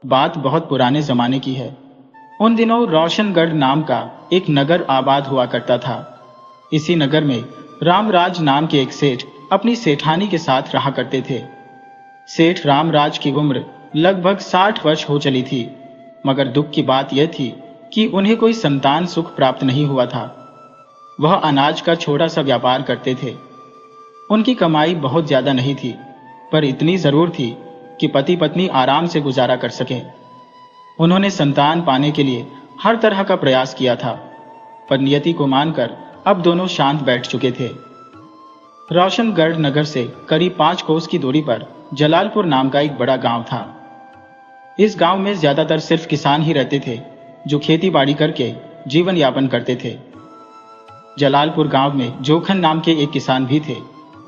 बात बहुत पुराने जमाने की है। उन दिनों रोशनगढ़ नाम का एक नगर आबाद हुआ करता था। इसी नगर में रामराज नाम के एक सेठ अपनी सेठानी के साथ रहा करते थे। सेठ रामराज की उम्र लगभग 60 वर्ष हो चली थी, मगर दुख की बात यह थी कि उन्हें कोई संतान सुख प्राप्त नहीं हुआ था। वह अनाज का छोटा सा व्यापार करते थे। उनकी कमाई बहुत ज्यादा नहीं थी, पर इतनी जरूर थी कि पति पत्नी आराम से गुजारा कर सकें। उन्होंने संतान पाने के लिए हर तरह का प्रयास किया था, पर नियति को मानकर अब दोनों शांत बैठ चुके थे। रोशनगढ़ नगर से करीब 5 कोस की दूरी पर जलालपुर नाम का एक बड़ा गांव था। इस गांव में ज्यादातर सिर्फ किसान ही रहते थे, जो खेती बाड़ी करके जीवन यापन करते थे। जलालपुर गांव में जोखन नाम के एक किसान भी थे,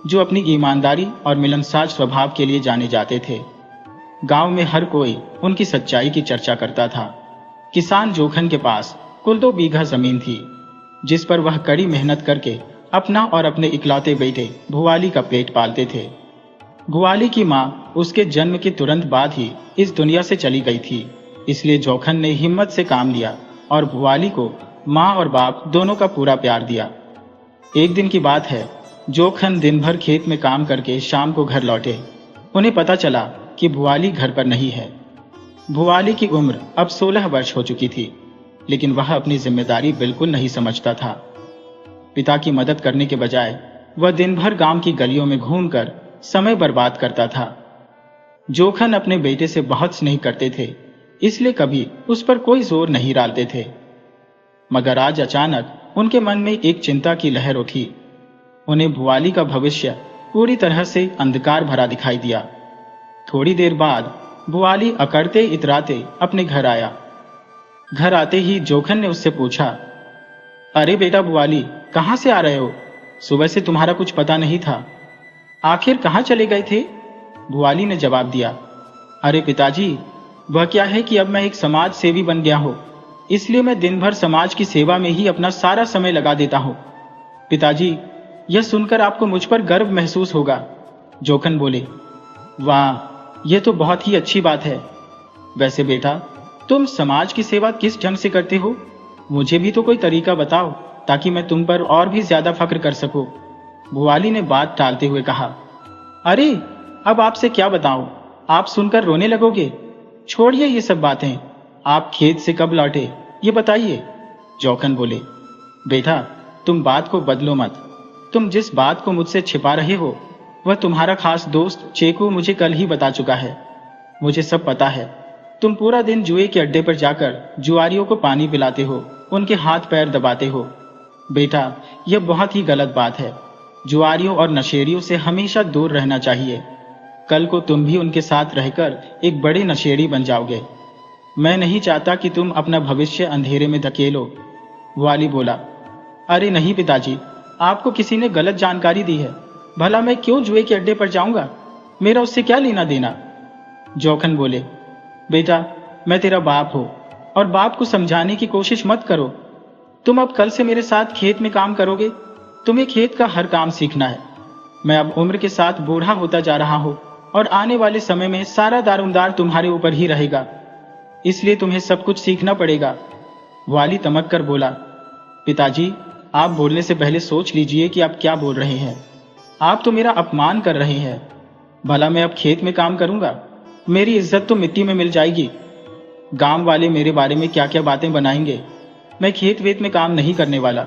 जो अपनी ईमानदारी और मिलनसार स्वभाव के लिए जाने जाते थे। गांव में हर कोई उनकी सच्चाई की चर्चा करता था। किसान जोखन के पास कुल 2 बीघा जमीन थी, जिस पर वह कड़ी मेहनत करके अपना और अपने इकलौते बेटे भुआली का पेट पालते थे। भुआली की मां उसके जन्म के तुरंत बाद ही इस दुनिया से चली गई थी, इसलिए जोखन ने हिम्मत से काम लिया और भुआली को मां और बाप दोनों का पूरा प्यार दिया। एक दिन की बात है, जोखन दिन भर खेत में काम करके शाम को घर लौटे। उन्हें पता चला कि भुआली घर पर नहीं है। भुआली की उम्र अब 16 वर्ष हो चुकी थी, लेकिन वह अपनी जिम्मेदारी बिल्कुल नहीं समझता था। पिता की मदद करने के बजाय वह दिन भर गांव की गलियों में घूमकर समय बर्बाद करता था। जोखन अपने बेटे से बहुत स्नेह करते थे, इसलिए कभी उस पर कोई जोर नहीं डालते थे। मगर आज अचानक उनके मन में एक चिंता की लहर उठी। उन्हें भुआली का भविष्य पूरी तरह से अंधकार भरा दिखाई दिया। थोड़ी देर बाद भुआली अकड़ते इतराते अपने घर आया। घर आते ही जोखन ने उससे पूछा, अरे बेटा भुआली, कहां से आ रहे हो? सुबह से तुम्हारा कुछ पता नहीं था। आखिर कहां चले गए थे? भुआली ने जवाब दिया, अरे पिताजी, वह क्या है कि अब मैं एक समाज सेवी बन गया हूं, इसलिए मैं दिन भर समाज की सेवा में ही अपना सारा समय लगा देता हूं। पिताजी, यह सुनकर आपको मुझ पर गर्व महसूस होगा। जोखन बोले, वाह, यह तो बहुत ही अच्छी बात है। वैसे बेटा, तुम समाज की सेवा किस ढंग से करते हो? मुझे भी तो कोई तरीका बताओ, ताकि मैं तुम पर और भी ज्यादा फख्र कर सकूं। भुआली ने बात टालते हुए कहा, अरे अब आपसे क्या बताऊं, आप सुनकर रोने लगोगे। छोड़िए ये सब बातें, आप खेत से कब लौटे ये बताइए। जोखन बोले, बेटा तुम बात को बदलो मत। तुम जिस बात को मुझसे छिपा रहे हो, वह तुम्हारा खास दोस्त चेकू मुझे कल ही बता चुका है। मुझे सब पता है। तुम पूरा दिन जुए के अड्डे पर जाकर जुआरियों को पानी पिलाते हो, उनके हाथ पैर दबाते हो। बेटा, यह बहुत ही गलत बात है। जुआरियों और नशेड़ियों से हमेशा दूर रहना चाहिए। कल को तुम भी उनके साथ रहकर एक बड़े नशेड़ी बन जाओगे। मैं नहीं चाहता कि तुम अपना भविष्य अंधेरे में धकेलो। वाली बोला, अरे नहीं पिताजी, आपको किसी ने गलत जानकारी दी है। भला मैं क्यों जुए के अड्डे पर जाऊंगा? मेरा उससे क्या लेना देना? जोखन बोले, बेटा मैं तेरा बाप हूं, और बाप को समझाने की कोशिश मत करो। तुम अब कल से मेरे साथ खेत में काम करोगे। तुम्हें खेत का हर काम सीखना है। मैं अब उम्र के साथ बूढ़ा होता जा रहा हूं, और आने वाले समय में सारा दारोमदार तुम्हारे ऊपर ही रहेगा, इसलिए तुम्हें सब कुछ सीखना पड़ेगा। वाली तमक कर बोला, पिताजी, आप बोलने से पहले सोच लीजिए कि आप क्या बोल रहे हैं। आप तो मेरा अपमान कर रहे हैं। भला मैं अब खेत में काम करूंगा? मेरी इज्जत तो मिट्टी में मिल जाएगी। गांव वाले मेरे बारे में क्या क्या बातें बनाएंगे। मैं खेत वेत में काम नहीं करने वाला।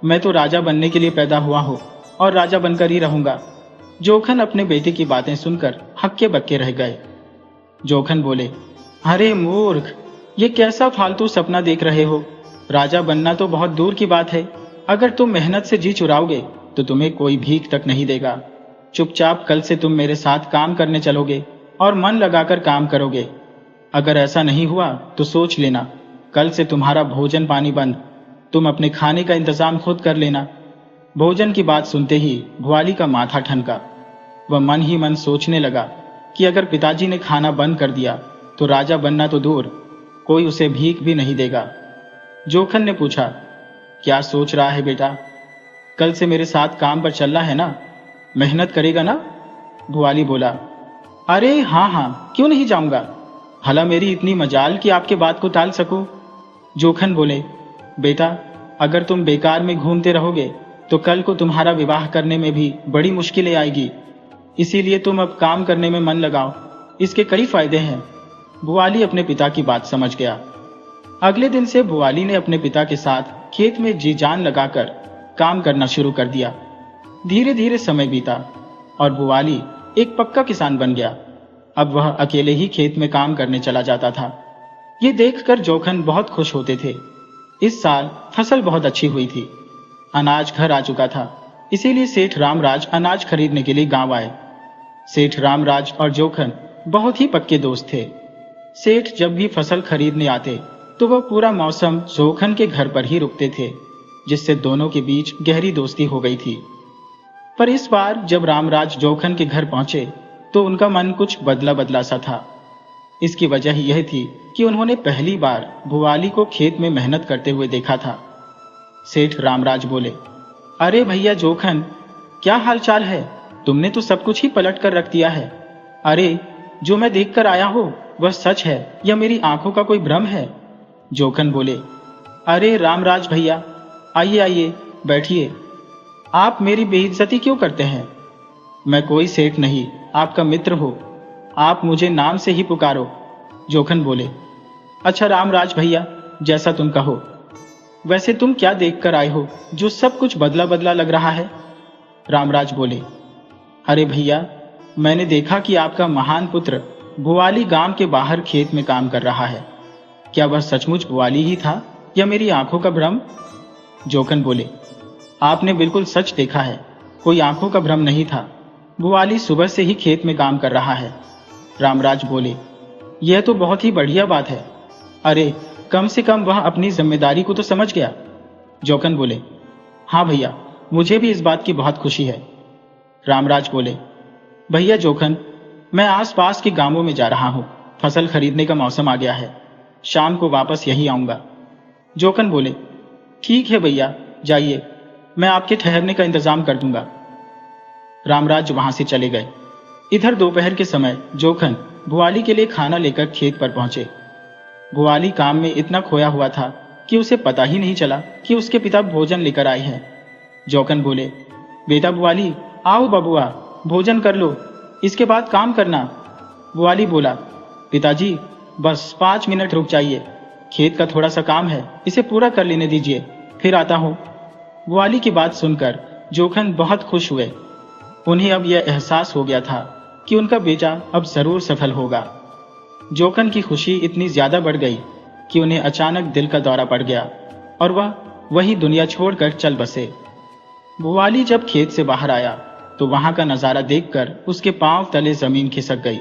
मैं तो राजा बनने के लिए पैदा हुआ हूं, और राजा बनकर ही रहूंगा। जोखन अपने बेटे की बातें सुनकर हक्के बक्के रह गए। जोखन बोले, अरे मूर्ख, ये कैसा फालतू सपना देख रहे हो? राजा बनना तो बहुत दूर की बात है। अगर तुम मेहनत से जी चुराओगे तो तुम्हें कोई भीख तक नहीं देगा। चुपचाप कल से तुम मेरे साथ काम करने चलोगे और मन लगाकर काम करोगे। अगर ऐसा नहीं हुआ तो सोच लेना, कल से तुम्हारा भोजन पानी बंद। तुम अपने खाने का इंतजाम खुद कर लेना। भोजन की बात सुनते ही भुआली का माथा ठनका। वह मन ही मन सोचने लगा कि अगर पिताजी ने खाना बंद कर दिया तो राजा बनना तो दूर, कोई उसे भीख भी नहीं देगा। जोखन ने पूछा, क्या सोच रहा है बेटा? कल से मेरे साथ काम पर चलना है ना? मेहनत करेगा ना? भुआली बोला, अरे हाँ हाँ, क्यों नहीं जाऊंगा। भला मेरी इतनी मजाल कि आपके बात को टाल सकूं। जोखन बोले, बेटा, अगर तुम बेकार में घूमते रहोगे तो कल को तुम्हारा विवाह करने में भी बड़ी मुश्किलें आएगी। इसीलिए तुम अब काम करने में मन लगाओ, इसके कई फायदे हैं। भुआली अपने पिता की बात समझ गया। अगले दिन से भुआली ने अपने पिता के साथ खेत में जी जान लगाकर काम करना शुरू कर दिया। धीरे धीरे समय बीता और भुआली एक पक्का किसान बन गया। अब वह अकेले ही खेत में काम करने चला जाता था। ये देखकर जोखन बहुत खुश होते थे। इस साल फसल बहुत अच्छी हुई थी। अनाज घर आ चुका था, इसीलिए सेठ रामराज अनाज खरीदने के लिए गांव आए। सेठ रामराज और जोखन बहुत ही पक्के दोस्त थे। सेठ जब भी फसल खरीदने आते तो वह पूरा मौसम जोखन के घर पर ही रुकते थे, जिससे दोनों के बीच गहरी दोस्ती हो गई थी। पर इस बार जब रामराज जोखन के घर पहुंचे तो उनका मन कुछ बदला बदला सा था। इसकी वजह यह थी कि उन्होंने पहली बार भुआली को खेत में मेहनत करते हुए देखा था। सेठ रामराज बोले, अरे भैया जोखन, क्या हालचाल है? तुमने तो सब कुछ ही पलट कर रख दिया है। अरे, जो मैं देख कर आया हूं वह सच है या मेरी आंखों का कोई भ्रम है? जोखन बोले, अरे रामराज भैया, आइए आइए, बैठिए। आप मेरी बेइज्जती क्यों करते हैं? मैं कोई सेठ नहीं, आपका मित्र हूं। आप मुझे नाम से ही पुकारो। जोखन बोले, अच्छा रामराज भैया, जैसा तुम कहो। वैसे तुम क्या देख कर आए हो जो सब कुछ बदला बदला लग रहा है? रामराज बोले, अरे भैया, मैंने देखा कि आपका महान पुत्र भुआली गांव के बाहर खेत में काम कर रहा है। क्या वह सचमुच भुआली ही था या मेरी आंखों का भ्रम? जोखन बोले, आपने बिल्कुल सच देखा है, कोई आंखों का भ्रम नहीं था। भुआली सुबह से ही खेत में काम कर रहा है। रामराज बोले, यह तो बहुत ही बढ़िया बात है। अरे, कम से कम वह अपनी जिम्मेदारी को तो समझ गया। जोखन बोले, हाँ भैया, मुझे भी इस बात की बहुत खुशी है। रामराज बोले, भैया जोखन, मैं आसपास के गांवों में जा रहा हूं। फसल खरीदने का मौसम आ गया है, शाम को वापस यही आऊंगा। जोखन बोले, ठीक है भैया, जाइए, मैं आपके ठहरने का इंतजाम कर दूंगा। रामराज वहां से चले गए। इधर दोपहर के समय जोखन भुआली के लिए खाना लेकर खेत पर पहुंचे। भुआली काम में इतना खोया हुआ था कि उसे पता ही नहीं चला कि उसके पिता भोजन लेकर आए हैं। जोखन बोले, बेटा भुआली, आओ बबुआ, भोजन कर लो, इसके बाद काम करना। भुआली बोला, पिताजी, बस 5 मिनट रुक जाइए, खेत का थोड़ा सा काम है, इसे पूरा कर लेने दीजिए, फिर आता हूं। भुआली की बात सुनकर जोखन बहुत खुश हुए। उन्हें अब यह एहसास हो गया था कि उनका बेटा अब जरूर सफल होगा। जोखन की खुशी इतनी ज्यादा बढ़ गई कि उन्हें अचानक दिल का दौरा पड़ गया और वह वही दुनिया छोड़कर चल बसे। भुआली जब खेत से बाहर आया तो वहां का नजारा देखकर उसके पांव तले जमीन खिसक गई।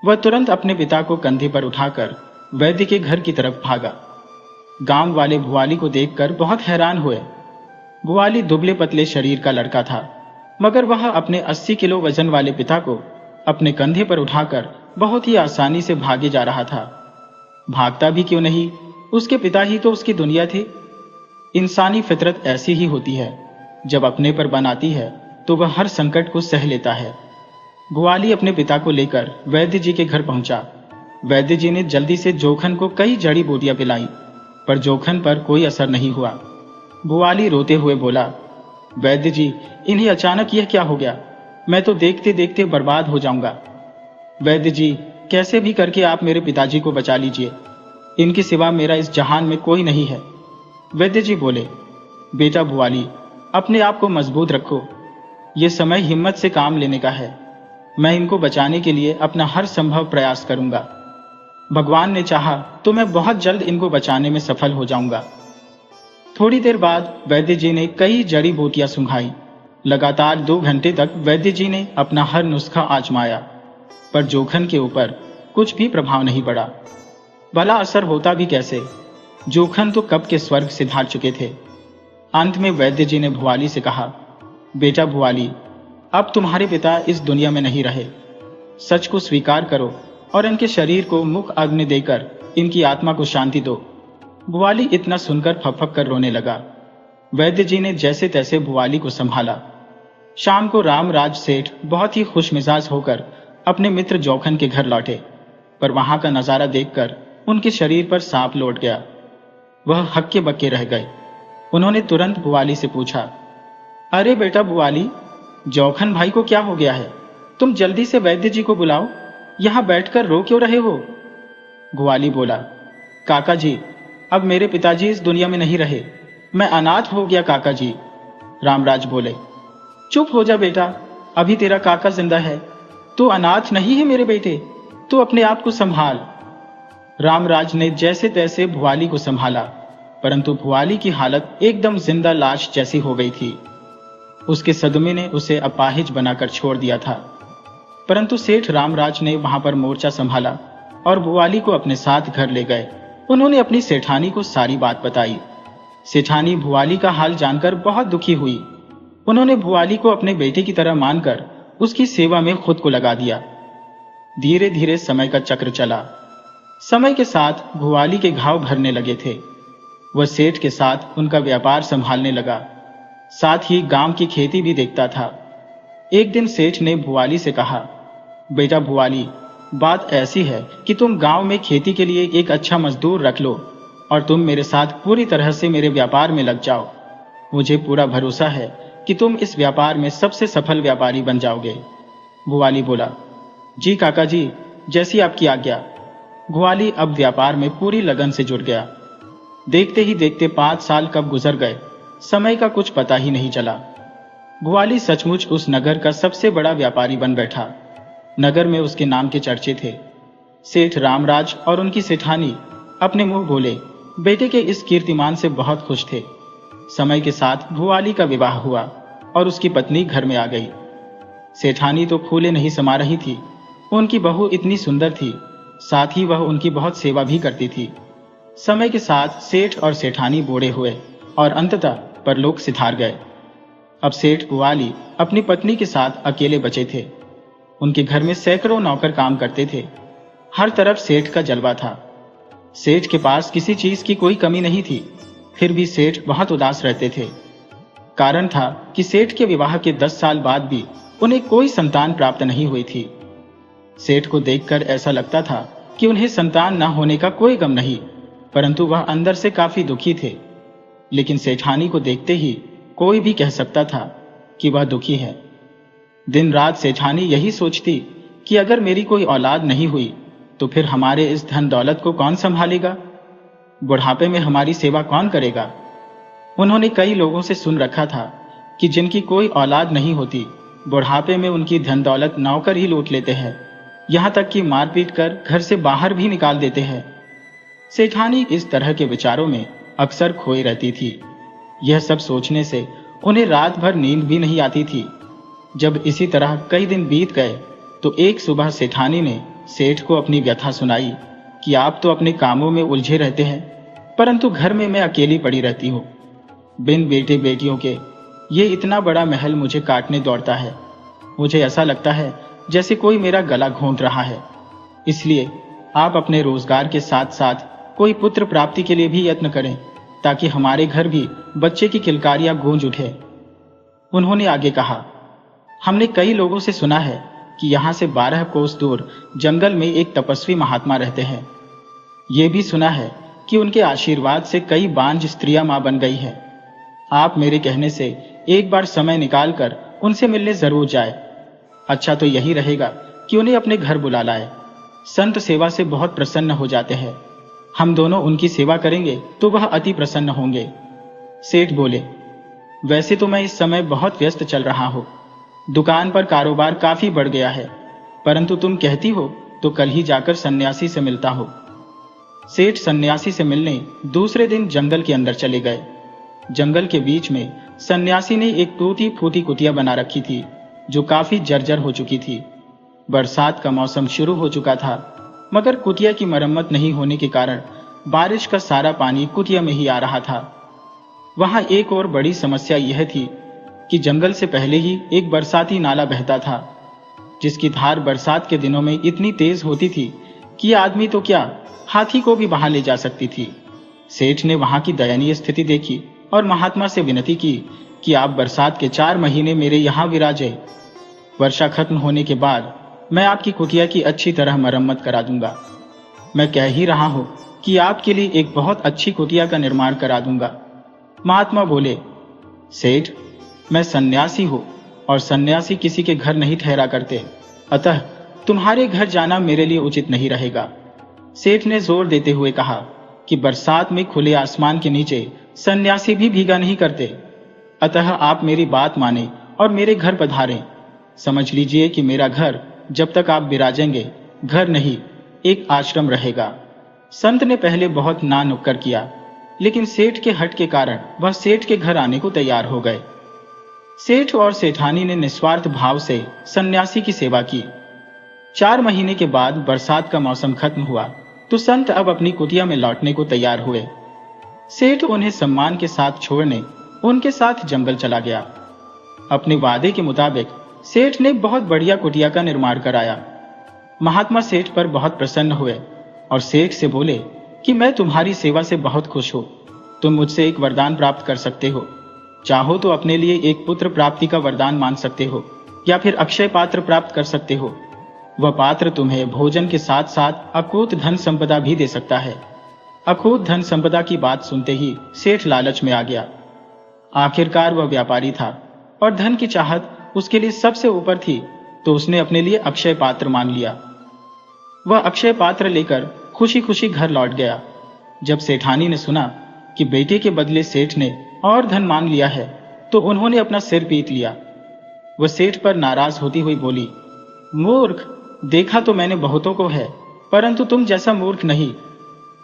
वह तुरंत अपने पिता को कंधे पर उठाकर वैद्य के घर की तरफ भागा। गांव वाले भुआली को देखकर बहुत हैरान हुए। भुआली दुबले पतले शरीर का लड़का था, मगर वह अपने 80 किलो वजन वाले पिता को अपने कंधे पर उठाकर बहुत ही आसानी से भागे जा रहा था। भागता भी क्यों नहीं, उसके पिता ही तो उसकी दुनिया थे। इंसानी फितरत ऐसी ही होती है, जब अपने पर बन आती है तो वह हर संकट को सह लेता है। भुआली अपने पिता को लेकर वैद्य जी के घर पहुंचा। वैद्य जी ने जल्दी से जोखन को कई जड़ी बूटियां पिलाई, पर जोखन पर कोई असर नहीं हुआ। भुआली रोते हुए बोला, वैद्य जी, इन्हें अचानक यह क्या हो गया? मैं तो देखते देखते बर्बाद हो जाऊंगा। वैद्य जी, कैसे भी करके आप मेरे पिताजी को बचा लीजिए, इनके सिवा मेरा इस जहान में कोई नहीं है। वैद्य जी बोले, बेटा भुआली, अपने आप को मजबूत रखो, ये समय हिम्मत से काम लेने का है। मैं इनको बचाने के लिए अपना हर संभव प्रयास करूंगा। भगवान ने चाहा तो मैं बहुत जल्द इनको बचाने में सफल हो जाऊंगा। थोड़ी देर बाद वैद्य जी ने कई जड़ी बूटियां सुंघाई। लगातार 2 घंटे तक वैद्य जी ने अपना हर नुस्खा आजमाया, पर जोखन के ऊपर कुछ भी प्रभाव नहीं पड़ा। भला असर होता भी कैसे? जोखन तो कब के स्वर्ग सिधार चुके थे। अंत में वैद्य जी ने भुआली से कहा, बेटा भुआली, अब तुम्हारे पिता इस दुनिया में नहीं रहे। सच को स्वीकार करो और इनके शरीर को मुख अग्नि देकर इनकी आत्मा को शांति दो। भुआली इतना सुनकर फक कर रोने लगा। वैद्य जी ने जैसे तैसे भुआली को संभाला। शाम को रामराज सेठ बहुत ही खुश मिजाज होकर अपने मित्र जोखन के घर लौटे। पर वहां का नजारा देखकर उनके शरीर पर सांप लौट गया। वह हक्के बक्के रह गए। उन्होंने तुरंत भुआली से पूछा, अरे बेटा भुआली, जौखन भाई को क्या हो गया है? तुम जल्दी से वैद्य जी को बुलाओ, यहां बैठकर रो क्यों रहे हो? भुआली बोला, काका जी, अब मेरे पिताजी इस दुनिया में नहीं रहे, मैं अनाथ हो गया काका जी। रामराज बोले, चुप हो जा बेटा, अभी तेरा काका जिंदा है, तू अनाथ नहीं है मेरे बेटे, तू अपने आप को संभाल। रामराज ने जैसे तैसे भुआली को संभाला, परंतु भुआली की हालत एकदम जिंदा लाश जैसी हो गई थी। उसके सदमे ने उसे अपाहिज बनाकर छोड़ दिया था। परंतु सेठ रामराज ने वहां पर मोर्चा संभाला और भुआली को अपने साथ घर ले गए। उन्होंने अपनी सेठानी को सारी बात बताई। सेठानी भुआली का हाल जानकर बहुत दुखी हुई। उन्होंने भुआली को अपने बेटे की तरह मानकर उसकी सेवा में खुद को लगा दिया। धीरे धीरे समय का चक्र चला। समय के साथ भुआली के घाव भरने लगे थे। वह सेठ के साथ उनका व्यापार संभालने लगा, साथ ही गांव की खेती भी देखता था। एक दिन सेठ ने भुआली से कहा, बेटा भुआली, बात ऐसी है कि तुम गांव में खेती के लिए एक अच्छा मजदूर रख लो और तुम मेरे साथ पूरी तरह से मेरे व्यापार में लग जाओ। मुझे पूरा भरोसा है कि तुम इस व्यापार में सबसे सफल व्यापारी बन जाओगे। भुआली बोला, जी काका जी, जैसी आपकी आज्ञा। भुआली अब व्यापार में पूरी लगन से जुट गया। देखते ही देखते 5 साल कब गुजर गए, समय का कुछ पता ही नहीं चला। भुआली सचमुच उस नगर का सबसे बड़ा व्यापारी बन बैठा। नगर में उसके नाम के चर्चे थे। सेठ रामराज और उनकी सेठानी अपने मुंह बोले बेटे के इस कीर्तिमान से बहुत खुश थे। समय के साथ भुआली का विवाह हुआ और उसकी पत्नी घर में आ गई। सेठानी तो फूले नहीं समा रही थी। उनकी बहू इतनी सुंदर थी, साथ ही वह उनकी बहुत सेवा भी करती थी। समय के साथ सेठ और सेठानी बूढ़े हुए और अंततः परलोक सिधार गए। अब सेठ भुआली अपनी पत्नी के साथ अकेले बचे थे। उनके घर में सैकड़ों नौकर काम करते थे। हर तरफ सेठ का जलवा था। सेठ के पास किसी चीज की कोई कमी नहीं थी, फिर भी सेठ बहुत उदास रहते थे। कारण था कि सेठ के विवाह के 10 साल बाद भी उन्हें कोई संतान प्राप्त नहीं हुई थी। सेठ को देखकर ऐसा लगता था कि उन्हें संतान न होने का कोई गम नहीं, परंतु वह अंदर से काफी दुखी थे। लेकिन सेठानी को देखते ही कोई भी कह सकता था कि वह दुखी है। दिन रात सेठानी यही सोचती कि अगर मेरी कोई औलाद नहीं हुई तो फिर हमारे इस धन दौलत को कौन संभालेगा? बुढ़ापे में हमारी सेवा कौन करेगा? उन्होंने कई लोगों से सुन रखा था कि जिनकी कोई औलाद नहीं होती, बुढ़ापे में उनकी धन दौलत नौकर ही लूट लेते हैं, यहां तक कि मारपीट कर घर से बाहर भी निकाल देते हैं। सेठानी इस तरह के विचारों में अक्सर खोई रहती थी। यह सब सोचने से उन्हें रात भर नींद भी नहीं आती थी। जब इसी तरह कई दिन बीत गए तो एक सुबह सेठानी ने सेठ को अपनी व्यथा सुनाई कि आप तो अपने कामों में उलझे रहते हैं, परंतु घर में मैं अकेली पड़ी रहती हूँ। बिन बेटे बेटियों के ये इतना बड़ा महल मुझे काटने दौड़ता है। मुझे ऐसा लगता है जैसे कोई मेरा गला घोंट रहा है। इसलिए आप अपने रोजगार के साथ साथ कोई पुत्र प्राप्ति के लिए भी यत्न करें, ताकि हमारे घर भी बच्चे की किलकारियां गूंज उठे। उन्होंने आगे कहा, हमने कई लोगों से सुना है कि यहाँ से 12 कोस दूर जंगल में एक तपस्वी महात्मा रहते हैं। ये भी सुना है कि उनके आशीर्वाद से कई बांझ स्त्रियां मां बन गई है। आप मेरे कहने से एक बार समय निकालकर उनसे मिलने जरूर जाए। अच्छा तो यही रहेगा कि उन्हें अपने घर बुला लाए। संत सेवा से बहुत प्रसन्न हो जाते हैं। हम दोनों उनकी सेवा करेंगे तो वह अति प्रसन्न होंगे। सेठ बोले, वैसे तो मैं इस समय बहुत व्यस्त चल रहा हूँ, दुकान पर कारोबार काफी बढ़ गया है, परंतु तुम कहती हो तो कल ही जाकर सन्यासी से मिलता हो। सेठ सन्यासी से मिलने दूसरे दिन जंगल के अंदर चले गए। जंगल के बीच में सन्यासी ने एक टूटी फूटी कुटिया बना रखी थी, जो काफी जर्जर हो चुकी थी। बरसात का मौसम शुरू हो चुका था, मगर कुटिया की मरम्मत नहीं होने के कारण बारिश का सारा पानी कुटिया में ही आ रहा था। वहां एक और बड़ी समस्या यह थी कि जंगल से पहले ही एक बरसाती नाला बहता था, जिसकी धार बरसात के दिनों में इतनी तेज होती थी कि आदमी तो क्या, हाथी को भी बहा ले जा सकती थी। सेठ ने वहां की दयनीय स्थिति देखी और महात्मा से विनती की कि आप बरसात के 4 महीने मेरे यहाँ विराजे। वर्षा खत्म होने के बाद मैं आपकी कुटिया की अच्छी तरह मरम्मत करा दूंगा। मैं कह ही रहा हूं कि आपके लिए एक बहुत अच्छी कुटिया का निर्माण करा दूंगा। महात्मा बोले, सेठ, मैं सन्यासी हूं और सन्यासी किसी के घर नहीं ठहरा करते, अतः तुम्हारे घर जाना मेरे लिए उचित नहीं रहेगा। सेठ ने जोर देते हुए कहा कि बरसात में खुले आसमान के नीचे सन्यासी भी भीगा नहीं करते, अतः आप मेरी बात माने और मेरे घर पधारें। समझ लीजिए कि मेरा घर जब तक आप विराजेंगे घर नहीं, एक आश्रम रहेगा। संत ने पहले बहुत ना नुक्कर किया, लेकिन सेठ के हट के कारण वह सेठ के घर आने को तैयार हो गए। सेठ और सेठानी ने निस्वार्थ भाव से सन्यासी की सेवा की। 4 महीने के बाद बरसात का मौसम खत्म हुआ तो संत अब अपनी कुटिया में लौटने को तैयार हुए। सेठ उन्हें सम्मान के साथ छोड़ने उनके साथ जंगल चला गया। अपने वादे के मुताबिक सेठ ने बहुत बढ़िया कुटिया का निर्माण कराया। महात्मा सेठ पर बहुत प्रसन्न हुए और सेठ से बोले कि मैं तुम्हारी सेवा से बहुत खुश हूं। तुम मुझसे एक वरदान प्राप्त कर सकते हो। चाहो तो अपने लिए एक पुत्र प्राप्ति का वरदान मान सकते हो या फिर अक्षय पात्र प्राप्त कर सकते हो। वह पात्र तुम्हें भोजन के साथ साथ अकूत धन संपदा भी दे सकता है। अकूत धन संपदा की बात सुनते ही सेठ लालच में आ गया। आखिरकार वह व्यापारी था और धन की चाहत उसके लिए सबसे ऊपर थी, तो उसने अपने लिए अक्षय पात्र मान लिया। वह अक्षय पात्र लेकर खुशी खुशी घर लौट गया। जब सेठानी ने सुना कि बेटे के बदले सेठ ने और धन मान लिया है तो उन्होंने अपना सिर पीट लिया। वह सेठ पर नाराज होती हुई बोली, मूर्ख, देखा तो मैंने बहुतों को है, परंतु तुम जैसा मूर्ख नहीं।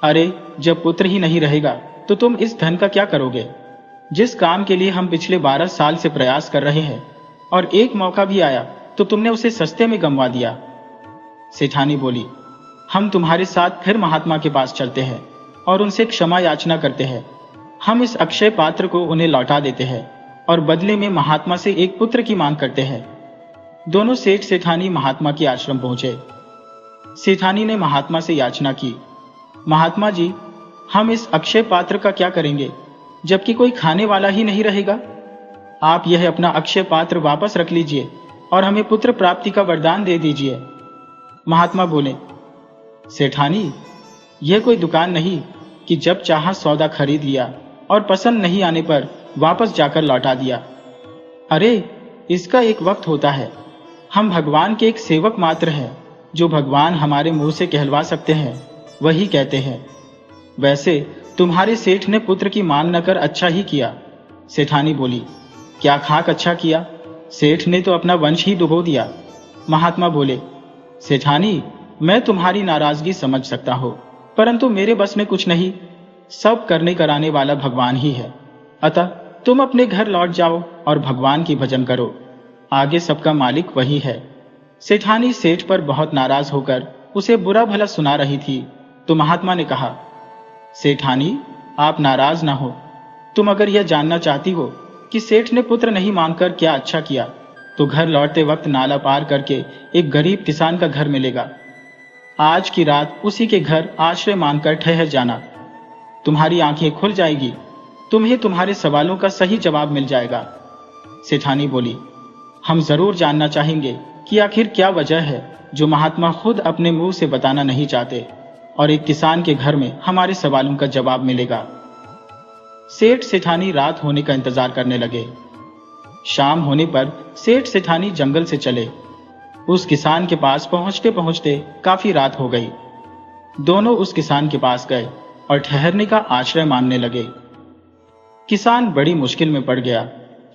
अरे, जब पुत्र ही नहीं रहेगा तो तुम इस धन का क्या करोगे? जिस काम के लिए हम पिछले 12 साल से प्रयास कर रहे हैं और एक मौका भी आया तो तुमने उसे सस्ते में गंवा दिया। सेठानी बोली, हम तुम्हारे साथ फिर महात्मा के पास चलते हैं और उनसे क्षमा याचना करते हैं। हम इस अक्षय पात्र को उन्हें लौटा देते हैं और बदले में महात्मा से एक पुत्र की मांग करते हैं। दोनों सेठ सेठानी महात्मा के आश्रम पहुंचे। सेठानी ने महात्मा से याचना की, महात्मा जी, हम इस अक्षय पात्र का क्या करेंगे जबकि कोई खाने वाला ही नहीं रहेगा? आप यह अपना अक्षय पात्र वापस रख लीजिए और हमें पुत्र प्राप्ति का वरदान दे दीजिए। महात्मा बोले, सेठानी, यह कोई दुकान नहीं कि जब चाहा सौदा खरीद लिया और पसंद नहीं आने पर वापस जाकर लौटा दिया। अरे, इसका एक वक्त होता है। हम भगवान के एक सेवक मात्र हैं। जो भगवान हमारे मुंह से कहलवा सकते हैं वही कहते हैं। वैसे तुम्हारे सेठ ने पुत्र की मांग न कर अच्छा ही किया। सेठानी बोली, क्या खाक अच्छा किया? सेठ ने तो अपना वंश ही डुबो दिया। महात्मा बोले, सेठानी, मैं तुम्हारी नाराजगी समझ सकता हूं, परंतु मेरे बस में कुछ नहीं। सब करने कराने वाला भगवान ही है। अतः तुम अपने घर लौट जाओ और भगवान की भजन करो। आगे सबका मालिक वही है। सेठानी सेठ पर बहुत नाराज होकर उसे बुरा भला सुना रही थी तो महात्मा ने कहा, सेठानी, आप नाराज ना हो। तुम अगर यह जानना चाहती हो कि सेठ ने पुत्र नहीं मांगकर क्या अच्छा किया तो घर लौटते वक्त नाला पार करके एक गरीब किसान का घर मिलेगा। आज की रात उसी के घर आश्रय मानकर ठहर जाना। तुम्हारी आंखें खुल जाएगी, तुम्हें तुम्हारे सवालों का सही जवाब मिल जाएगा। सेठानी बोली, हम जरूर जानना चाहेंगे कि आखिर क्या वजह है जो महात्मा खुद अपने मुंह से बताना नहीं चाहते और एक किसान के घर में हमारे सवालों का जवाब मिलेगा। सेठ सेठानी रात होने का इंतजार करने लगे। शाम होने पर सेठ सेठानी जंगल से चले। उस किसान के पास पहुंचते पहुंचते काफी रात हो गई। दोनों उस किसान के पास गए और ठहरने का आश्रय मांगने लगे। किसान बड़ी मुश्किल में पड़ गया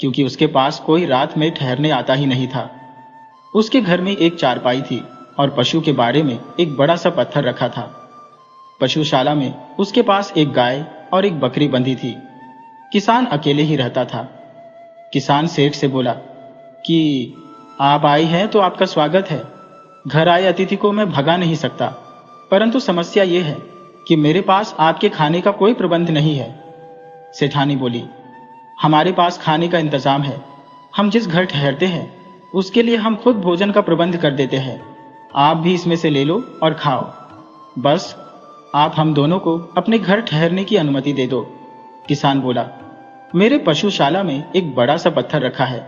क्योंकि उसके पास कोई रात में ठहरने आता ही नहीं था। उसके घर में एक चारपाई थी और पशु के बाड़े में एक बड़ा सा पत्थर रखा था। पशुशाला में उसके पास एक गाय और एक बकरी बंधी थी। किसान अकेले ही रहता था। किसान सेठ से बोला कि आप आई हैं तो आपका स्वागत है। घर आए अतिथि को मैं भगा नहीं सकता, परंतु समस्या यह है कि मेरे पास आपके खाने का कोई प्रबंध नहीं है। सेठानी बोली, हमारे पास खाने का इंतजाम है। हम जिस घर ठहरते हैं उसके लिए हम खुद भोजन का प्रबंध कर देते हैं। आप भी इसमें से ले लो और खाओ। बस आप हम दोनों को अपने घर ठहरने की अनुमति दे दो। किसान बोला, मेरे पशुशाला में एक बड़ा सा पत्थर रखा है,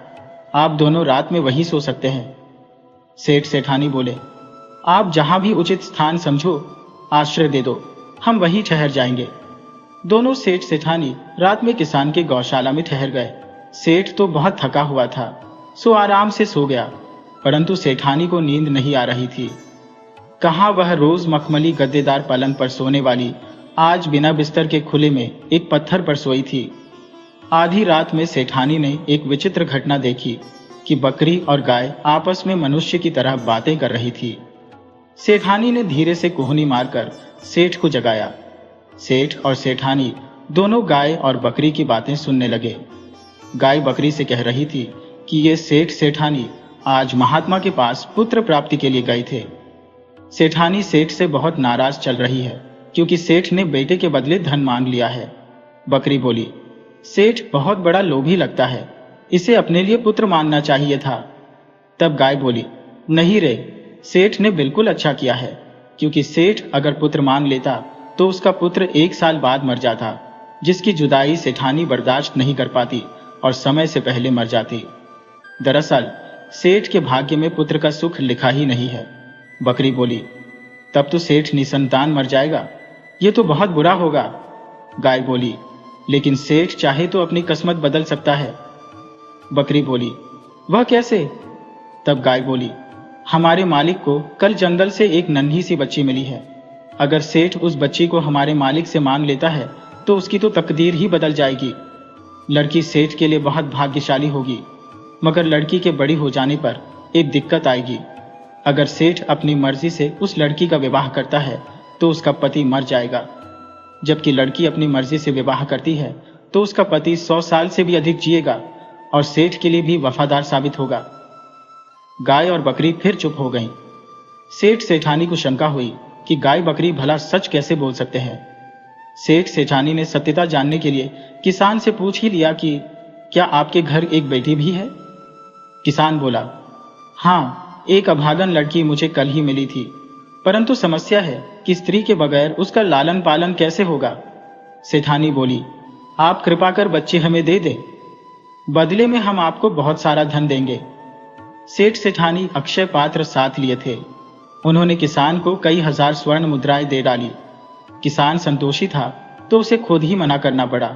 आप दोनों रात में वहीं सो सकते हैं। सेठ सेठानी बोले, आप जहां भी उचित स्थान समझो आश्रय दे दो, हम वहीं ठहर जाएंगे। दोनों सेठ सेठानी रात में किसान के गौशाला में ठहर गए। सेठ तो बहुत थका हुआ था, सो आराम से सो गया, परंतु सेठानी को नींद नहीं आ रही थी। कहाँ वह रोज मखमली गद्देदार पलंग पर सोने वाली आज बिना बिस्तर के खुले में एक पत्थर पर सोई थी। आधी रात में सेठानी ने एक विचित्र घटना देखी कि बकरी और गाय आपस में मनुष्य की तरह बातें कर रही थी। सेठानी ने धीरे से कुहनी मारकर सेठ को जगाया। सेठ और सेठानी दोनों गाय और बकरी की बातें सुनने लगे। गाय बकरी से कह रही थी कि ये सेठ सेठानी आज महात्मा के पास पुत्र प्राप्ति के लिए गए थे। सेठानी सेठ से बहुत नाराज चल रही है क्योंकि सेठ ने बेटे के बदले धन मांग लिया है। बकरी बोली, सेठ बहुत बड़ा लोभी लगता है, इसे अपने लिए पुत्र मांगना चाहिए था। तब गाय बोली, नहीं रे, सेठ ने बिल्कुल अच्छा किया है, क्योंकि सेठ अगर पुत्र मांग लेता तो उसका पुत्र 1 साल बाद मर जाता, जिसकी जुदाई सेठानी बर्दाश्त नहीं कर पाती और समय से पहले मर जाती। दरअसल सेठ के भाग्य में पुत्र का सुख लिखा ही नहीं है। बकरी बोली, तब तो सेठ निसंतान मर जाएगा, ये तो बहुत बुरा होगा। गाय बोली, लेकिन सेठ चाहे तो अपनी किस्मत बदल सकता है। बकरी बोली, वह कैसे? तब गाय बोली, हमारे मालिक को कल जंगल से एक नन्ही सी बच्ची मिली है। अगर सेठ उस बच्ची को हमारे मालिक से मांग लेता है तो उसकी तो तकदीर ही बदल जाएगी। लड़की सेठ के लिए बहुत भाग्यशाली होगी, मगर लड़की के बड़ी हो जाने पर एक दिक्कत आएगी। अगर सेठ अपनी मर्जी से उस लड़की का विवाह करता है तो उसका पति मर जाएगा, जबकि लड़की अपनी मर्जी से विवाह करती है तो उसका पति 100 साल से भी अधिक जिएगा और सेठ के लिए भी वफादार साबित होगा। गाय और बकरी फिर चुप हो गईं। सेठ सेठानी को शंका हुई कि गाय बकरी भला सच कैसे बोल सकते हैं। सेठ सेठानी ने सत्यता जानने के लिए किसान से पूछ ही लिया कि क्या आपके घर एक बेटी भी है? किसान बोला, हाँ, एक अभागन लड़की मुझे कल ही मिली थी, परंतु समस्या है कि स्त्री के बगैर उसका लालन पालन कैसे होगा। सेठानी बोली, आप कृपा कर बच्चे हमें दे दे, बदले में हम आपको बहुत सारा धन देंगे। सेठ सेठानी अक्षय पात्र साथ लिए थे। उन्होंने किसान को कई हजार स्वर्ण मुद्राएं दे डाली। किसान संतोषी था तो उसे खुद ही मना करना पड़ा।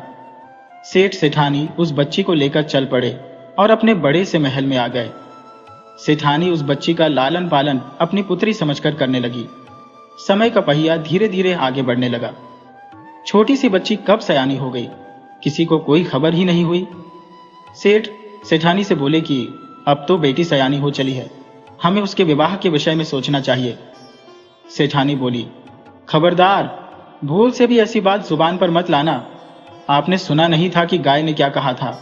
सेठ सेठानी उस बच्ची को लेकर चल पड़े और अपने बड़े से महल में आ गए। सेठानी उस बच्ची का लालन पालन अपनी पुत्री समझकर करने लगी। समय का पहिया धीरे धीरे आगे बढ़ने लगा। छोटी सी बच्ची कब सयानी हो गई, किसी को कोई खबर ही नहीं हुई। सेठ सेठानी से बोले कि अब तो बेटी सयानी हो चली है, हमें उसके विवाह के विषय में सोचना चाहिए। सेठानी बोली, खबरदार, भूल से भी ऐसी बात जुबान पर मत लाना। आपने सुना नहीं था कि गाय ने क्या कहा था?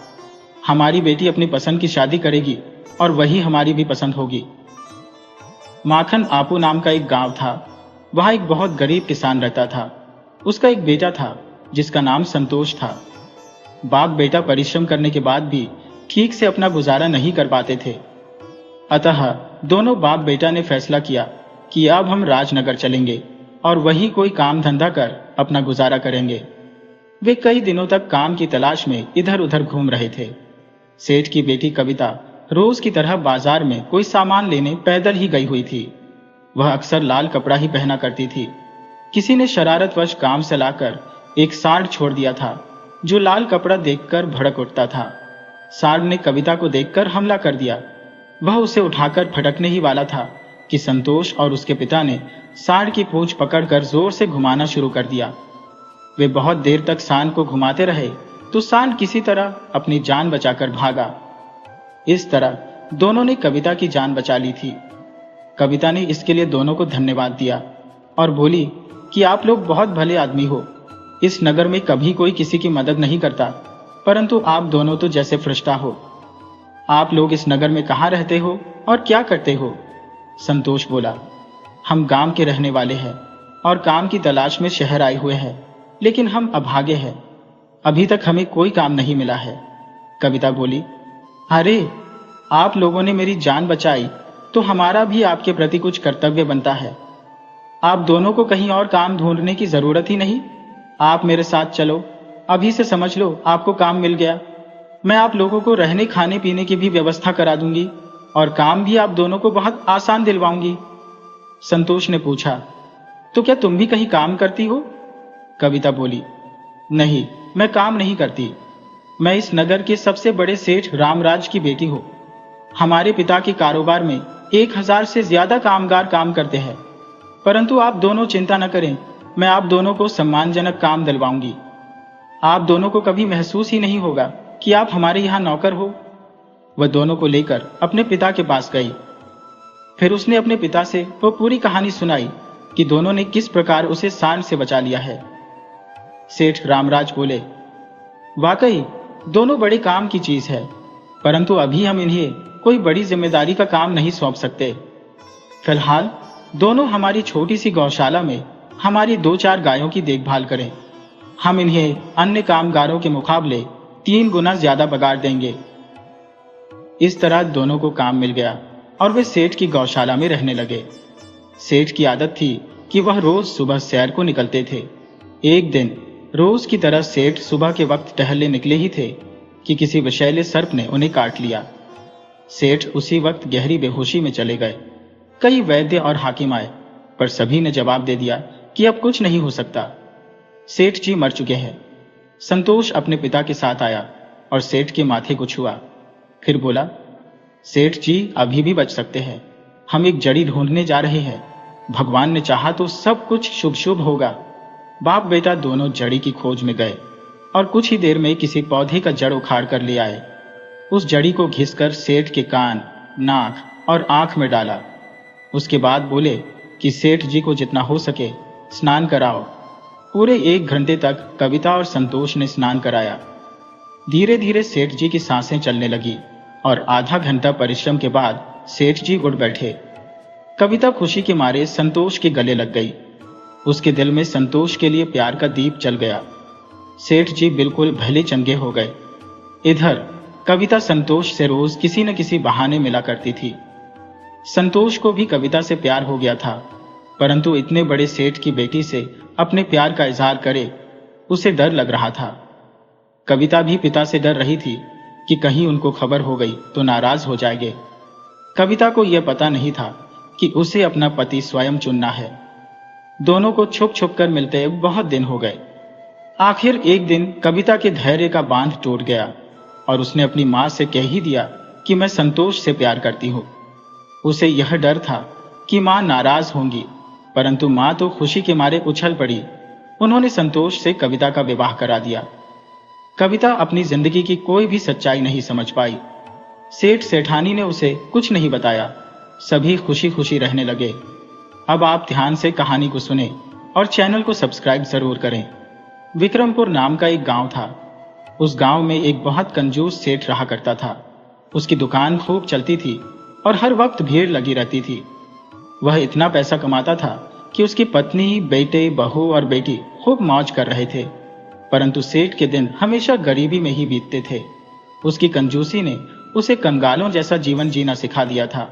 हमारी बेटी अपनी पसंद की शादी करेगी और वही हमारी भी पसंद होगी। माखन आपू नाम का एक गांव था। वहां एक बहुत गरीब किसान रहता था। उसका एक बेटा था जिसका नाम संतोष था। बाप बेटा परिश्रम करने के बाद भी ठीक से अपना गुजारा नहीं कर पाते थे। अतः दोनों बाप बेटा ने फैसला किया कि अब हम राजनगर चलेंगे और वहीं कोई काम धंधा कर अपना गुजारा करेंगे। वे कई दिनों तक काम की तलाश में इधर उधर घूम रहे थे। सेठ की बेटी कविता रोज की तरह बाजार में कोई सामान लेने पैदल ही गई हुई थी। वह अक्सर लाल कपड़ा ही पहना करती थी। किसी ने शरारतवश काम से लाकर एक सांड छोड़ दिया था जो लाल कपड़ा देखकर भड़क उठता था। सांड ने कविता को देखकर हमला कर दिया। वह उसे उठाकर फटकने ही वाला था कि संतोष और उसके पिता ने सांड की पूंछ पकड़कर जोर से घुमाना शुरू कर दिया। वे बहुत देर तक सांड को घुमाते रहे तो सांड किसी तरह अपनी जान बचाकर भागा। इस तरह दोनों ने कविता की जान बचा ली थी। कविता ने इसके लिए दोनों को धन्यवाद दिया और बोली कि आप लोग बहुत भले आदमी हो। इस नगर में कभी कोई किसी की मदद नहीं करता, परंतु आप दोनों तो जैसे फरिश्ता हो। आप लोग इस नगर में कहाँ रहते हो और क्या करते हो? संतोष बोला, हम गांव के रहने वाले हैं और काम की तलाश में शहर आए हुए हैं, लेकिन हम अभागे हैं। अभी तक हमें कोई काम नहीं मिला है। कविता बोली, अरे, आप लोगों ने मेरी जान बचाई तो हमारा भी आपके प्रति कुछ कर्तव्य बनता है। आप दोनों को कहीं और काम ढूंढने की जरूरत ही नहीं। आप मेरे साथ चलो, अभी से समझ लो आपको काम मिल गया। मैं आप लोगों को रहने खाने पीने की भी व्यवस्था करा दूंगी। और काम भी आप दोनों को बहुत आसान दिलवाऊंगी। संतोष ने पूछा, तो क्या तुम भी कहीं काम करती हो? कविता बोली, नहीं, मैं काम नहीं करती। मैं इस नगर के सबसे बड़े सेठ रामराज की बेटी हूँ। हमारे पिता के कारोबार में 1000 से ज्यादा कामगार काम करते हैं। परंतु आप दोनों चिंता न करें, मैं आप दोनों को सम्मानजनक काम दिलवाऊंगी। आप दोनों को कभी महसूस ही नहीं होगा कि आप हमारे यहाँ नौकर हो। वह दोनों को लेकर अपने पिता के पास गई। फिर उसने अपने पिता से वो पूरी कहानी सुनाई कि दोनों ने किस प्रकार उसे सांड से बचा लिया है। सेठ रामराज बोले, वाकई दोनों बड़े काम की चीज है, परंतु अभी हम इन्हें कोई बड़ी जिम्मेदारी का काम नहीं सौंप सकते। फिलहाल दोनों हमारी छोटी सी गौशाला में हमारी 2-4 गायों की देखभाल करें। हम इन्हें अन्य कामगारों के मुकाबले 3 गुना ज्यादा पगार देंगे। इस तरह दोनों को काम मिल गया और वे सेठ की गौशाला में रहने लगे। सेठ की आदत थी कि वह रोज सुबह सैर को निकलते थे। एक दिन रोज की तरह सेठ सुबह के वक्त टहलने निकले ही थे कि किसी विषैले सर्प ने उन्हें काट लिया। सेठ उसी वक्त गहरी बेहोशी में चले गए। कई वैद्य और हाकिम आए, पर सभी ने जवाब दे दिया कि अब कुछ नहीं हो सकता, सेठ जी मर चुके हैं। संतोष अपने पिता के साथ आया और सेठ के माथे को छुआ। फिर बोला, सेठ जी अभी भी बच सकते हैं। हम एक जड़ी ढूंढने जा रहे हैं। भगवान ने चाहा तो सब कुछ शुभ शुभ होगा। बाप बेटा दोनों जड़ी की खोज में गए और कुछ ही देर में किसी पौधे का जड़ उखाड़ कर ले आए। उस जड़ी को घिसकर सेठ के कान, नाक और आंख में डाला। उसके बाद बोले कि सेठ जी को जितना हो सके स्नान कराओ। पूरे 1 घंटे तक कविता और संतोष ने स्नान कराया। धीरे धीरे सेठ जी की सांसें चलने लगी और आधा घंटा परिश्रम के बाद सेठ जी उठ बैठे। कविता खुशी के मारे संतोष के गले लग गई। उसके दिल में संतोष के लिए प्यार का दीप जल गया। सेठ जी बिल्कुल भले चंगे हो गए। इधर कविता संतोष से रोज किसी न किसी बहाने मिला करती थी। संतोष को भी कविता से प्यार हो गया था, परंतु इतने बड़े सेठ की बेटी से अपने प्यार का इजहार करे, उसे डर लग रहा था। कविता भी पिता से डर रही थी कि कहीं उनको खबर हो गई तो नाराज हो जाएंगे। कविता को यह पता नहीं था कि उसे अपना पति स्वयं चुनना है। दोनों को छुप छुप कर मिलते बहुत दिन हो गए। आखिर एक दिन कविता के धैर्य का बांध टूट गया और उसने अपनी मां से कह ही दिया कि मैं संतोष से प्यार करती हूँ। उसे यह डर था कि मां नाराज होंगी, परंतु मां तो खुशी के मारे उछल पड़ी। उन्होंने संतोष से कविता का विवाह करा दिया। कविता अपनी जिंदगी की कोई भी सच्चाई नहीं समझ पाई। सेठ सेठानी ने उसे कुछ नहीं बताया। सभी खुशी खुशी रहने लगे। अब आप ध्यान से कहानी को सुने और चैनल को सब्सक्राइब जरूर करें। विक्रमपुर नाम का एक गांव था। उस गांव में एक बहुत कंजूस सेठ रहा करता था। उसकी दुकान खूब चलती थी और हर वक्त भीड़ लगी रहती थी। वह इतना पैसा कमाता था कि उसकी पत्नी, बेटे, बहू और बेटी खूब मौज कर रहे थे, परंतु सेठ के दिन हमेशा गरीबी में ही बीतते थे। उसकी कंजूसी ने उसे कंगालों जैसा जीवन जीना सिखा दिया था।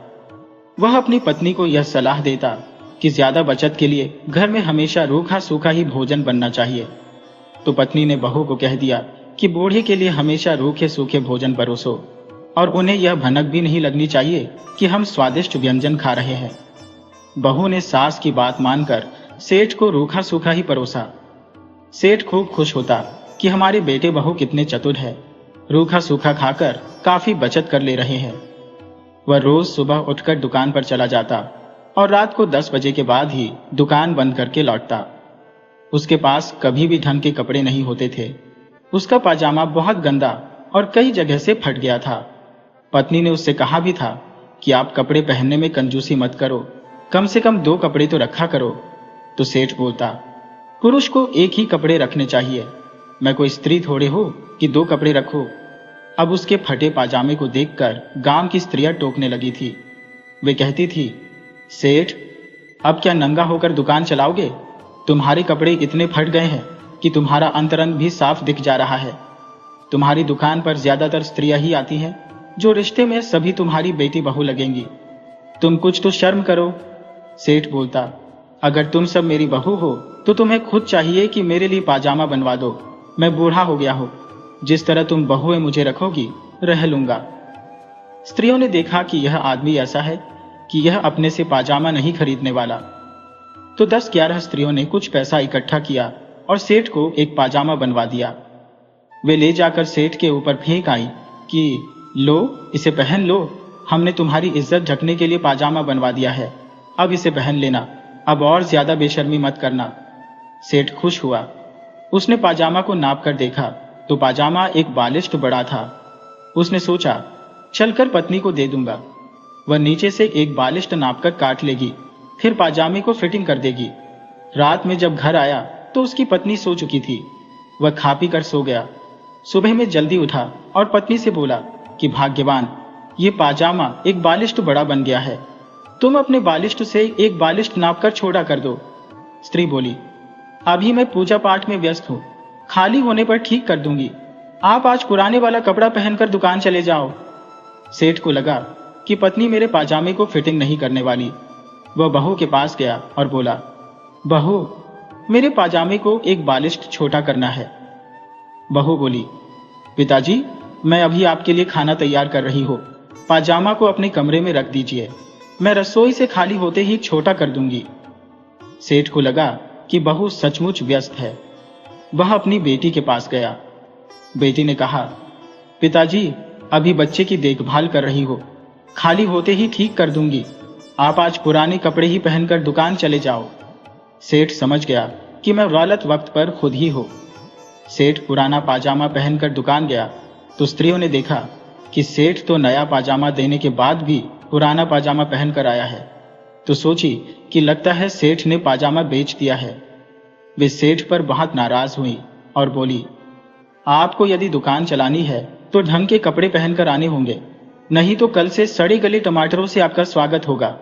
वह अपनी पत्नी को यह सलाह देता कि ज्यादा बचत के लिए घर में हमेशा रूखा सूखा ही भोजन बनना चाहिए, तो पत्नी ने बहू को कह दिया कि बूढ़े के लिए हमेशा रूखे सूखे भोजन परोसो और उन्हें यह भनक भी नहीं लगनी चाहिए कि हम स्वादिष्ट व्यंजन खा रहे हैं। बहू ने सास की बात मानकर सेठ को रूखा सूखा ही परोसा। सेठ खूब खुश होता कि हमारे बेटे बहू कितने चतुर है, रूखा सूखा खाकर काफी बचत कर ले रहे हैं। वह रोज सुबह उठकर दुकान पर चला जाता और रात को 10 बजे के बाद ही दुकान बंद करके लौटता। उसके पास कभी भी ढंग के कपड़े नहीं होते थे। उसका पाजामा बहुत गंदा और कई जगह से फट गया था। पत्नी ने उससे कहा भी था कि आप कपड़े पहनने में कंजूसी मत करो, कम से कम 2 कपड़े तो रखा करो। तो सेठ बोलता, पुरुष को एक ही कपड़े रखने चाहिए, मैं कोई स्त्री थोड़े हो कि 2 कपड़े रखो। अब उसके फटे पाजामे को देखकर गांव की स्त्रियां टोकने लगी थी। वे कहती थी, सेठ अब क्या नंगा होकर दुकान चलाओगे? तुम्हारे कपड़े इतने फट गए हैं कि तुम्हारा अंतरंग भी साफ दिख जा रहा है। तुम्हारी दुकान पर ज्यादातर स्त्रियां ही आती हैं, जो रिश्ते में सभी तुम्हारी बेटी बहू लगेंगी। तुम कुछ तो शर्म करो। सेठ बोलता, अगर तुम सब मेरी बहू हो तो तुम्हें खुद चाहिए कि मेरे लिए पाजामा बनवा दो। मैं बूढ़ा हो गया हूं, जिस तरह तुम बहुएं मुझे रखोगी रह लूंगा। स्त्रियों ने देखा कि यह आदमी ऐसा है कि यह अपने से पाजामा नहीं खरीदने वाला। तो 10-11 स्त्रियों ने कुछ पैसा इकट्ठा किया और सेठ को एक पाजामा बनवा दिया। वे ले जाकर सेठ के ऊपर फेंक आई कि लो, इसे पहन लो, हमने तुम्हारी इज्जत ढकने के लिए पाजामा बनवा दिया है, अब इसे पहन लेना, अब और ज्यादा बेशर्मी मत करना। सेठ खुश हुआ। उसने पाजामा को नाप कर देखा तो पाजामा एक बालिश्त बड़ा था। उसने सोचा, चलकर पत्नी को दे दूंगा, वह नीचे से एक बालिश्त नापकर काट लेगी, फिर पाजामे को फिटिंग कर देगी। रात में जब घर आया तो उसकी पत्नी सो चुकी थी। वह खा पी कर सो गया। सुबह में जल्दी उठा और पत्नी से बोला कि भाग्यवान, ये पाजामा एक बालिश्त बड़ा बन गया है, तुम अपने बालिश्त से एक बालिश्त नापकर छोटा कर दो। स्त्री बोली, अभी मैं पूजा पाठ में व्यस्त हूं, खाली होने पर ठीक कर दूंगी, आप आज पुराने वाला कपड़ा पहनकर दुकान चले जाओ। सेठ को लगा कि पत्नी मेरे पाजामे को फिटिंग नहीं करने वाली। वह बहू के पास गया और बोला, बहू, मेरे पाजामे को एक बालिश्त छोटा करना है। बहू बोली, पिताजी, मैं अभी आपके लिए खाना तैयार कर रही हूं, पाजामा को अपने कमरे में रख दीजिए, मैं रसोई से खाली होते ही छोटा कर दूंगी। सेठ को लगा कि बहू सचमुच व्यस्त है। वह अपनी बेटी के पास गया। बेटी ने कहा, पिताजी, अभी बच्चे की देखभाल कर रही हो, खाली होते ही ठीक कर दूंगी, आप आज पुराने कपड़े ही पहनकर दुकान चले जाओ। सेठ समझ गया कि मैं गलत वक्त पर खुद ही हूं। सेठ पुराना पाजामा पहनकर दुकान गया तो स्त्रियों ने देखा कि सेठ तो नया पाजामा देने के बाद भी पुराना पाजामा पहनकर आया है, तो सोची कि लगता है सेठ ने पाजामा बेच दिया है। वे सेठ पर बहुत नाराज हुई और बोली, आपको यदि दुकान चलानी है तो ढंग के कपड़े पहनकर आने होंगे, नहीं तो कल से सड़े गले टमाटरों से आपका स्वागत होगा।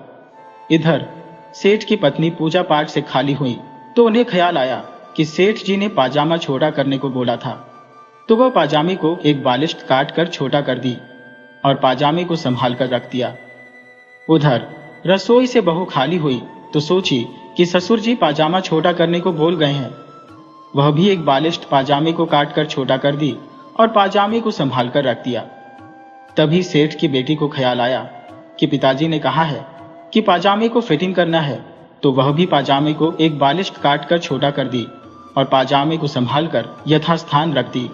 इधर सेठ की पत्नी पूजा पाठ से खाली हुई तो उन्हें ख्याल आया कि सेठ जी ने पाजामा छोटा करने को बोला था, तो वह पाजामे को एक बालिश्त काट कर छोटा कर दी और पाजामे को संभाल कर रख दिया। उधर रसोई से बहू खाली हुई तो सोची कि ससुर जी पाजामा छोटा करने को बोल गए हैं। वह भी एक बालिश्त पाजामे को काट कर छोटा कर दी और पाजामे को संभाल कर रख दिया। तभी सेठ की बेटी को ख्याल आया कि पिताजी ने कहा है कि पाजामे को फिटिंग करना है, तो वह भी पाजामे को एक बालिश्त काट कर छोटा कर दी और पाजामे को संभाल कर यथास्थान रख दी।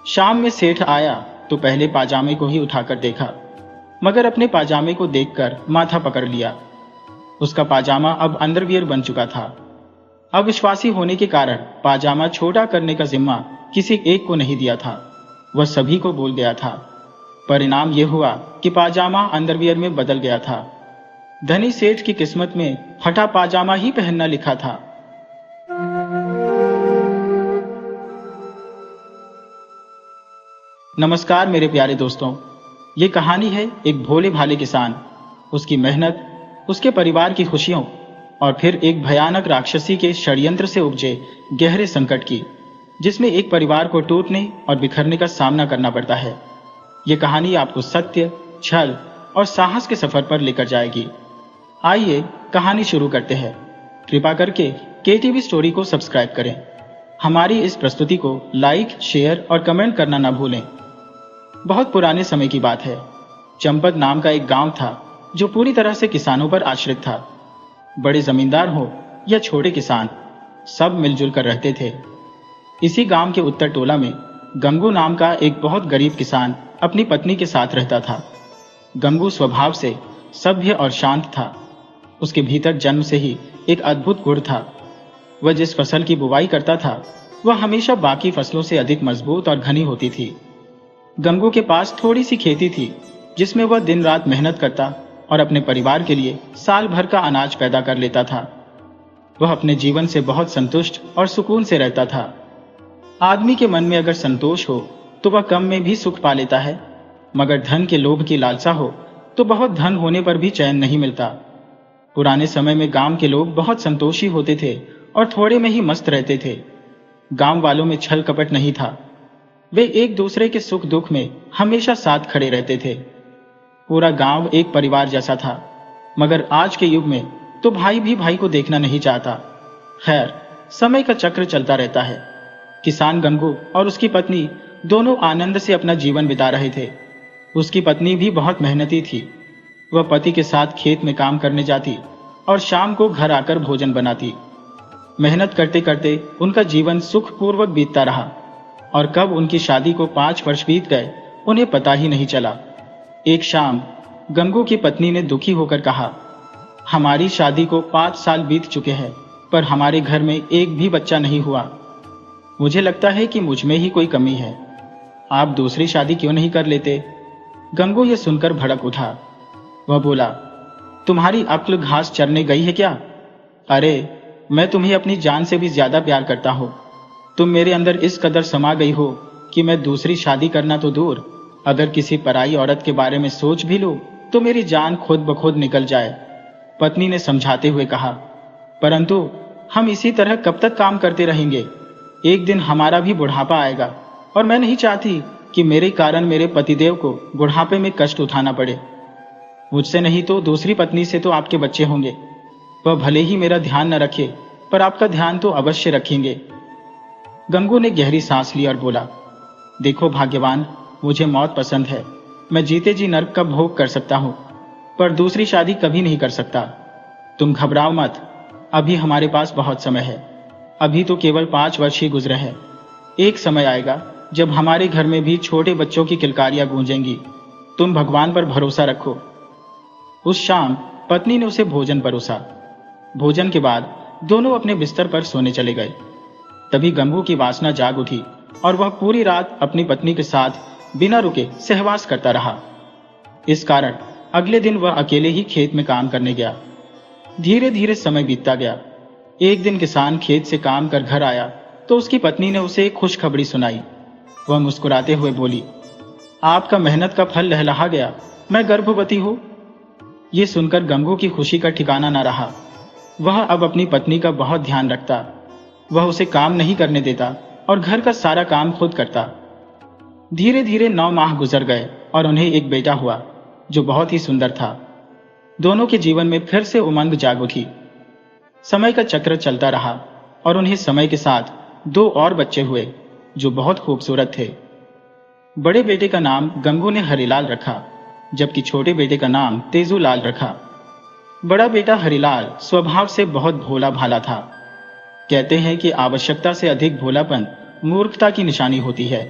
शाम में सेठ आया तो पहले पाजामे को ही उठाकर देखा, मगर अपने पाजामे को देखकर माथा पकड़ लिया। उसका पाजामा अब अंडरवियर बन चुका था। अविश्वासी होने के कारण पाजामा छोटा करने का जिम्मा किसी एक को नहीं दिया था, वह सभी को बोल गया था। परिणाम यह हुआ कि पाजामा अंडरवियर में बदल गया था। धनी सेठ की किस्मत में फटा पाजामा ही पहनना लिखा था। नमस्कार मेरे प्यारे दोस्तों, ये कहानी है एक भोले भाले किसान, उसकी मेहनत, उसके परिवार की खुशियों और फिर एक भयानक राक्षसी के षड्यंत्र से उपजे गहरे संकट की, जिसमें एक परिवार को टूटने और बिखरने का सामना करना पड़ता है। ये कहानी आपको सत्य, छल और साहस के सफर पर लेकर जाएगी। आइए कहानी शुरू करते हैं। कृपा करके केटीवी स्टोरी को सब्सक्राइब करें। हमारी इस प्रस्तुति को लाइक, शेयर और कमेंट करना ना भूलें। बहुत पुराने समय की बात है। चंपक नाम का एक गांव था जो पूरी तरह से किसानों पर आश्रित था। बड़े जमींदार हो या छोटे किसान, सब मिलजुल कर रहते थे। इसी गांव के उत्तर टोला में गंगू नाम का एक बहुत गरीब किसान अपनी पत्नी के साथ रहता था। गंगू स्वभाव से सभ्य और शांत था। उसके भीतर जन्म से ही एक अद्भुत गुण था। वह जिस फसल की बुवाई करता था वह हमेशा बाकी फसलों से अधिक मजबूत और घनी होती थी। गंगू के पास थोड़ी सी खेती थी जिसमें वह दिन रात मेहनत करता और अपने परिवार के लिए साल भर का अनाज पैदा कर लेता था। वह अपने जीवन से बहुत संतुष्ट और सुकून से रहता था। आदमी के मन में अगर संतोष हो तो वह कम में भी सुख पा लेता है, मगर धन के लोभ की लालसा हो तो बहुत धन होने पर भी चैन नहीं मिलता। पुराने समय में गांव के लोग बहुत संतोषी होते थे और थोड़े में ही मस्त रहते थे। गांव वालों में छल कपट नहीं था। वे एक दूसरे के सुख दुख में हमेशा साथ खड़े रहते थे। गांव वालों में छल कपट नहीं था। वे एक दूसरे के सुख दुख में हमेशा साथ खड़े रहते थे। वे एक दूसरे के सुख दुख में हमेशा साथ खड़े रहते थे। गांव वालों में छल कपट नहीं था। वे एक दूसरे के सुख दुख में हमेशा साथ खड़े रहते थे। पूरा गांव एक परिवार जैसा था, मगर आज के युग में तो भाई भी भाई को देखना नहीं चाहता। खैर, समय का चक्र चलता रहता है। किसान गंगू और उसकी पत्नी दोनों आनंद से अपना जीवन बिता रहे थे। उसकी पत्नी भी बहुत मेहनती थी। वह पति के साथ खेत में काम करने जाती और शाम को घर आकर भोजन बनाती। मेहनत करते करते उनका जीवन सुखपूर्वक बीतता रहा और कब उनकी शादी को 5 वर्ष बीत गए उन्हें पता ही नहीं चला। एक शाम गंगू की पत्नी ने दुखी होकर कहा, हमारी शादी को 5 साल बीत चुके हैं, पर हमारे घर में एक भी बच्चा नहीं हुआ। मुझे लगता है कि मुझ में ही कोई कमी है। आप दूसरी शादी क्यों नहीं कर लेते? गंगू ये सुनकर भड़क उठा। वह बोला, तुम्हारी अक्ल घास चरने गई है क्या? अरे, मैं तुम्हें अपनी जान से भी ज्यादा प्यार करता हूं। तुम मेरे अंदर इस कदर समा गई हो कि मैं दूसरी शादी करना तो दूर, अगर किसी पराई औरत के बारे में सोच भी लूं तो मेरी जान खुद ब खुद निकल जाए। पत्नी ने समझाते हुए कहा, परंतु हम इसी तरह कब तक काम करते रहेंगे? एक दिन हमारा भी बुढ़ापा आएगा और मैं नहीं चाहती कि मेरे कारण मेरे पतिदेव को बुढ़ापे में कष्ट उठाना पड़े। मुझसे नहीं तो दूसरी पत्नी से तो आपके बच्चे होंगे। वह भले ही मेरा ध्यान न रखे, पर आपका ध्यान तो अवश्य रखेंगे। गंगू ने गहरी सांस ली और बोला, देखो भाग्यवान, मुझे मौत पसंद है। मैं जीते जी नर्क का भोग कर सकता हूं, पर दूसरी शादी कभी नहीं कर सकता। तुम घबराओ मत, अभी हमारे पास बहुत समय है। अभी तो केवल 5 वर्ष ही गुजरे हैं। एक समय आएगा जब हमारे घर में भी छोटे बच्चों की किलकारियां गूंजेंगी। तुम भगवान पर भरोसा रखो। उस शाम पत्नी ने उसे भोजन परोसा। भोजन के बाद दोनों अपने बिस्तर पर सोने चले गए। तभी गंगू की वासना जाग उठी और वह पूरी रात अपनी पत्नी के साथ बिना रुके सहवास करता रहा। इस कारण अगले दिन वह अकेले ही खेत में काम करने गया। धीरे धीरे समय बीतता गया। एक दिन किसान खेत से काम कर घर आया तो उसकी पत्नी ने उसे एक खुशखबरी सुनाई। वह मुस्कुराते हुए बोली, आपका मेहनत का फल लहलहा गया, मैं गर्भवती हूं। ये सुनकर गंगू की खुशी का ठिकाना न रहा। वह अब अपनी पत्नी का बहुत ध्यान रखता। वह उसे काम नहीं करने देता और घर का सारा काम खुद करता। धीरे धीरे 9 माह गुजर गए और उन्हें एक बेटा हुआ जो बहुत ही सुंदर था। दोनों के जीवन में फिर से उमंग जाग उठी। समय का चक्र चलता रहा और उन्हें समय के साथ 2 और बच्चे हुए जो बहुत खूबसूरत थे। बड़े बेटे का नाम गंगू ने हरिलाल रखा, जबकि छोटे बेटे का नाम तेजूलाल रखा। बड़ा बेटा हरिलाल स्वभाव से बहुत भोला भाला था। कहते हैं कि आवश्यकता से अधिक भोलापन मूर्खता की निशानी होती है।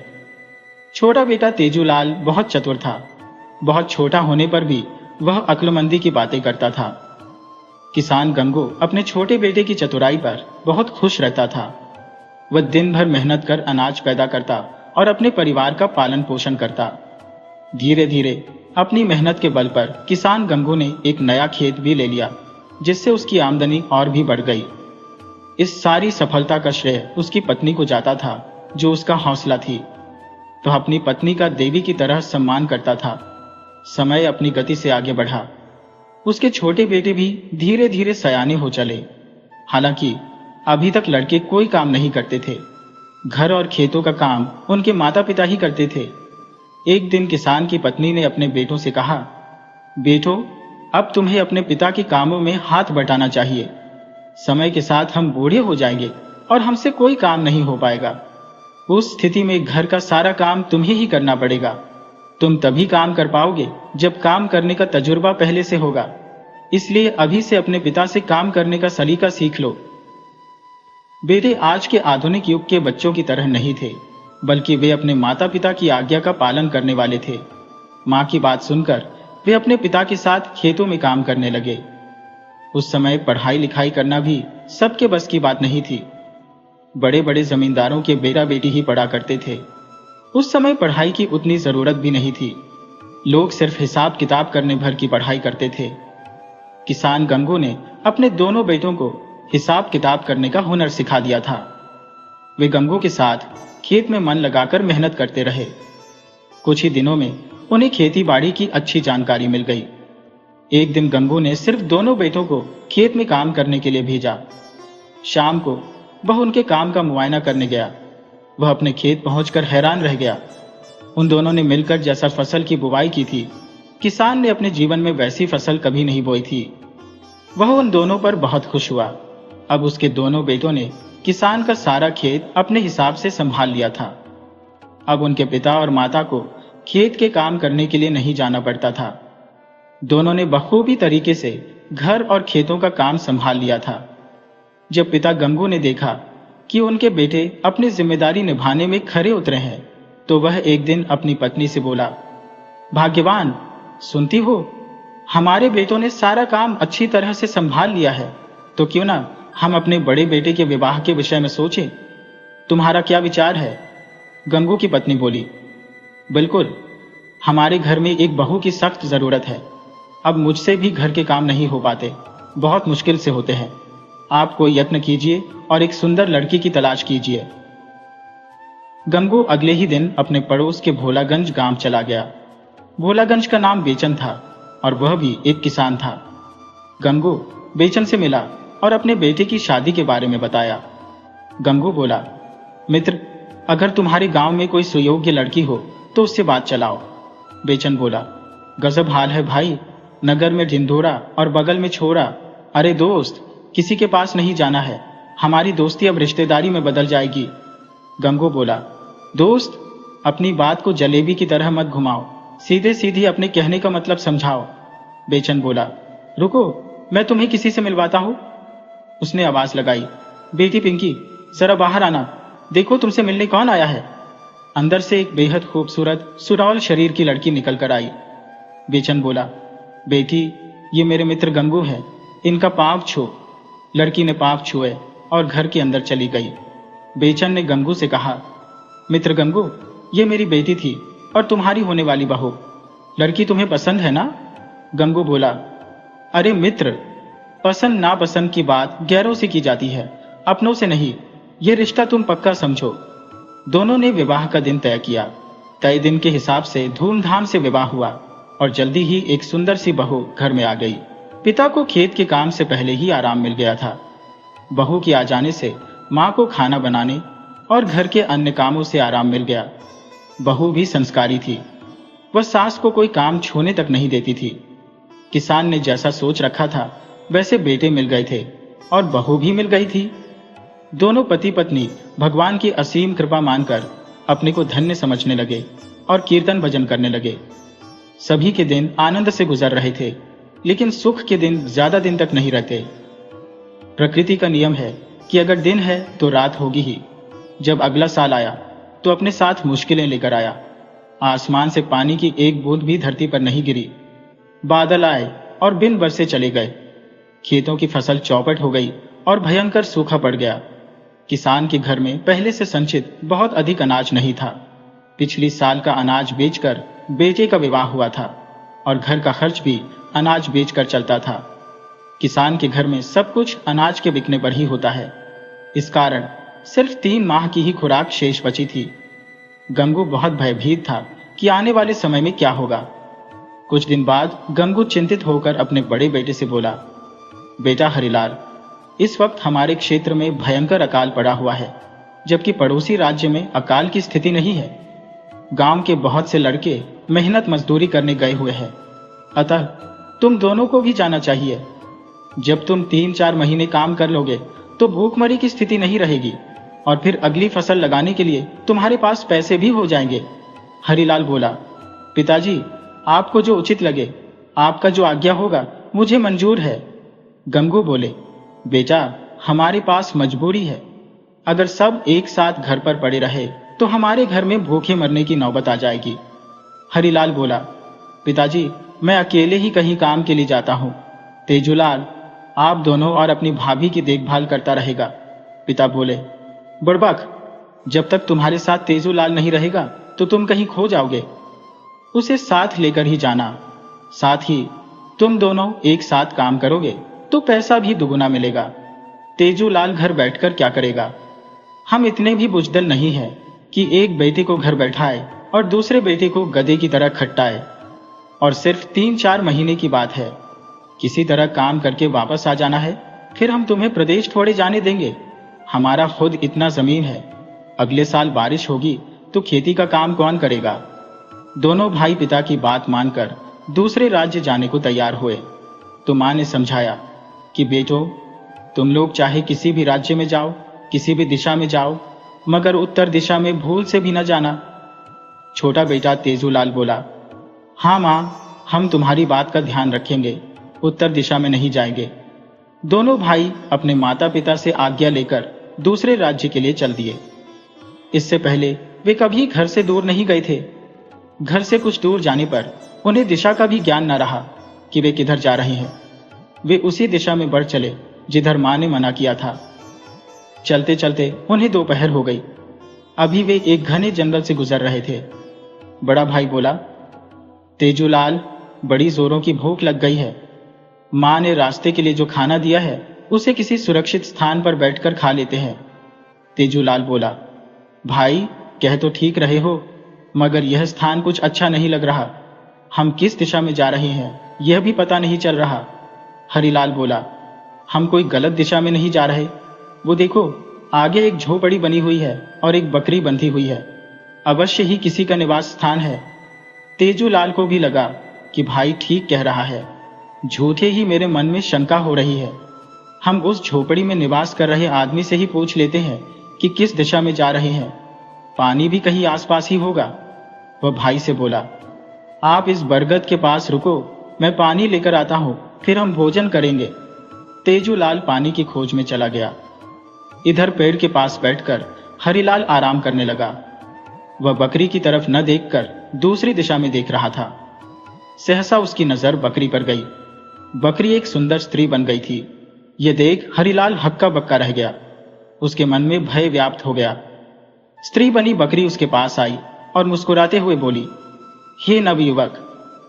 छोटा बेटा तेजूलाल बहुत चतुर था। बहुत छोटा होने पर भी वह अक्लमंदी की बातें करता था। किसान गंगू अपने छोटे बेटे की चतुराई पर बहुत खुश रहता था। वह दिन भर मेहनत कर अनाज पैदा करता और अपने परिवार का पालन पोषण करता। धीरे धीरे अपनी मेहनत के बल पर किसान गंगू ने एक नया खेत भी ले लिया, जिससे उसकी आमदनी और भी बढ़ गई। इस सारी सफलता का श्रेय उसकी पत्नी को जाता था, जो उसका हौसला थी। वह अपनी पत्नी का देवी की तरह सम्मान करता था। समय अपनी गति से आगे बढ़ा। उसके छोटे बेटे भी धीरे धीरे सयाने हो चले। हालांकि अभी तक लड़के कोई काम नहीं करते थे। घर और खेतों का काम उनके माता पिता ही करते थे। एक दिन किसान की पत्नी ने अपने बेटों से कहा, बेटो, अब तुम्हें अपने पिता के कामों में हाथ बटाना चाहिए। समय के साथ हम बूढ़े हो जाएंगे और हमसे कोई काम नहीं हो पाएगा। उस स्थिति में घर का सारा काम तुम्हें ही करना पड़ेगा। तुम तभी काम कर पाओगे जब काम करने का तजुर्बा पहले से होगा। इसलिए अभी से अपने पिता से काम करने का सलीका सीख लो। बेटे आज के आधुनिक युग के बच्चों की तरह नहीं थे, बल्कि वे अपने माता पिता की आज्ञा का पालन करने वाले थे। माँ की बात सुनकर वे अपने पिता के साथ खेतों में काम करने लगे। उस समय पढ़ाई लिखाई करना भी सबके बस की बात नहीं थी। बड़े बड़े जमींदारों के बेटा बेटी ही पढ़ा करते थे। उस समय पढ़ाई की उतनी जरूरत भी नहीं थी। लोग सिर्फ हिसाब किताब करने भर की पढ़ाई करते थे। किसान गंगू ने अपने दोनों बेटों को हिसाब किताब करने का हुनर सिखा दिया था। वे गंगू के साथ खेत में मन लगाकर मेहनत करते रहे। कुछ ही दिनों में उन्हें खेती बाड़ी की अच्छी जानकारी मिल गई। एक दिन गंगू ने सिर्फ दोनों बेटों को खेत में काम करने के लिए भेजा। शाम को वह उनके काम का मुआयना करने गया। वह अपने खेत पहुंचकर हैरान रह गया। उन दोनों ने मिलकर जैसा फसल की बुवाई की थी, किसान ने अपने जीवन में वैसी फसल कभी नहीं बोई थी। वह उन दोनों पर बहुत खुश हुआ। अब उसके दोनों बेटों ने किसान का सारा खेत अपने हिसाब से संभाल लिया था। अब उनके पिता और माता को खेत के काम करने के लिए नहीं जाना पड़ता था। दोनों ने बखूबी तरीके से घर और खेतों का काम संभाल लिया था। जब पिता गंगू ने देखा कि उनके बेटे अपनी जिम्मेदारी निभाने में खरे उतरे हैं, तो वह एक दिन अपनी पत्नी से बोला, भाग्यवान, सुनती हो, हमारे बेटों ने सारा काम अच्छी तरह से संभाल लिया है, तो क्यों ना हम अपने बड़े बेटे के विवाह के विषय में सोचें। तुम्हारा क्या विचार है? गंगू की पत्नी बोली, बिल्कुल, हमारे घर में एक बहू की सख्त जरूरत है। अब मुझसे भी घर के काम नहीं हो पाते, बहुत मुश्किल से होते हैं। आप कोई यत्न कीजिए और एक सुंदर लड़की की तलाश कीजिए। गंगू अगले ही दिन अपने पड़ोस के भोलागंज गांव चला गया। भोलागंज का नाम बेचन था और वह भी एक किसान था। गंगू बेचन से मिला और अपने बेटे की शादी के बारे में बताया। गंगू बोला, मित्र, अगर तुम्हारे गांव में कोई सुयोग्य लड़की हो तो उससे बात चलाओ। बेचन बोला, गजब हाल है भाई, नगर में ढिंढोरा और बगल में छोरा। अरे दोस्त, किसी के पास नहीं जाना है, हमारी दोस्ती अब रिश्तेदारी में बदल जाएगी। गंगू बोला, दोस्त, अपनी बात को जलेबी की तरह मत घुमाओ, सीधे सीधे अपने कहने का मतलब समझाओ। बेचन बोला, रुको, मैं तुम्हें किसी से मिलवाता हूं। उसने आवाज लगाई, बेटी पिंकी, जरा बाहर आना, देखो तुमसे मिलने कौन आया है। अंदर से एक बेहद खूबसूरत सुडौल शरीर की लड़की निकल कर आई। बेचन बोला, बेटी, ये मेरे मित्र गंगू है, इनका पांव छू। लड़की ने पांव छुए और घर के अंदर चली गई। बेचन ने गंगू से कहा, मित्र गंगू, ये मेरी बेटी थी और तुम्हारी होने वाली बहू। लड़की तुम्हें पसंद है ना? गंगू बोला, अरे मित्र, पसंद नापसंद की बात गैरों से की जाती है, अपनों से नहीं। ये रिश्ता तुम पक्का समझो। दोनों ने विवाह का दिन तय किया। तय दिन के हिसाब से धूमधाम से विवाह हुआ और जल्दी ही एक सुंदर सी बहू घर में आ गई। पिता को खेत के काम से पहले ही आराम मिल गया था। बहू के आ जाने से माँ को खाना बनाने और घर के अन्य कामों से आराम मिल गया। बहू भी संस्कारी थी, वह सास को कोई काम छूने तक नहीं देती थी। किसान ने जैसा सोच रखा था वैसे बेटे मिल गए थे और बहू भी मिल गई थी। दोनों पति पत्नी भगवान की असीम कृपा मानकर अपने को धन्य समझने लगे और कीर्तन भजन करने लगे। सभी के दिन आनंद से गुजर रहे थे, लेकिन सुख के दिन ज्यादा दिन तक नहीं रहते। प्रकृति का नियम है कि अगर दिन है तो रात होगी ही। जब अगला साल आया तो अपने साथ मुश्किलें लेकर आया। आसमान से पानी की एक बूंद भी धरती पर नहीं गिरी। बादल आए और बिन बरसे चले गए। खेतों की फसल चौपट हो गई और भयंकर सूखा पड़ गया। किसान के घर में पहले से संचित बहुत अधिक अनाज नहीं था। पिछली साल का अनाज बेचकर बेटे का विवाह हुआ था और घर का खर्च भी अनाज बेचकर चलता था। किसान के घर में सब कुछ अनाज के बिकने पर ही होता है। इस कारण सिर्फ 3 माह की ही खुराक शेष बची थी। गंगू बहुत भयभीत था कि आने वाले समय में क्या होगा। कुछ दिन बाद गंगू चिंतित होकर अपने बड़े बेटे से बोला, बेटा हरिलाल, इस वक्त हमारे क्षेत्र में भयंकर अकाल पड़ा हुआ है, जबकि पड़ोसी राज्य में अकाल की स्थिति नहीं है। गांव के बहुत से लड़के मेहनत मजदूरी करने गए हुए हैं, अतः तुम दोनों को भी जाना चाहिए। जब तुम 3-4 महीने काम कर लोगे तो भूखमरी की स्थिति नहीं रहेगी और फिर अगली फसल लगाने के लिए तुम्हारे पास पैसे भी हो जाएंगे। हरिलाल बोला, पिताजी, आपको जो उचित लगे, आपका जो आज्ञा होगा, मुझे मंजूर है। गंगू बोले, बेटा, हमारे पास मजबूरी है। अगर सब एक साथ घर पर पड़े रहे तो हमारे घर में भूखे मरने की नौबत आ जाएगी। हरिलाल बोला, पिताजी, मैं अकेले ही कहीं काम के लिए जाता हूँ। तेजूलाल आप दोनों और अपनी भाभी की देखभाल करता रहेगा। पिता बोले, बुड़बक, जब तक तुम्हारे साथ तेजूलाल नहीं रहेगा तो तुम कहीं खो जाओगे। उसे साथ लेकर ही जाना। साथ ही तुम दोनों एक साथ काम करोगे तो पैसा भी दुगुना मिलेगा। तेजूलाल घर बैठकर क्या करेगा? हम इतने भी बुजदिल नहीं हैं कि एक बेटे को घर बैठाए और दूसरे बेटे को गधे की तरह खट्टाए। और सिर्फ 3-4 महीने की बात है, किसी तरह काम करके वापस आ जाना है, फिर हम तुम्हें प्रदेश थोड़े जाने देंगे। हमारा खुद इतना जमीन है, अगले साल बारिश होगी तो खेती का काम कौन करेगा? दोनों भाई पिता की बात मानकर दूसरे राज्य जाने को तैयार हुए। तो मां ने समझाया कि बेटो, तुम लोग चाहे किसी भी राज्य में जाओ, किसी भी दिशा में जाओ, मगर उत्तर दिशा में भूल से भी न जाना। छोटा बेटा तेजूलाल बोला, हाँ माँ, हम तुम्हारी बात का ध्यान रखेंगे, उत्तर दिशा में नहीं जाएंगे। दोनों भाई अपने माता पिता से आज्ञा लेकर दूसरे राज्य के लिए चल दिए। इससे पहले वे कभी घर से दूर नहीं गए थे। घर से कुछ दूर जाने पर उन्हें दिशा का भी ज्ञान न रहा कि वे किधर जा रहे हैं। वे उसी दिशा में बढ़ चले जिधर मां ने मना किया था। चलते चलते उन्हें दोपहर हो गई। अभी वे एक घने जंगल से गुजर रहे थे। बड़ा भाई बोला, तेजूलाल, बड़ी जोरों की भूख लग गई है। मां ने रास्ते के लिए जो खाना दिया है उसे किसी सुरक्षित स्थान पर बैठकर खा लेते हैं। तेजूलाल बोला, भाई कह तो ठीक रहे हो, मगर यह स्थान कुछ अच्छा नहीं लग रहा। हम किस दिशा में जा रहे हैं यह भी पता नहीं चल रहा। हरिलाल बोला, हम कोई गलत दिशा में नहीं जा रहे। वो देखो, आगे एक झोपड़ी बनी हुई है और एक बकरी बंधी हुई है। अवश्य ही किसी का निवास स्थान है। तेजूलाल को भी लगा कि भाई ठीक कह रहा है। झूठे ही मेरे मन में शंका हो रही है। हम उस झोपड़ी में निवास कर रहे आदमी से ही पूछ लेते हैं कि किस दिशा में जा रहे हैं। पानी भी कहीं आसपास ही होगा। वह भाई से बोला, आप इस बरगद के पास रुको, मैं पानी लेकर आता हूं, फिर हम भोजन करेंगे। तेजूलाल पानी की खोज में चला गया। इधर पेड़ के पास बैठकर हरिलाल आराम करने लगा। वह बकरी की तरफ न देखकर दूसरी दिशा में देख रहा था। सहसा उसकी नजर बकरी पर गई। बकरी एक सुंदर स्त्री बन गई थी। यह देख हरिलाल हक्का बक्का रह गया। उसके मन में भय व्याप्त हो गया। स्त्री बनी बकरी उसके पास आई और मुस्कुराते हुए बोली, हे नवयुवक,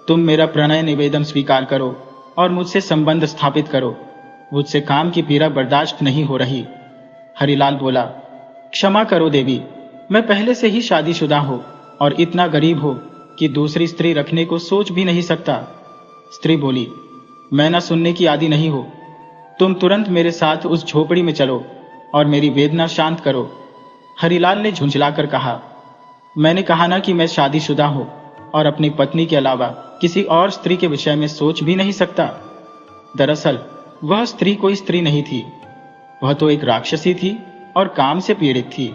तुम मेरा प्रणय निवेदन स्वीकार करो और मुझसे संबंध स्थापित करो। मुझसे काम की पीड़ा बर्दाश्त नहीं हो रही। हरिलाल बोला, क्षमा करो देवी, मैं पहले से ही शादीशुदा हूं और इतना गरीब हो कि दूसरी स्त्री रखने को सोच भी नहीं सकता। स्त्री बोली, मैं ना सुनने की आदी नहीं हो। तुम तुरंत मेरे साथ उस झोपड़ी में चलो और मेरी वेदना शांत करो। हरिलाल ने झुंझलाकर कहा, मैंने कहा ना कि मैं शादीशुदा हूं और अपनी पत्नी के अलावा किसी और स्त्री के विषय में सोच भी नहीं सकता। दरअसल वह स्त्री कोई स्त्री नहीं थी, वह तो एक राक्षसी थी और काम से पीड़ित थी।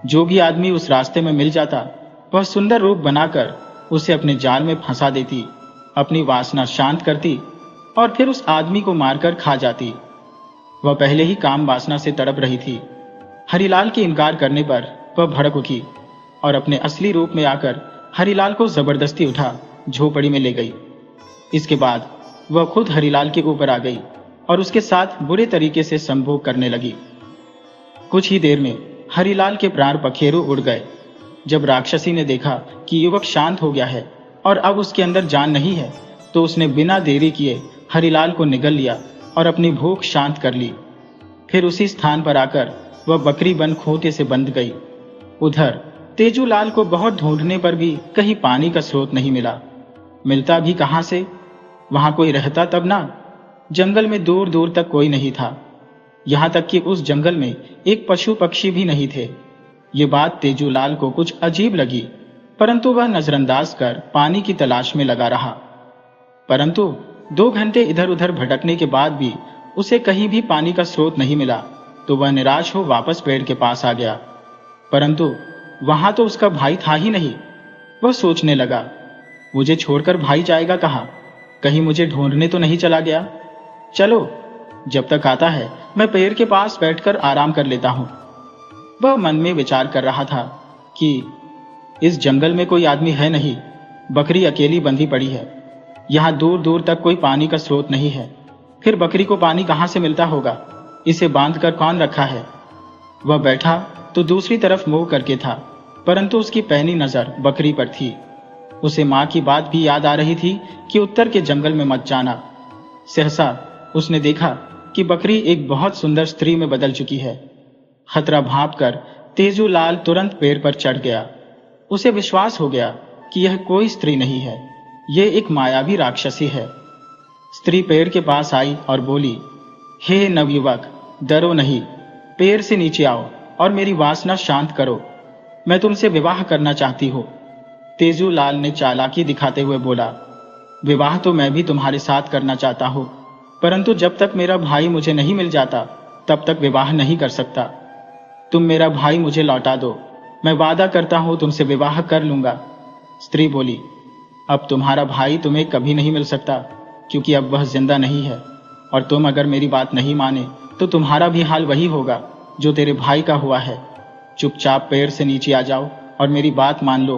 जो भी आदमी उस रास्ते में मिल जाता वह सुंदर रूप बनाकर उसे अपने जाल में फंसा देती, अपनी वासना शांत करती और फिर उस आदमी को मारकर खा जाती। वह पहले ही काम वासना से तड़प रही थी। हरिलाल के इनकार करने पर वह भड़क उठी और अपने असली रूप में आकर हरिलाल को जबरदस्ती उठा झोपड़ी में ले गई। इसके बाद वह खुद हरिलाल के ऊपर आ गई और उसके साथ बुरे तरीके से संभोग करने लगी। कुछ ही देर में हरिलाल के प्राण पखेरु उड़ गए। जब राक्षसी ने देखा कि युवक शांत हो गया है और अब उसके अंदर जान नहीं है, तो उसने बिना देरी किए हरिलाल को निगल लिया और अपनी भूख शांत कर ली। फिर उसी स्थान पर आकर वह बकरी बन खूंटे से बंध गई। उधर तेजूलाल को बहुत ढूंढने पर भी कहीं पानी का स्रोत नहीं मिला। मिलता भी कहां से? वहां कोई रहता तब ना। जंगल में दूर दूर तक कोई नहीं था। यहां तक कि उस जंगल में एक पशु पक्षी भी नहीं थे। ये बात तेजूलाल को कुछ अजीब लगी, परंतु वह नजरअंदाज कर पानी की तलाश में लगा रहा। परंतु 2 घंटे इधर उधर भटकने के बाद भी उसे कहीं भी पानी का स्रोत नहीं मिला, तो वह निराश हो वापस पेड़ के पास आ गया। परंतु वहां तो उसका भाई था ही नहीं। वह सोचने लगा, मुझे छोड़कर भाई जाएगा कहां? कहीं मुझे ढूंढने तो नहीं चला गया? चलो, जब तक आता है मैं पेड़ के पास बैठकर आराम कर लेता हूं। वह मन में विचार कर रहा था कि इस जंगल में कोई आदमी है नहीं, बकरी अकेली बंधी पड़ी है। यहां दूर दूर तक कोई पानी का स्रोत नहीं है। फिर बकरी को पानी कहां से मिलता होगा? इसे बांधकर कौन रखा है? वह बैठा तो दूसरी तरफ मुंह करके था, परंतु उसकी पैनी नजर बकरी पर थी। उसे मां की बात भी याद आ रही थी कि उत्तर के जंगल में मत जाना। सहसा उसने देखा कि बकरी एक बहुत सुंदर स्त्री में बदल चुकी है। खतरा भांपकर तेजूलाल तुरंत पेड़ पर चढ़ गया। उसे विश्वास हो गया कि यह कोई स्त्री नहीं है, यह एक मायावी राक्षसी है। स्त्री पेड़ के पास आई और बोली, हे नवयुवक, डरो नहीं, पेड़ से नीचे आओ और मेरी वासना शांत करो। मैं तुमसे विवाह करना चाहती हूँ। तेजूलाल ने चालाकी दिखाते हुए बोला, विवाह तो मैं भी तुम्हारे साथ करना चाहता हूँ, परंतु जब तक मेरा भाई मुझे नहीं मिल जाता तब तक विवाह नहीं कर सकता। तुम मेरा भाई मुझे लौटा दो, मैं वादा करता हूं तुमसे विवाह कर लूंगा। स्त्री बोली, अब तुम्हारा भाई तुम्हें कभी नहीं मिल सकता, क्योंकि अब वह जिंदा नहीं है, और तुम अगर मेरी बात नहीं माने तो तुम्हारा भी हाल वही होगा जो तेरे भाई का हुआ है। चुपचाप पेड़ से नीचे आ जाओ और मेरी बात मान लो,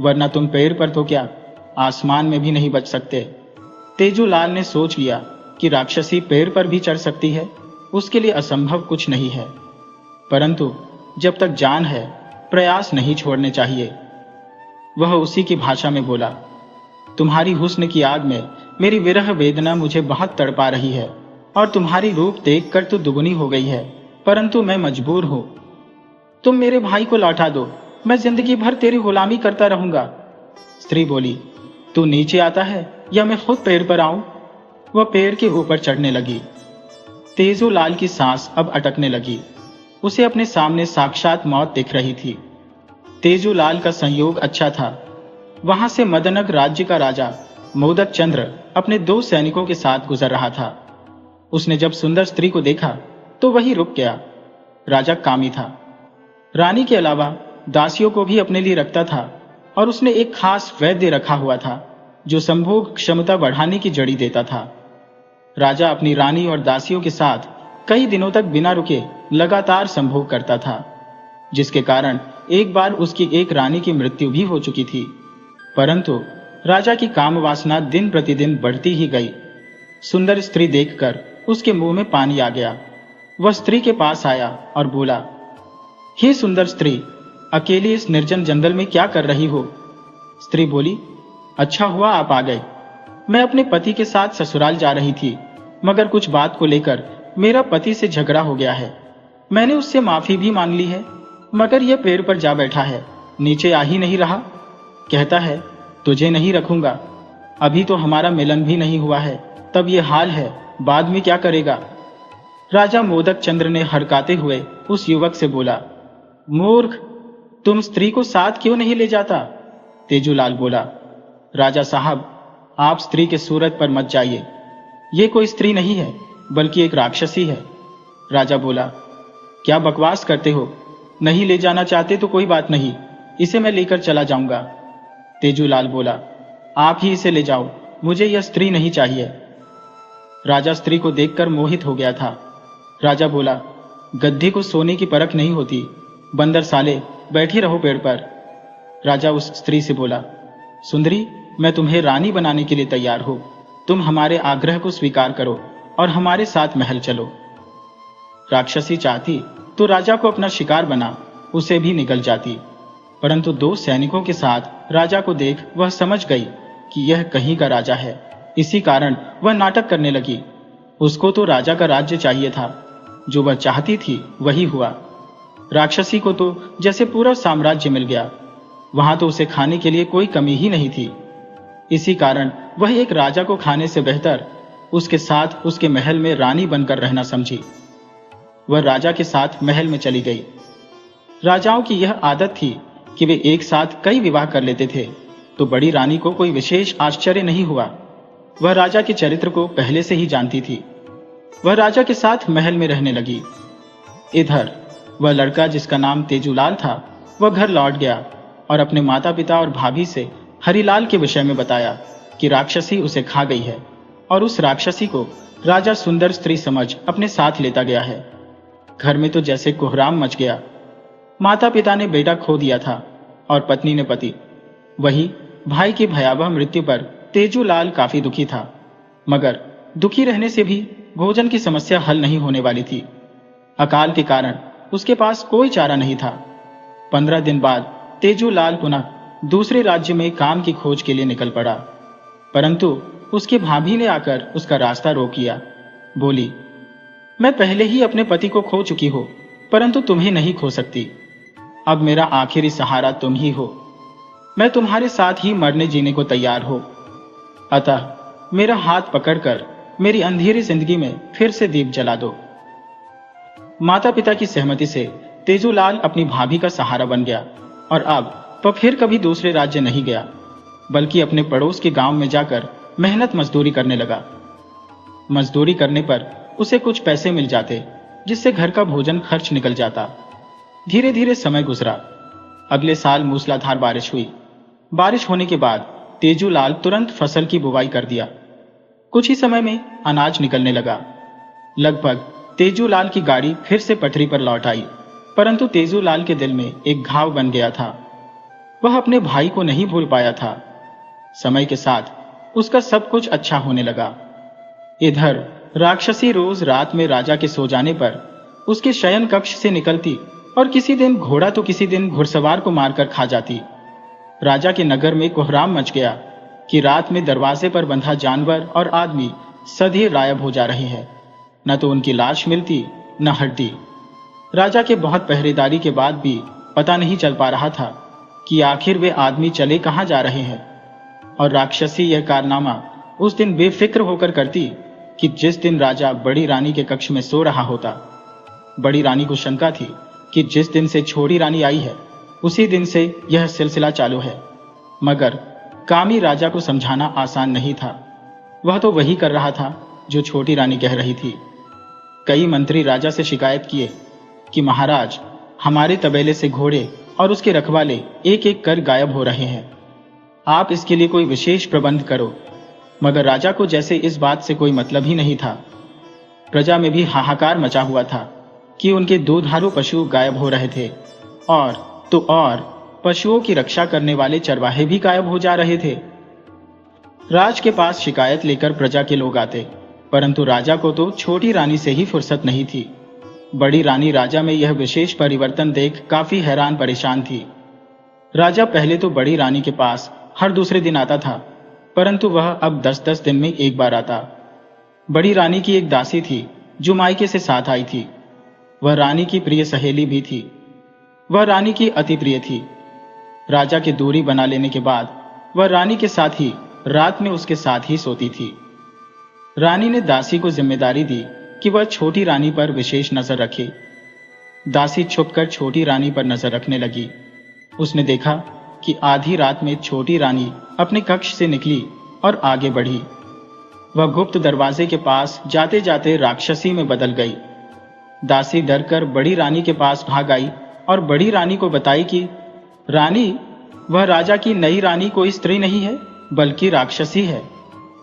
वरना तुम पेड़ पर तो क्या, आसमान में भी नहीं बच सकते। तेजूलाल ने सोच लिया कि राक्षसी पेड़ पर भी चढ़ सकती है, उसके लिए असंभव कुछ नहीं है, परंतु जब तक जान है प्रयास नहीं छोड़ने चाहिए। वह उसी की भाषा में बोला, तुम्हारी हुस्न की आग में मेरी विरह वेदना मुझे बहुत तड़पा रही है, और तुम्हारी रूप देखकर तो दुगनी हो गई है, परंतु मैं मजबूर हूं। तुम मेरे भाई को लौटा दो, मैं जिंदगी भर तेरी गुलामी करता रहूंगा। स्त्री बोली, तू नीचे आता है या मैं खुद पेड़ पर आऊं? वह पेड़ के ऊपर चढ़ने लगी। तेजूलाल की सांस अब अटकने लगी। उसे अपने सामने साक्षात मौत दिख रही थी। तेजूलाल का संयोग अच्छा था। वहां से मदनग राज्य का राजा मोदक चंद्र अपने 2 सैनिकों के साथ गुजर रहा था। उसने जब सुंदर स्त्री को देखा तो वही रुक गया। राजा कामी था। रानी के अलावा दासियों को भी अपने लिए रखता था, और उसने एक खास वैद्य रखा हुआ था जो संभोग क्षमता बढ़ाने की जड़ी देता था। राजा अपनी रानी और दासियों के साथ कई दिनों तक बिना रुके लगातार संभोग करता था, जिसके कारण एक बार उसकी एक रानी की मृत्यु भी हो चुकी थी। परंतु राजा की काम वासना दिन प्रतिदिन बढ़ती ही गई। सुंदर स्त्री देखकर उसके मुंह में पानी आ गया। वह स्त्री के पास आया और बोला, हे सुंदर स्त्री, अकेली इस निर्जन जंगल में क्या कर रही हो? स्त्री बोली, अच्छा हुआ आप आ गए। मैं अपने पति के साथ ससुराल जा रही थी, मगर कुछ बात को लेकर मेरा पति से झगड़ा हो गया है। मैंने उससे माफी भी मांग ली है, मगर यह पेड़ पर जा बैठा है, नीचे आ ही नहीं रहा। कहता है, तुझे नहीं रखूंगा। अभी तो हमारा मिलन भी नहीं हुआ है, तब ये हाल है, बाद में क्या करेगा? राजा मोदक चंद्र ने हड़काते हुए उस युवक से बोला, मूर्ख, तुम स्त्री को साथ क्यों नहीं ले जाता? तेजूलाल बोला, राजा साहब, आप स्त्री के सूरत पर मत जाइए। ये कोई स्त्री नहीं है, बल्कि एक राक्षसी है। राजा बोला, क्या बकवास करते हो? नहीं ले जाना चाहते तो कोई बात नहीं, इसे मैं लेकर चला जाऊंगा। तेजूलाल बोला, आप ही इसे ले जाओ, मुझे यह स्त्री नहीं चाहिए। राजा स्त्री को देखकर मोहित हो गया था। राजा बोला, गद्दी को सोने की परख नहीं होती, बंदर साले, बैठे रहो पेड़ पर। राजा उस स्त्री से बोला, सुंदरी, मैं तुम्हें रानी बनाने के लिए तैयार हूं। तुम हमारे आग्रह को स्वीकार करो और हमारे साथ महल चलो। राक्षसी चाहती तो राजा को अपना शिकार बना उसे भी निगल जाती, परंतु 2 सैनिकों के साथ राजा को देख वह समझ गई कि यह कहीं का राजा है। इसी कारण वह नाटक करने लगी। उसको तो राजा का राज्य चाहिए था, जो वह चाहती थी वही हुआ। राक्षसी को तो जैसे पूरा साम्राज्य मिल गया। वहां तो उसे खाने के लिए कोई कमी ही नहीं थी। इसी कारण वह एक राजा को खाने से बेहतर उसके साथ उसके महल में रानी बनकर रहना समझी। वह राजा के साथ महल में चली गई। राजाओं की यह आदत थी कि वे एक साथ कई विवाह कर लेते थे, तो बड़ी रानी को कोई विशेष आश्चर्य नहीं हुआ। वह राजा के चरित्र को पहले से ही जानती थी। वह राजा के साथ महल में रहने लगी। इधर वह लड़का जिसका नाम तेजूलाल था, वह घर लौट गया और अपने माता पिता और भाभी से हरिलाल के विषय में बताया कि राक्षसी उसे खा गई है, और उस राक्षसी को राजा सुंदर स्त्री समझ अपने साथ लेता गया है। घर में तो जैसे कोहराम मच गया। माता पिता ने बेटा खो दिया था और पत्नी ने पति। वही भाई की भयावह मृत्यु पर तेजूलाल काफी दुखी था, मगर दुखी रहने से भी भोजन की समस्या हल नहीं होने वाली थी। अकाल के कारण उसके पास कोई चारा नहीं था। 15 दिन बाद तेजूलाल पुनः दूसरे राज्य में काम की खोज के लिए निकल पड़ा, परंतु उसकी भाभी ने आकर उसका रास्ता रोक लिया। बोली, मैं पहले ही अपने पति को खो चुकी हूं, परंतु तुम्हें नहीं खो सकती। अब मेरा आखिरी सहारा तुम ही हो। मैं तुम्हारे साथ ही मरने जीने को तैयार हो। अतः मेरा हाथ पकड़कर मेरी अंधेरी जिंदगी में फिर से दीप जला दो। माता पिता की सहमति से तेजूलाल अपनी भाभी का सहारा बन गया, और अब वह फिर कभी दूसरे राज्य नहीं गया, बल्कि अपने पड़ोस के गांव में जाकर मेहनत मजदूरी करने लगा। मजदूरी करने पर उसे कुछ पैसे मिल जाते, जिससे घर का भोजन खर्च निकल जाता। धीरे धीरे समय गुजरा। अगले साल मूसलाधार बारिश हुई। बारिश होने के बाद तेजूलाल तुरंत फसल की बुवाई कर दिया। कुछ ही समय में अनाज निकलने लगा। लगभग तेजूलाल की गाड़ी फिर से पटरी पर लौट आई, परंतु तेजूलाल के दिल में एक घाव बन गया था। वह अपने भाई को नहीं भूल पाया था। समय के साथ उसका सब कुछ अच्छा होने लगा। इधर राक्षसी रोज रात में राजा के सो जाने पर उसके शयन कक्ष से निकलती और किसी दिन घोड़ा तो किसी दिन घुड़सवार को मारकर खा जाती। राजा के नगर में कोहराम मच गया कि रात में दरवाजे पर बंधा जानवर और आदमी सधे गायब हो जा रहे हैं। न तो उनकी लाश मिलती न हड्डी। राजा के बहुत पहरेदारी के बाद भी पता नहीं चल पा रहा था कि आखिर वे आदमी चले कहां जा रहे हैं। और राक्षसी यह कारनामा उस दिन बेफिक्र होकर करती कि जिस दिन राजा बड़ी रानी के कक्ष में सो रहा होता। बड़ी रानी को शंका थी कि जिस दिन से छोटी रानी आई है उसी दिन से यह सिलसिला चालू है। मगर कामी राजा को समझाना आसान नहीं था। वह तो वही कर रहा था जो छोटी रानी कह रही थी। कई मंत्री राजा से शिकायत किए कि महाराज, हमारे तबेले से घोड़े और उसके रखवाले एक एक कर गायब हो रहे हैं। आप इसके लिए कोई विशेष प्रबंध करो। मगर राजा को जैसे इस बात से कोई मतलब ही नहीं था। प्रजा में भी हाहाकार मचा हुआ था कि उनके दूधारू पशु गायब हो रहे थे और पशुओं की रक्षा करने वाले चरवाहे भी गायब हो जा रहे थे। राज के पास शिकायत लेकर प्रजा के लोग आते, परंतु राजा को तो छोटी रानी से ही फुर्सत नहीं थी। बड़ी रानी राजा में यह विशेष परिवर्तन देख काफी हैरान परेशान थी। राजा पहले तो बड़ी रानी के पास हर दूसरे दिन आता था, परंतु वह अब 10-10 दिन में एक बार आता। बड़ी रानी की एक दासी थी जो मायके से साथ आई थी। वह रानी की प्रिय सहेली भी थी। वह रानी की अति प्रिय थी। राजा की दूरी बना लेने के बाद वह रानी के साथ ही रात में उसके साथ ही सोती थी। रानी ने दासी को जिम्मेदारी दी कि वह छोटी रानी पर विशेष नजर रखे। दासी छुपकर छोटी रानी पर नजर रखने लगी। उसने देखा कि आधी रात में छोटी रानी अपने कक्ष से निकली और आगे बढ़ी। वह गुप्त दरवाजे के पास जाते जाते राक्षसी में बदल गई। दासी डरकर बड़ी रानी के पास भाग आई और बड़ी रानी को बताई कि रानी, वह राजा की नई रानी कोई स्त्री नहीं है बल्कि राक्षसी है।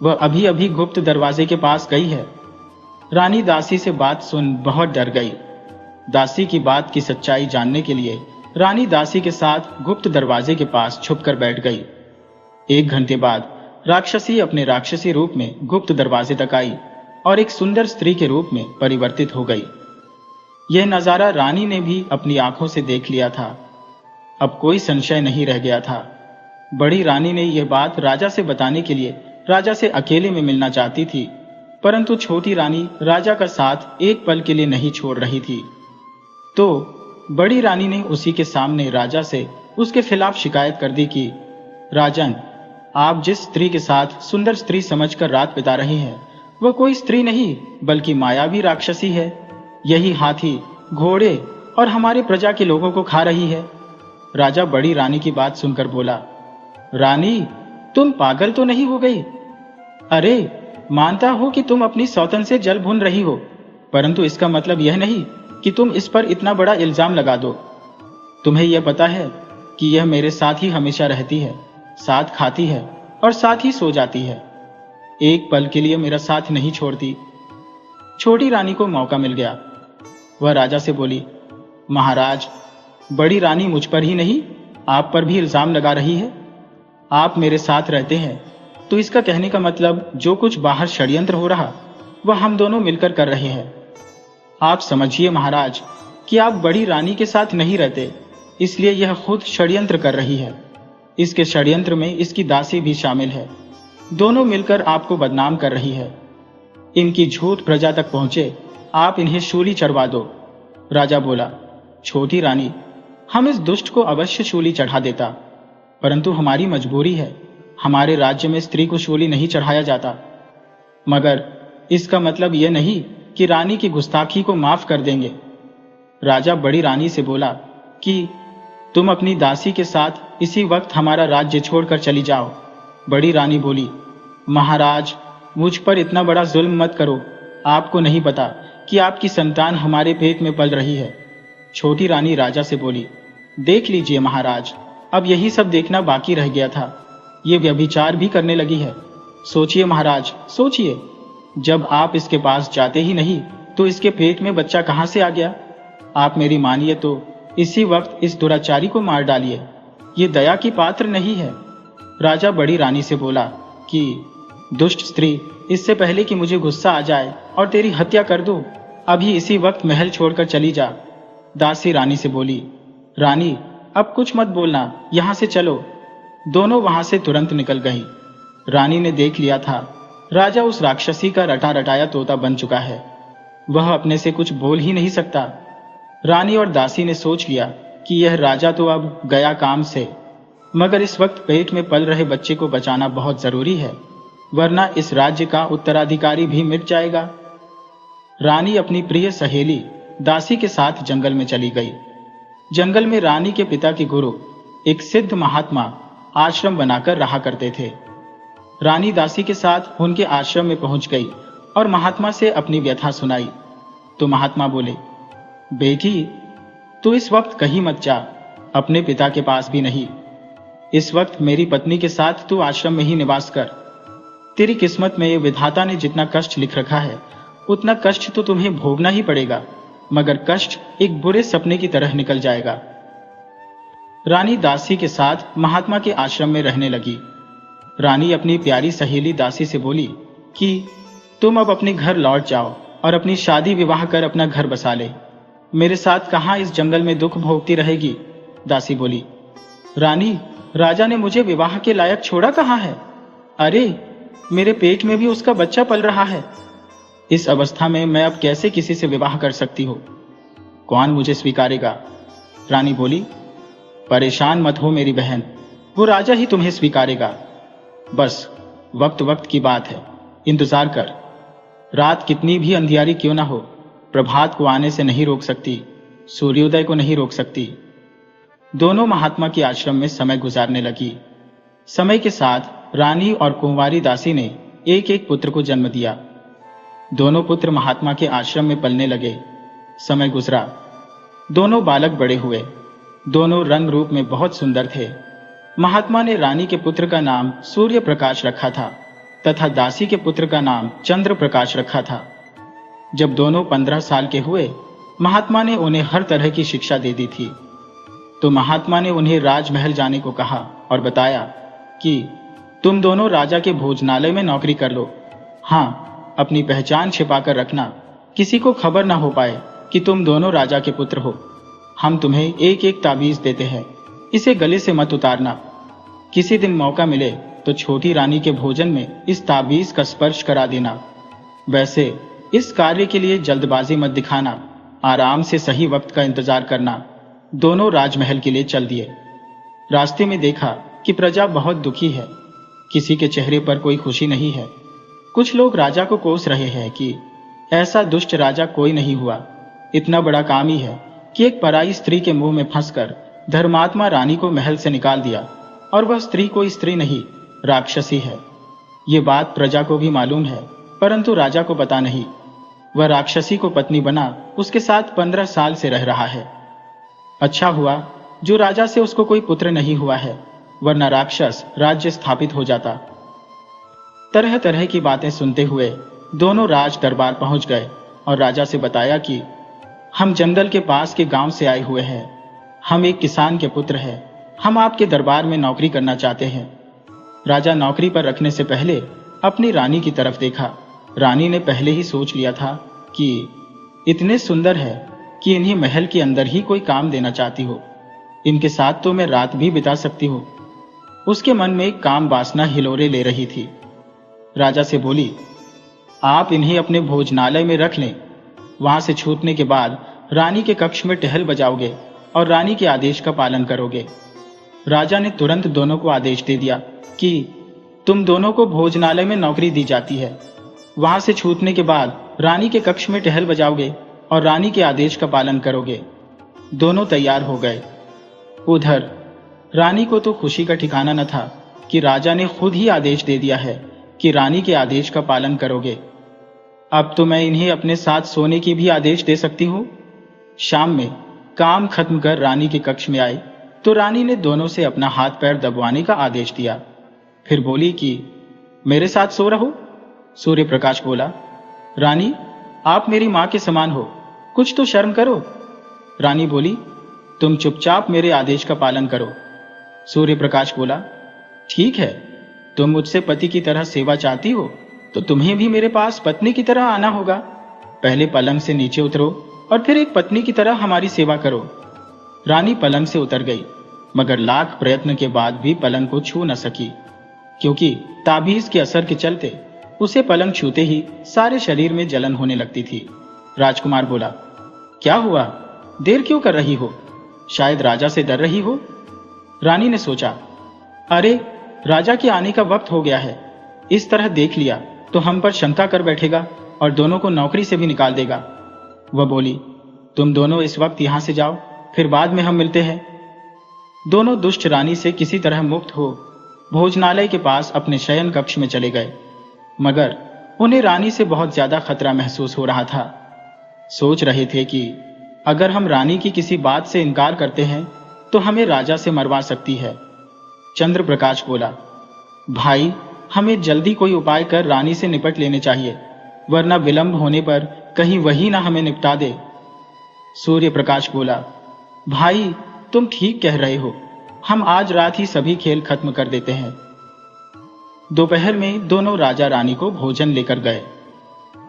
वह अभी अभी गुप्त दरवाजे के पास गई है। रानी दासी से बात सुन बहुत डर गई। दासी की बात की सच्चाई जानने के लिए रानी दासी के साथ गुप्त दरवाजे के पास छुपकर बैठ गई। 1 घंटे बाद राक्षसी अपने राक्षसी रूप में गुप्त दरवाजे तक आई और एक सुंदर स्त्री के रूप में परिवर्तित हो गई। यह नजारा रानी ने भी अपनी आंखों से देख लिया था। अब कोई संशय नहीं रह गया था। बड़ी रानी ने यह बात राजा से बताने के लिए राजा से अकेले में मिलना चाहती थी, परंतु छोटी रानी राजा का साथ एक पल के लिए नहीं छोड़ रही थी। तो बड़ी रानी ने उसी के सामने राजा से उसके खिलाफ शिकायत कर दी कि राजन, आप जिस स्त्री के साथ सुंदर स्त्री समझकर रात बिता रहे हैं वह कोई स्त्री नहीं बल्कि मायावी राक्षसी है। यही हाथी, घोड़े और हमारे प्रजा के लोगों को खा रही है। राजा बड़ी रानी की बात सुनकर बोला, रानी, तुम पागल तो नहीं हो गई? अरे, मानता हो कि तुम अपनी सौतन से जल भून रही हो, परंतु इसका मतलब यह नहीं कि तुम इस पर इतना बड़ा इल्जाम लगा दो। तुम्हें यह पता है कि यह मेरे साथ ही हमेशा रहती है, साथ खाती है और साथ ही सो जाती है। एक पल के लिए मेरा साथ नहीं छोड़ती। छोटी रानी को मौका मिल गया। वह राजा से बोली, महाराज, बड़ी रानी मुझ पर ही नहीं आप पर भी इल्जाम लगा रही है। आप मेरे साथ रहते हैं तो इसका कहने का मतलब जो कुछ बाहर षड्यंत्र हो रहा वह हम दोनों मिलकर कर रहे हैं। आप समझिए महाराज कि आप बड़ी रानी के साथ नहीं रहते, इसलिए यह खुद षड्यंत्र कर रही है। इसके षड्यंत्र में इसकी दासी भी शामिल है। दोनों मिलकर आपको बदनाम कर रही है। इनकी झूठ प्रजा तक पहुंचे, आप इन्हें शूली चढ़वा दो। राजा बोला, छोटी रानी, हम इस दुष्ट को अवश्य शूली चढ़ा देता, परंतु हमारी मजबूरी है। हमारे राज्य में स्त्री को शूली नहीं चढ़ाया जाता। मगर इसका मतलब यह नहीं कि रानी की गुस्ताखी को माफ कर देंगे। राजा बड़ी रानी से बोला कि तुम अपनी दासी के साथ इसी वक्त हमारा राज्य छोड़कर चली जाओ। बड़ी रानी बोली, महाराज, मुझ पर इतना बड़ा जुल्म मत करो। आपको नहीं पता कि आपकी संतान हमारे पेट में पल रही है। छोटी रानी राजा से बोली, देख लीजिए महाराज, अब यही सब देखना बाकी रह गया था। ये व्यभिचार भी करने लगी है। सोचिए महाराज, सोचिए, जब आप इसके पास जाते ही नहीं तो इसके पेट में बच्चा कहां से आ गया? आप मेरी मानिए तो इसी वक्त इस दुराचारी को मार डालिए। ये दया की पात्र नहीं है। राजा बड़ी रानी से बोला कि दुष्ट स्त्री, इससे पहले कि मुझे गुस्सा आ जाए और तेरी हत्या कर दूं, अभी इसी वक्त महल छोड़कर चली जा। दासी रानी से बोली, रानी अब कुछ मत बोलना, यहां से चलो। दोनों वहां से तुरंत निकल गई। रानी ने देख लिया था राजा उस राक्षसी का रटा रटाया तोता बन चुका है। वह अपने से कुछ बोल ही नहीं सकता। रानी और दासी ने सोच लिया कि यह राजा तो अब गया काम से, मगर इस वक्त पेट में पल रहे बच्चे को बचाना बहुत जरूरी है, वरना इस राज्य का उत्तराधिकारी भी मिट जाएगा। रानी अपनी प्रिय सहेली दासी के साथ जंगल में चली गई। जंगल में रानी के पिता के गुरु एक सिद्ध महात्मा आश्रम बनाकर रहा करते थे। रानी दासी के साथ उनके आश्रम में पहुंच गई और महात्मा से अपनी व्यथा सुनाई तो महात्मा बोले, बेटी तू इस वक्त कहीं मत जा, अपने पिता के पास भी नहीं। इस वक्त मेरी पत्नी के साथ तू आश्रम में ही निवास कर। तेरी किस्मत में विधाता ने जितना कष्ट लिख रखा है उतना कष्ट तो तुम्हें भोगना ही पड़ेगा, मगर कष्ट एक बुरे सपने की तरह निकल जाएगा। रानी दासी के साथ महात्मा के आश्रम में रहने लगी। रानी अपनी प्यारी सहेली दासी से बोली कि तुम अब अपने घर लौट जाओ और अपनी शादी विवाह कर अपना घर बसा ले। मेरे साथ कहां इस जंगल में दुख भोगती रहेगी? दासी बोली, रानी राजा ने मुझे विवाह के लायक छोड़ा कहां है? अरे मेरे पेट में भी उसका बच्चा पल रहा है। इस अवस्था में मैं अब कैसे किसी से विवाह कर सकती हूँ? कौन मुझे स्वीकारेगा? रानी बोली, परेशान मत हो मेरी बहन, वो राजा ही तुम्हें स्वीकारेगा। बस वक्त वक्त की बात है, इंतजार कर। रात कितनी भी अंधियारी क्यों ना हो, प्रभात को आने से नहीं रोक सकती, सूर्योदय को नहीं रोक सकती। दोनों महात्मा के आश्रम में समय गुजारने लगी। समय के साथ रानी और कुंवारी दासी ने एक एक पुत्र को जन्म दिया। दोनों पुत्र महात्मा के आश्रम में पलने लगे। समय गुजरा, दोनों बालक बड़े हुए। दोनों रंग रूप में बहुत सुंदर थे। महात्मा ने रानी के पुत्र का नाम सूर्य प्रकाश रखा था तथा दासी के पुत्र का नाम चंद्र प्रकाश रखा था। जब दोनों 15 साल के हुए, महात्मा ने उन्हें हर तरह की शिक्षा दे दी थी। तो महात्मा ने उन्हें राजमहल जाने को कहा और बताया कि तुम दोनों राजा के भोजनालय में नौकरी कर लो। हाँ, अपनी पहचान छिपाकर रखना, किसी को खबर ना हो पाए कि तुम दोनों राजा के पुत्र हो। हम तुम्हें एक एक ताबीज देते हैं, इसे गले से मत उतारना। किसी दिन मौका मिले तो छोटी रानी के भोजन में इस ताबीज का स्पर्श करा देना। वैसे इस कार्य के लिए जल्दबाजी मत दिखाना, आराम से सही वक्त का इंतजार करना। दोनों राजमहल के लिए चल दिए। रास्ते में देखा कि प्रजा बहुत दुखी है, किसी के चेहरे पर कोई खुशी नहीं है। कुछ लोग राजा को कोस रहे हैं कि ऐसा दुष्ट राजा कोई नहीं हुआ, इतना बड़ा काम ही है कि एक पराई स्त्री के मुंह में फंसकर धर्मात्मा रानी को महल से निकाल दिया, और वह स्त्री कोई स्त्री नहीं, राक्षसी है। ये बात प्रजा को भी मालूम है, परंतु राजा को पता नहीं। वह राक्षसी को पत्नी बना उसके साथ 15 साल से रह रहा है। अच्छा हुआ जो राजा से उसको कोई पुत्र नहीं हुआ है, वरना राक्षस राज्य स्थापित हो जाता। तरह तरह की बातें सुनते हुए दोनों राज दरबार पहुंच गए और राजा से बताया कि हम जंगल के पास के गांव से आए हुए हैं, हम एक किसान के पुत्र हैं, हम आपके दरबार में नौकरी करना चाहते हैं। राजा नौकरी पर रखने से पहले अपनी रानी की तरफ देखा। रानी ने पहले ही सोच लिया था कि इतने सुंदर है कि इन्हीं महल के अंदर ही कोई काम देना चाहती हो, इनके साथ तो मैं रात भी बिता सकती हूँ। उसके मन में काम वासना हिलोरे ले रही थी। राजा से बोली, आप इन्हें अपने भोजनालय में रख लें। वहां से छूटने के बाद रानी के कक्ष में टहल बजाओगे और रानी के आदेश का पालन करोगे। राजा ने तुरंत दोनों को आदेश दे दिया कि तुम दोनों को भोजनालय में नौकरी दी जाती है। वहां से छूटने के बाद रानी के कक्ष में टहल बजाओगे और रानी के आदेश का पालन करोगे। दोनों तैयार हो गए। उधर रानी को तो खुशी का ठिकाना न था कि राजा ने खुद ही आदेश दे दिया है कि रानी के आदेश का पालन करोगे। अब तो मैं इन्हें अपने साथ सोने की भी आदेश दे सकती हूँ। शाम में काम खत्म कर रानी के कक्ष में आए तो रानी ने दोनों से अपना हाथ पैर दबवाने का आदेश दिया। फिर बोली कि मेरे साथ सो रहो। सूर्य प्रकाश बोला, रानी आप मेरी मां के समान हो, कुछ तो शर्म करो। रानी बोली, तुम चुपचाप मेरे आदेश का पालन करो। सूर्य प्रकाश बोला, ठीक है, तुम मुझसे पति की तरह सेवा चाहती हो तो तुम्हें भी मेरे पास पत्नी की तरह आना होगा। पहले पलंग से नीचे उतरो और फिर एक पत्नी की तरह हमारी सेवा करो। रानी पलंग से उतर गई, मगर लाख प्रयत्न के बाद भी पलंग को छू न सकी, क्योंकि ताबीज के असर के चलते उसे पलंग छूते ही सारे शरीर में जलन होने लगती थी। राजकुमार बोला, क्या हुआ, देर क्यों कर रही हो? शायद राजा से डर रही हो। रानी ने सोचा, अरे राजा के आने का वक्त हो गया है, इस तरह देख लिया तो हम पर शंका कर बैठेगा और दोनों को नौकरी से भी निकाल देगा। वह बोली, तुम दोनों इस वक्त यहां से जाओ, फिर बाद में हम मिलते हैं। दोनों दुष्ट रानी से किसी तरह मुक्त हो भोजनालय के पास अपने शयन कक्ष में चले गए, मगर उन्हें रानी से बहुत ज्यादा खतरा महसूस हो रहा था। सोच रहे थे कि अगर हम रानी की किसी बात से इनकार करते हैं तो हमें राजा से मरवा सकती है। चंद्र प्रकाश बोला, भाई हमें जल्दी कोई उपाय कर रानी से निपट लेने चाहिए, वरना विलंब होने पर कहीं वही ना हमें निपटा दे। सूर्य प्रकाश बोला, भाई तुम ठीक कह रहे हो, हम आज रात ही सभी खेल खत्म कर देते हैं। दोपहर में दोनों राजा रानी को भोजन लेकर गए।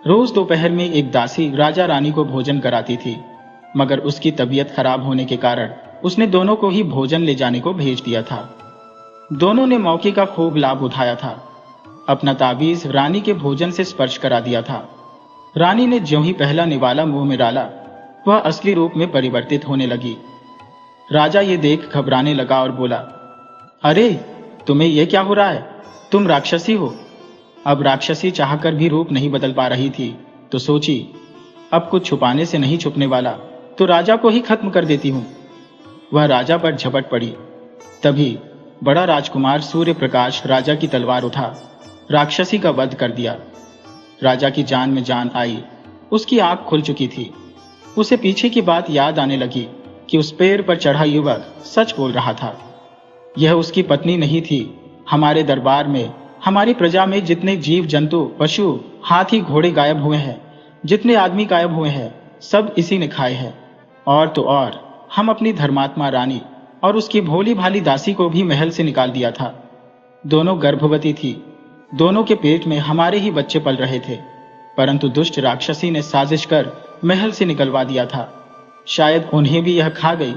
रोज दोपहर में एक दासी राजा रानी को भोजन कराती थी, मगर उसकी तबीयत खराब होने के कारण उसने दोनों को ही भोजन ले जाने को भेज दिया था। दोनों ने मौके का खूब लाभ उठाया था। अपना ताबीज रानी के भोजन से स्पर्श करा दिया था। रानी ने ज्यों ही पहला निवाला मुंह में डाला, वह असली रूप में परिवर्तित होने लगी। राजा ये देख घबराने लगा और बोला, अरे तुम्हें यह क्या हो रहा है, तुम राक्षसी हो। अब राक्षसी चाहकर भी रूप नहीं बदल पा रही थी तो सोची, अब कुछ छुपाने से नहीं छुपने वाला, तो राजा को ही खत्म कर देती हूं। वह राजा पर झपट पड़ी। तभी बड़ा राजकुमार सूर्य प्रकाश राजा की तलवार उठा राक्षसी का वध कर दिया। राजा की जान में जान आई, उसकी आंख खुल चुकी थी। उसे पीछे की बात याद आने लगी कि उस पेड़ पर चढ़ा युवक सच बोल रहा था। यह उसकी पत्नी नहीं थी। हमारे दरबार में, हमारी प्रजा में जितने जीव जंतु, पशु, हाथी, घोड़े गायब हुए हैं, जितने आदमी गायब हुए हैं, सब इसी ने खाए हैं। और तो और हम अपनी धर्मात्मा रानी और उसकी भोली भाली दासी को भी महल से निकाल दिया था। दोनों गर्भवती थी, दोनों के पेट में हमारे ही बच्चे पल रहे थे, परंतु दुष्ट राक्षसी ने साजिश कर महल से निकलवा दिया था। शायद उन्हें भी यह खा गई।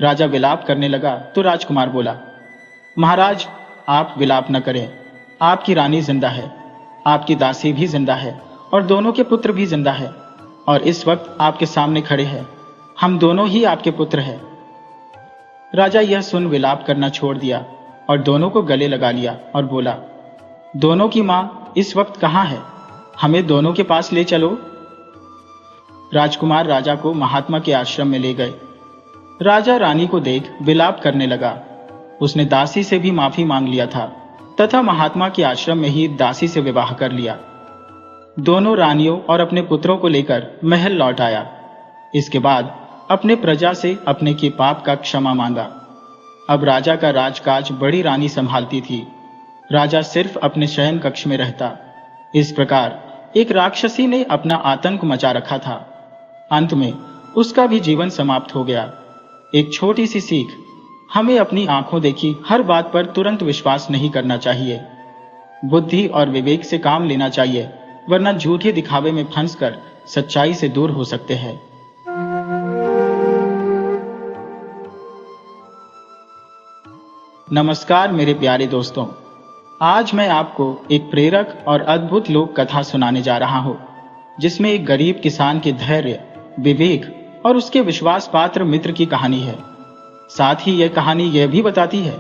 राजा विलाप करने लगा तो राजकुमार बोला, महाराज आप विलाप न करें, आपकी रानी जिंदा है, आपकी दासी भी जिंदा है और दोनों के पुत्र भी जिंदा है, और इस वक्त आपके सामने खड़े हैं। हम दोनों ही आपके पुत्र हैं। राजा यह सुन विलाप करना छोड़ दिया और दोनों को गले लगा लिया और बोला, दोनों की मां इस वक्त कहां है, हमें दोनों के पास ले चलो। राजकुमार राजा को महात्मा के आश्रम में ले गए। राजा रानी को देख विलाप करने लगा। उसने दासी से भी माफी मांग लिया था तथा महात्मा के आश्रम में ही दासी से विवाह कर लिया। दोनों रानियों और अपने पुत्रों को लेकर महल लौट आया। इसके बाद अपने प्रजा से अपने के पाप का क्षमा मांगा। अब राजा का राजकाज बड़ी रानी संभालती थी। राजा सिर्फ अपने शयन कक्ष में रहता। इस प्रकार एक राक्षसी ने अपना आतंक मचा रखा था। अंत में उसका भी जीवन समाप्त हो गया। एक छोटी सी सीख, हमें अपनी आंखों देखी हर बात पर तुरंत विश्वास नहीं करना चाहिए। बुद्धि और विवेक से काम लेना चाहिए, वरना झूठे दिखावे में फंसकर सच्चाई से दूर हो सकते हैं। नमस्कार मेरे प्यारे दोस्तों, आज मैं आपको एक प्रेरक और अद्भुत लोक कथा सुनाने जा रहा हूं, जिसमें एक गरीब किसान के धैर्य, विवेक और उसके विश्वास पात्र मित्र की कहानी है। साथ ही यह कहानी यह भी बताती है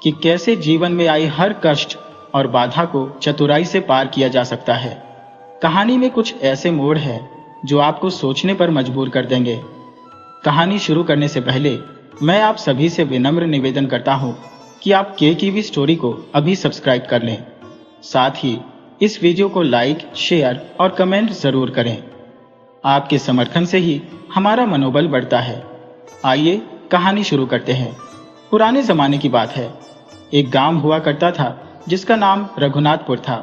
कि कैसे जीवन में आई हर कष्ट और बाधा को चतुराई से पार किया जा सकता है। कहानी में कुछ ऐसे मोड़ हैं जो आपको सोचने पर मजबूर कर देंगे। कहानी शुरू करने से पहले मैं आप सभी से विनम्र निवेदन करता हूं कि आप केकीवी स्टोरी को अभी सब्सक्राइब कर लें। साथ ही इस वीडियो को लाइक, शेयर और कमेंट जरूर करें। आपके समर्थन से ही हमारा मनोबल बढ़ता है। आइए कहानी शुरू करते हैं। पुराने जमाने की बात है। एक गांव हुआ करता था जिसका नाम रघुनाथपुर था।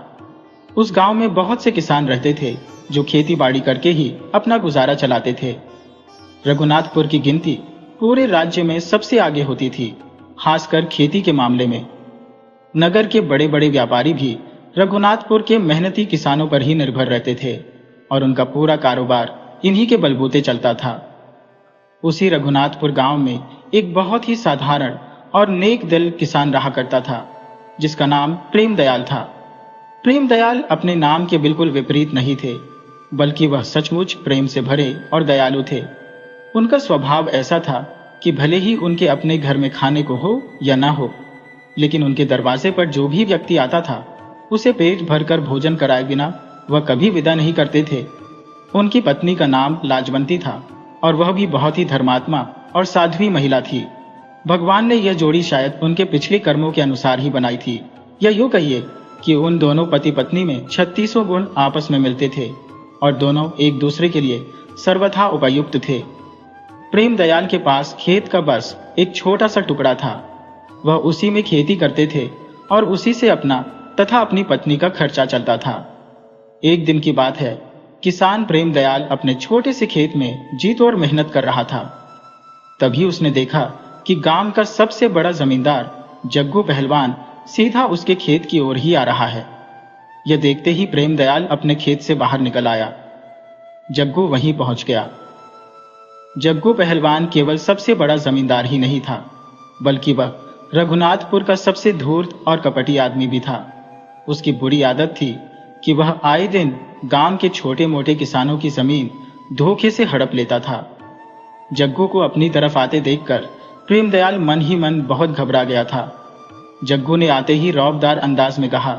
उस गांव में बहुत से किसान रहते थे जो खेती बाड़ी करके ही अपना गुजारा चलाते थे। रघुनाथपुर की गिनती पूरे राज्य में सबसे आगे होती थी, खासकर खेती के मामले में। नगर के बड़े बड़े व्यापारी भी रघुनाथपुर के मेहनती किसानों पर ही निर्भर रहते थे और उनका पूरा कारोबार इन्हीं के बलबूते चलता था। उसी रघुनाथपुर गांव में एक बहुत ही साधारण और नेक दिल किसान रहा करता था जिसका नाम प्रेमदयाल था। प्रेमदयाल अपने नाम के बिल्कुल विपरीत नहीं थे, बल्कि वह सचमुच प्रेम से भरे और दयालु थे। उनका स्वभाव ऐसा था कि भले ही उनके अपने घर में खाने को हो या ना हो, लेकिन उनके दरवाजे पर जो भी व्यक्ति आता था उसे पेट भरकर भोजन कराए बिना वह कभी विदा नहीं करते थे। उनकी पत्नी का नाम लाजवंती था और वह भी बहुत ही धर्मात्मा और साध्वी महिला थी। भगवान ने यह जोड़ी शायद उनके पिछले कर्मों के अनुसार ही बनाई थी, या यूं कहिए कि उन दोनों पति पत्नी में 36 गुण आपस में मिलते थे और दोनों एक दूसरे के लिए सर्वथा उपयुक्त थे। प्रेमदयाल के पास खेत का बस एक छोटा सा टुकड़ा था। वह उसी में खेती करते थे और उसी से अपना तथा अपनी पत्नी का खर्चा चलता था। एक दिन की बात है, किसान प्रेमदयाल अपने छोटे से खेत में जी तोड़ मेहनत कर रहा था। तभी उसने देखा कि गांव का सबसे बड़ा जमींदार जग्गू पहलवान सीधा उसके खेत की ओर ही आ रहा है। यह देखते ही प्रेमदयाल अपने खेत से बाहर निकल आया। जग्गू वहीं पहुंच गया। जग्गू पहलवान केवल सबसे बड़ा जमींदार ही नहीं था, बल्कि वह रघुनाथपुर का सबसे धूर्त और कपटी आदमी भी था। उसकी बुरी आदत थी कि वह आए दिन गांव के छोटे मोटे किसानों की जमीन धोखे से हड़प लेता था। जग्गू को अपनी तरफ आते देखकर प्रेमदयाल मन ही मन बहुत घबरा गया था। जग्गू ने आते ही रौबदार अंदाज में कहा,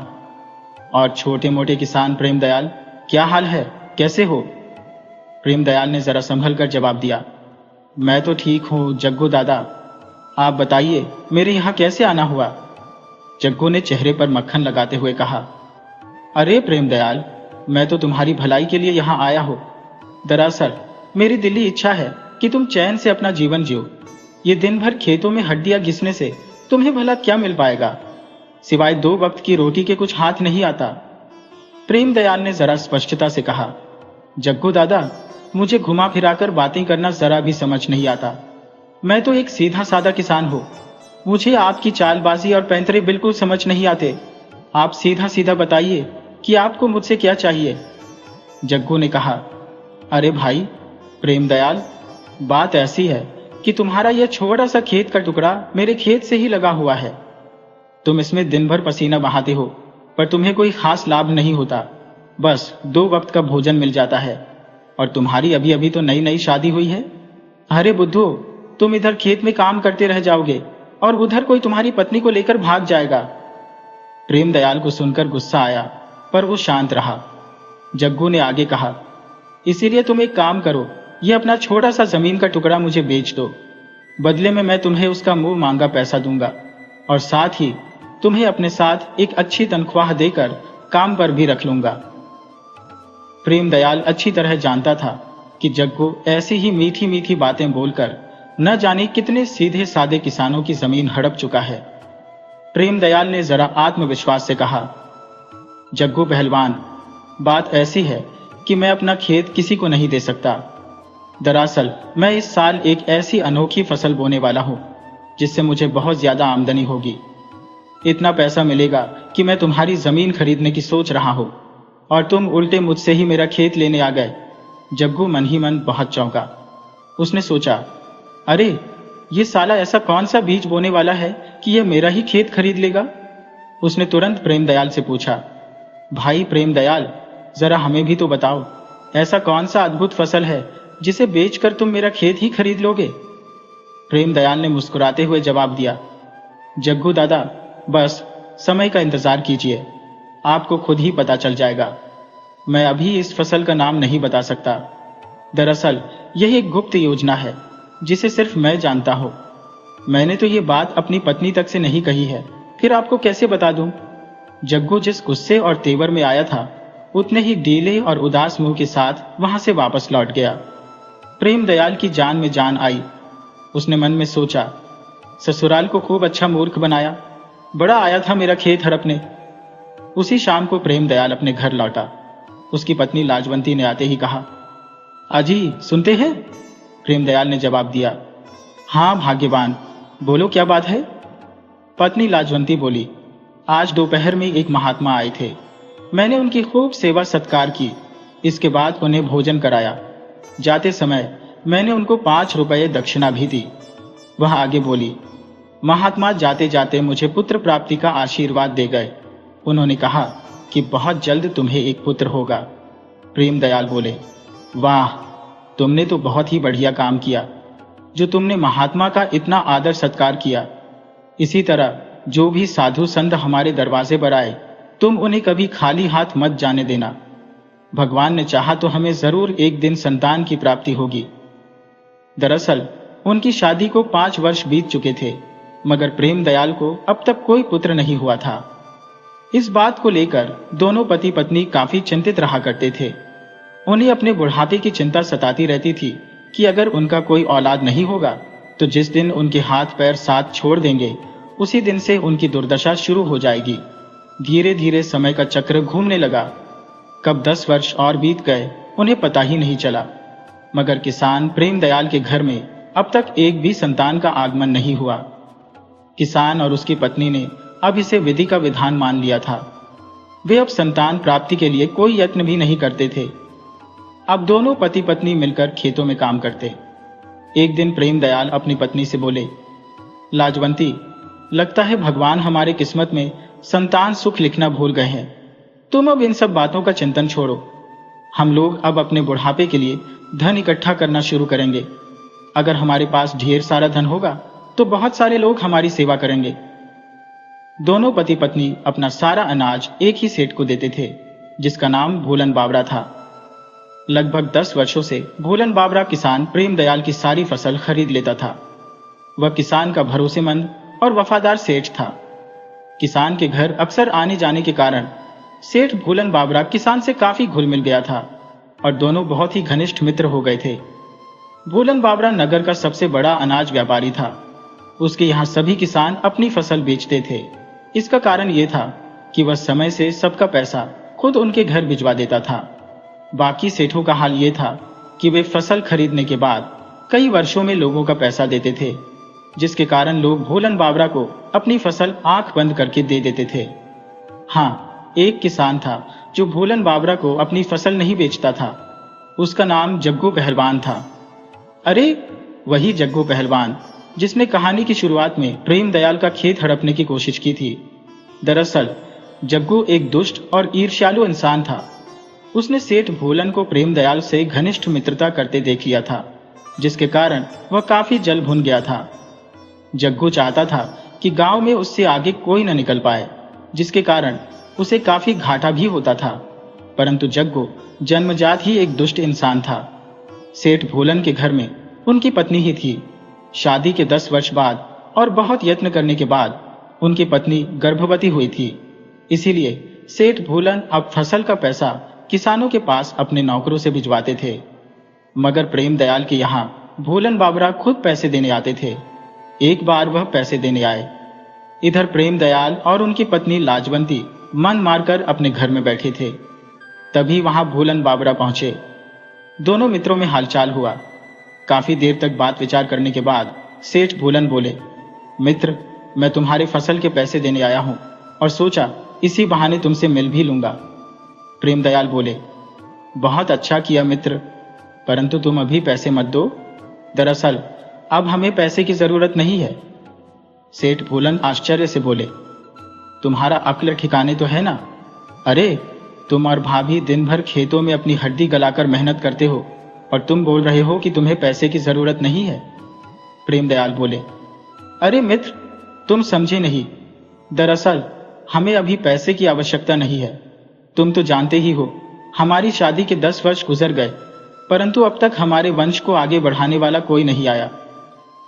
और छोटे मोटे किसान प्रेमदयाल, क्या हाल है, कैसे हो? प्रेमदयाल ने जरा संभल कर जवाब दिया, मैं तो ठीक हूं जग्गू दादा, आप बताइए मेरे यहाँ कैसे आना हुआ? जग्गू ने चेहरे पर मक्खन लगाते हुए कहा, अरे प्रेमदयाल, मैं तो तुम्हारी भलाई के लिए यहाँ आया हूँ। दरअसल मेरी दिली इच्छा है कि तुम चैन से अपना जीवन जियो। ये दिन भर खेतों में हड्डियां घिसने से तुम्हें भला क्या मिल पाएगा? सिवाय 2 वक्त की रोटी के कुछ हाथ नहीं आता। प्रेमदयाल ने जरा स्पष्टता से कहा, जग्गू दादा, मुझे घुमा फिराकर बातें करना जरा भी समझ नहीं आता। मैं तो एक सीधा साधा किसान हूँ। मुझे आपकी चालबाजी और पैंतरे बिल्कुल समझ नहीं आते। आप सीधा सीधा बताइए कि आपको मुझसे क्या चाहिए? जग्गू ने कहा, अरे भाई प्रेमदयाल, बात ऐसी है कि तुम्हारा यह छोटा सा खेत का टुकड़ा मेरे खेत से ही लगा हुआ है। तुम इसमें दिन भर पसीना बहाते हो, पर तुम्हें कोई खास लाभ नहीं होता। बस 2 वक्त का भोजन मिल जाता है, और तुम्हारी अभी अभी तो नई नई शादी हुई है। अरे बुद्धू, तुम इधर खेत में काम करते रह जाओगे और उधर कोई तुम्हारी पत्नी को लेकर भाग जाएगा। प्रेमदयाल को सुनकर गुस्सा आया, पर वो शांत रहा। जग्गू ने आगे कहा, इसीलिए तुम एक काम करो, यह अपना छोटा सा जमीन का टुकड़ा मुझे बेच दो। बदले में मैं तुम्हें उसका मुंह मांगा पैसा दूंगा और साथ ही तुम्हें अपने साथ एक अच्छी तनख्वाह देकर काम पर भी रख लूंगा। प्रेमदयाल अच्छी तरह जानता था कि जग्गू ऐसी ही मीठी मीठी बातें बोलकर न जाने कितने सीधे साधे किसानों की जमीन हड़प चुका है। प्रेमदयाल ने जरा आत्मविश्वास से कहा, जग्गू पहलवान, बात ऐसी है कि मैं अपना खेत किसी को नहीं दे सकता। दरअसल मैं इस साल एक ऐसी अनोखी फसल बोने वाला हूं जिससे मुझे बहुत ज्यादा आमदनी होगी। इतना पैसा मिलेगा कि मैं तुम्हारी जमीन खरीदने की सोच रहा हूं, और तुम उल्टे मुझसे ही मेरा खेत लेने आ गए। जग्गू मन ही मन बहुत चौंका। उसने सोचा, अरे ये साला ऐसा कौन सा बीज बोने वाला है कि यह मेरा ही खेत खरीद लेगा? उसने तुरंत प्रेमदयाल से पूछा, भाई प्रेमदयाल, जरा हमें भी तो बताओ, ऐसा कौन सा अद्भुत फसल है जिसे बेचकर तुम मेरा खेत ही खरीद लोगे? प्रेमदयाल ने मुस्कुराते हुए जवाब दिया, जग्गू दादा, बस समय का इंतजार कीजिए, आपको खुद ही पता चल जाएगा। मैं अभी इस फसल का नाम नहीं बता सकता। दरअसल यह एक गुप्त योजना है जिसे सिर्फ मैं जानता हूं। मैंने तो ये बात अपनी पत्नी तक से नहीं कही है, फिर आपको कैसे बता दूं? जग्गू जिस गुस्से और तेवर में आया था, उतने ही ढीले और उदास मुंह के साथ वहां से वापस लौट गया। प्रेमदयाल की जान में जान आई। उसने मन में सोचा, ससुराल को खूब अच्छा मूर्ख बनाया, बड़ा आया था मेरा खेत हड़पने। उसी शाम को प्रेमदयाल अपने घर लौटा। उसकी पत्नी लाजवंती ने आते ही कहा, अजी सुनते हैं? प्रेमदयाल ने जवाब दिया, हाँ भाग्यवान, बोलो क्या बात है? पत्नी लाजवंती बोली, आज दोपहर में एक महात्मा आए थे। मैंने उनकी खूब सेवा सत्कार की। इसके बाद उन्हें भोजन कराया। जाते समय मैंने उनको 5 रुपये दक्षिणा भी दी। वह आगे बोली, महात्मा जाते जाते मुझे पुत्र प्राप्ति का आशीर्वाद दे गए। उन्होंने कहा कि बहुत जल्द तुम्हें एक पुत्र होगा। प्रेमदयाल बोले, वाह, तुमने तो बहुत ही बढ़िया काम किया जो तुमने महात्मा का इतना आदर सत्कार किया। इसी तरह जो भी साधु संत हमारे दरवाजे पर आए, तुम उन्हें कभी खाली हाथ मत जाने देना। भगवान ने चाहा तो हमें जरूर एक दिन संतान की प्राप्ति होगी। दरअसल उनकी शादी को 5 वर्ष बीत चुके थे, मगर प्रेमदयाल को अब तक कोई पुत्र नहीं हुआ था। इस बात को लेकर दोनों पति पत्नी काफी चिंतित रहा करते थे। उन्हें अपने बुढ़ापे की चिंता सताती रहती थी कि अगर उनका कोई औलाद नहीं होगा तो जिस दिन उनके हाथ पैर साथ छोड़ देंगे, उसी दिन से उनकी दुर्दशा शुरू हो जाएगी। धीरे धीरे समय का चक्र घूमने लगा। कब 10 वर्ष और बीत गए उन्हें पता ही नहीं चला। मगर किसान प्रेमदयाल के घर में अब तक एक भी संतान का आगमन नहीं हुआ। किसान और उसकी पत्नी ने अब इसे विधि का विधान मान लिया था। वे अब संतान प्राप्ति के लिए कोई यत्न भी नहीं करते थे। अब दोनों पति पत्नी मिलकर खेतों में काम करते। एक दिन प्रेमदयाल अपनी पत्नी से बोले, लाजवंती, लगता है भगवान हमारे किस्मत में संतान सुख लिखना भूल गए हैं। तुम अब इन सब बातों का चिंतन छोड़ो। हम लोग अब अपने बुढ़ापे के लिए धन इकट्ठा करना शुरू करेंगे। अगर हमारे पास ढेर सारा धन होगा तो बहुत सारे लोग हमारी सेवा करेंगे। दोनों पति पत्नी अपना सारा अनाज एक ही सेठ को देते थे, जिसका नाम भोलन बावरा था। लगभग 10 वर्षों से भोलन बावरा किसान प्रेमदयाल की सारी फसल खरीद लेता था। वह किसान का भरोसेमंद और वफादार सेठ था। किसान के घर अक्सर आने जाने के कारण सेठ भोलन बावरा किसान से काफी घुल मिल गया था और दोनों बहुत ही घनिष्ठ मित्र हो गए थे। भोलन बावरा नगर का सबसे बड़ा अनाज व्यापारी था। उसके यहाँ सभी किसान अपनी फसल बेचते थे। इसका कारण यह था कि वह समय से सबका पैसा खुद उनके घर भिजवा देता था। बाकी सेठों का हाल यह था कि वे फसल खरीदने के बाद कई वर्षों में लोगों का पैसा देते थे, जिसके कारण लोग भोलन बावरा को अपनी फसल आंख बंद करके दे देते थे। हाँ, एक किसान था जो भोलन बावरा को अपनी फसल नहीं बेचता था। उसका नाम जग्गू पहलवान था। अरे, वही जग्गू पहलवान जिसने कहानी की शुरुआत में प्रेमदयाल का खेत हड़पने की कोशिश की थी। दरअसल जग्गू एक दुष्ट और ईर्ष्यालु इंसान था। उसने सेठ भोलन को प्रेमदयाल से घनिष्ठ मित्रता करते देख लिया था, जिसके कारण वह काफी जल भुन गया था। जग्गू चाहता था कि गांव में उससे आगे कोई न निकल पाए, जिसके कारण उसे काफी घाटा भी होता था। परंतु जग्गू जन्मजात ही एक दुष्ट इंसान था। सेठ भोलन के घर में उनकी पत्नी ही थी। शादी के 10 वर्ष बाद और बहुत यत्न करने के बाद उनकी पत्नी गर्भवती हुई थी। इसीलिए सेठ भोलन अब फसल का पैसा किसानों के पास अपने नौकरों से भिजवाते थे। मगर प्रेमदयाल के यहाँ भोलन बावरा खुद पैसे देने आते थे। एक बार वह पैसे देने आए। इधर प्रेमदयाल और उनकी पत्नी लाजवंती मन मारकर अपने घर में बैठे थे। तभी वहां भोलन बावरा पहुंचे। दोनों मित्रों में हालचाल हुआ। काफी देर तक बात विचार करने के बाद सेठ भोलन बोले, मित्र, मैं तुम्हारे फसल के पैसे देने आया हूं और सोचा इसी बहाने तुमसे मिल भी लूंगा। प्रेमदयाल बोले, बहुत अच्छा किया मित्र, परंतु तुम अभी पैसे मत दो। दरअसल अब हमें पैसे की जरूरत नहीं है। सेठ भोलन आश्चर्य से बोले, तुम्हारा अक्ल ठिकाने तो है ना? अरे, तुम और भाभी दिन भर खेतों में अपनी हड्डी गलाकर मेहनत करते हो और तुम बोल रहे हो कि तुम्हें पैसे की जरूरत नहीं है। प्रेमदयाल बोले, अरे मित्र, तुम समझे नहीं। दरअसल हमें अभी पैसे की आवश्यकता नहीं है। तुम तो जानते ही हो, हमारी शादी के 10 वर्ष गुजर गए, परंतु अब तक हमारे वंश को आगे बढ़ाने वाला कोई नहीं आया।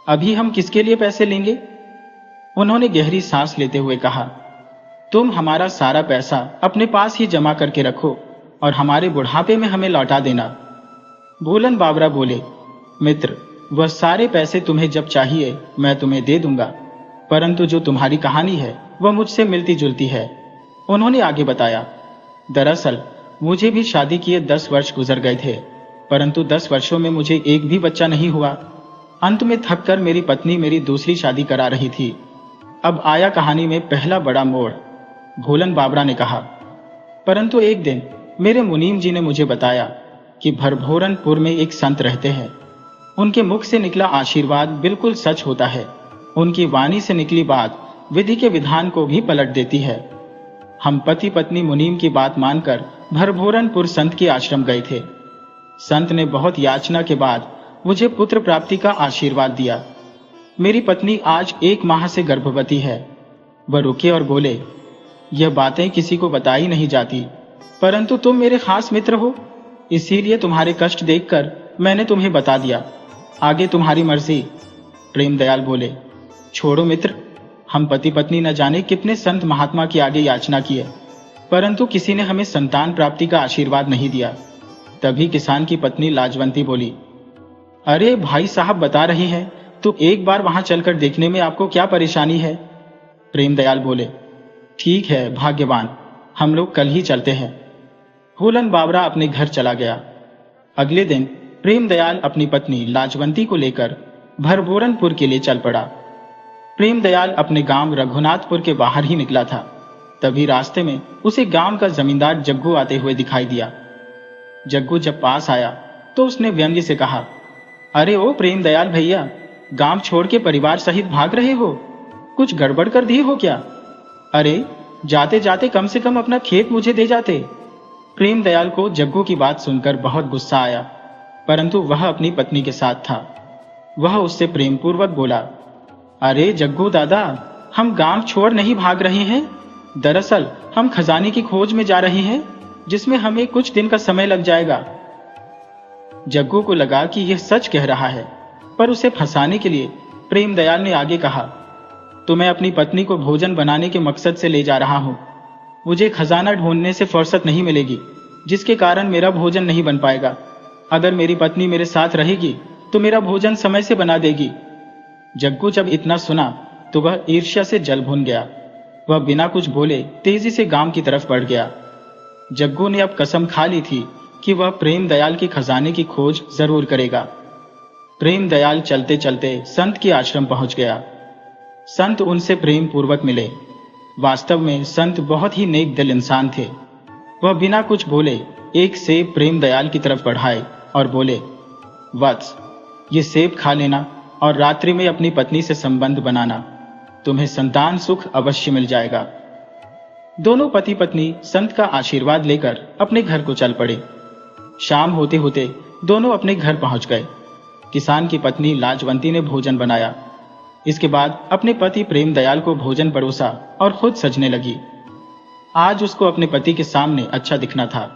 अभी हम किसके लिए पैसे लेंगे? उन्होंने गहरी सांस लेते हुए कहा, तुम हमारा सारा पैसा अपने पास ही जमा करके रखो और हमारे बुढ़ापे में हमें लौटा देना। भोलन बावरा बोले, मित्र, वह सारे पैसे तुम्हें जब चाहिए मैं तुम्हें दे दूंगा, परंतु जो तुम्हारी कहानी है वह मुझसे मिलती जुलती है। उन्होंने आगे बताया, दरअसल मुझे भी शादी किए 10 वर्ष गुजर गए थे, परंतु 10 वर्षों में मुझे एक भी बच्चा नहीं हुआ। अंत में थककर मेरी पत्नी मेरी दूसरी शादी करा रही थी। अब आया कहानी में पहला बड़ा मोड़, भोलन बाबरा ने कहा। परंतु एक दिन मेरे मुनीम जी ने मुझे बताया कि भरभोरनपुर में एक संत रहते हैं। उनके मुख से निकला आशीर्वाद बिल्कुल सच होता है। उनकी वाणी से निकली बात विधि के विधान को भी पलट देती है। हम पति पत्नी मुनीम की बात मानकर भरभोरनपुर संत के आश्रम गए थे। संत ने बहुत याचना के बाद मुझे पुत्र प्राप्ति का आशीर्वाद दिया। मेरी पत्नी आज 1 माह से गर्भवती है। वह रुके और बोले, यह बातें किसी को बताई नहीं जाती, परंतु तुम मेरे खास मित्र हो, इसीलिए तुम्हारे कष्ट देखकर मैंने तुम्हें बता दिया। आगे तुम्हारी मर्जी। प्रेमदयाल बोले, छोड़ो मित्र, हम पति पत्नी न जाने कितने संत महात्मा की आगे याचना किए, परंतु किसी ने हमें संतान प्राप्ति का आशीर्वाद नहीं दिया। तभी किसान की पत्नी लाजवंती बोली, अरे भाई साहब बता रही हैं, तो एक बार वहां चलकर देखने में आपको क्या परेशानी है? प्रेमदयाल बोले, ठीक है भाग्यवान, हम लोग कल ही चलते हैं। भोलन बाबरा अपने घर चला गया। अगले दिन प्रेमदयाल अपनी पत्नी लाजवंती को लेकर भरभोरनपुर के लिए चल पड़ा। प्रेमदयाल अपने गांव रघुनाथपुर के बाहर ही निकला था। तभी रास्ते में उसे गांव का जमींदार जग्गू आते हुए दिखाई दिया। जग्गू जब पास आया तो उसने व्यंग्य से कहा, अरे ओ प्रेमदयाल भैया, गांव छोड़ के परिवार सहित भाग रहे हो? कुछ गड़बड़ कर दी हो क्या? अरे जाते जाते कम से कम अपना खेत मुझे दे जाते। प्रेमदयाल को जग्गू की बात सुनकर बहुत गुस्सा आया, परंतु वह अपनी पत्नी के साथ था। वह उससे प्रेमपूर्वक बोला, अरे जग्गू दादा, हम गांव छोड़ नहीं भाग रहे हैं। दरअसल हम खजाने की खोज में जा रहे हैं, जिसमें हमें कुछ दिन का समय लग जाएगा। जग्गू को लगा कि यह सच कह रहा है, पर उसे फंसाने के लिए प्रेमदयाल ने आगे कहा, तो मैं अपनी पत्नी को भोजन बनाने के मकसद से ले जा रहा हूं। मुझे खजाना ढूंढने से फुर्सत नहीं मिलेगी, जिसके कारण मेरा भोजन नहीं बन पाएगा। अगर मेरी पत्नी मेरे साथ रहेगी तो मेरा भोजन समय से बना देगी। जग्गू जब इतना सुना तो वह ईर्ष्या से जल भुन गया। वह बिना कुछ बोले तेजी से गांव की तरफ बढ़ गया। जग्गू ने अब कसम खा ली थी कि वह प्रेमदयाल के खजाने की खोज जरूर करेगा। प्रेमदयाल चलते चलते संत के आश्रम पहुंच गया। संत उनसे प्रेम पूर्वक मिले। वास्तव में संत बहुत ही नेक दिल इंसान थे। वह बिना कुछ बोले एक सेब प्रेमदयाल की तरफ बढ़ाए और बोले, वत्स, ये सेब खा लेना और रात्रि में अपनी पत्नी से संबंध बनाना, तुम्हें संतान सुख अवश्य मिल जाएगा। दोनों पति पत्नी संत का आशीर्वाद लेकर अपने घर को चल पड़े। शाम होते होते दोनों अपने घर पहुंच गए। किसान की पत्नी लाजवंती ने भोजन बनाया। इसके बाद अपने पति प्रेमदयाल को भोजन परोसा और खुद सजने लगी। आज उसको अपने पति के सामने अच्छा दिखना था।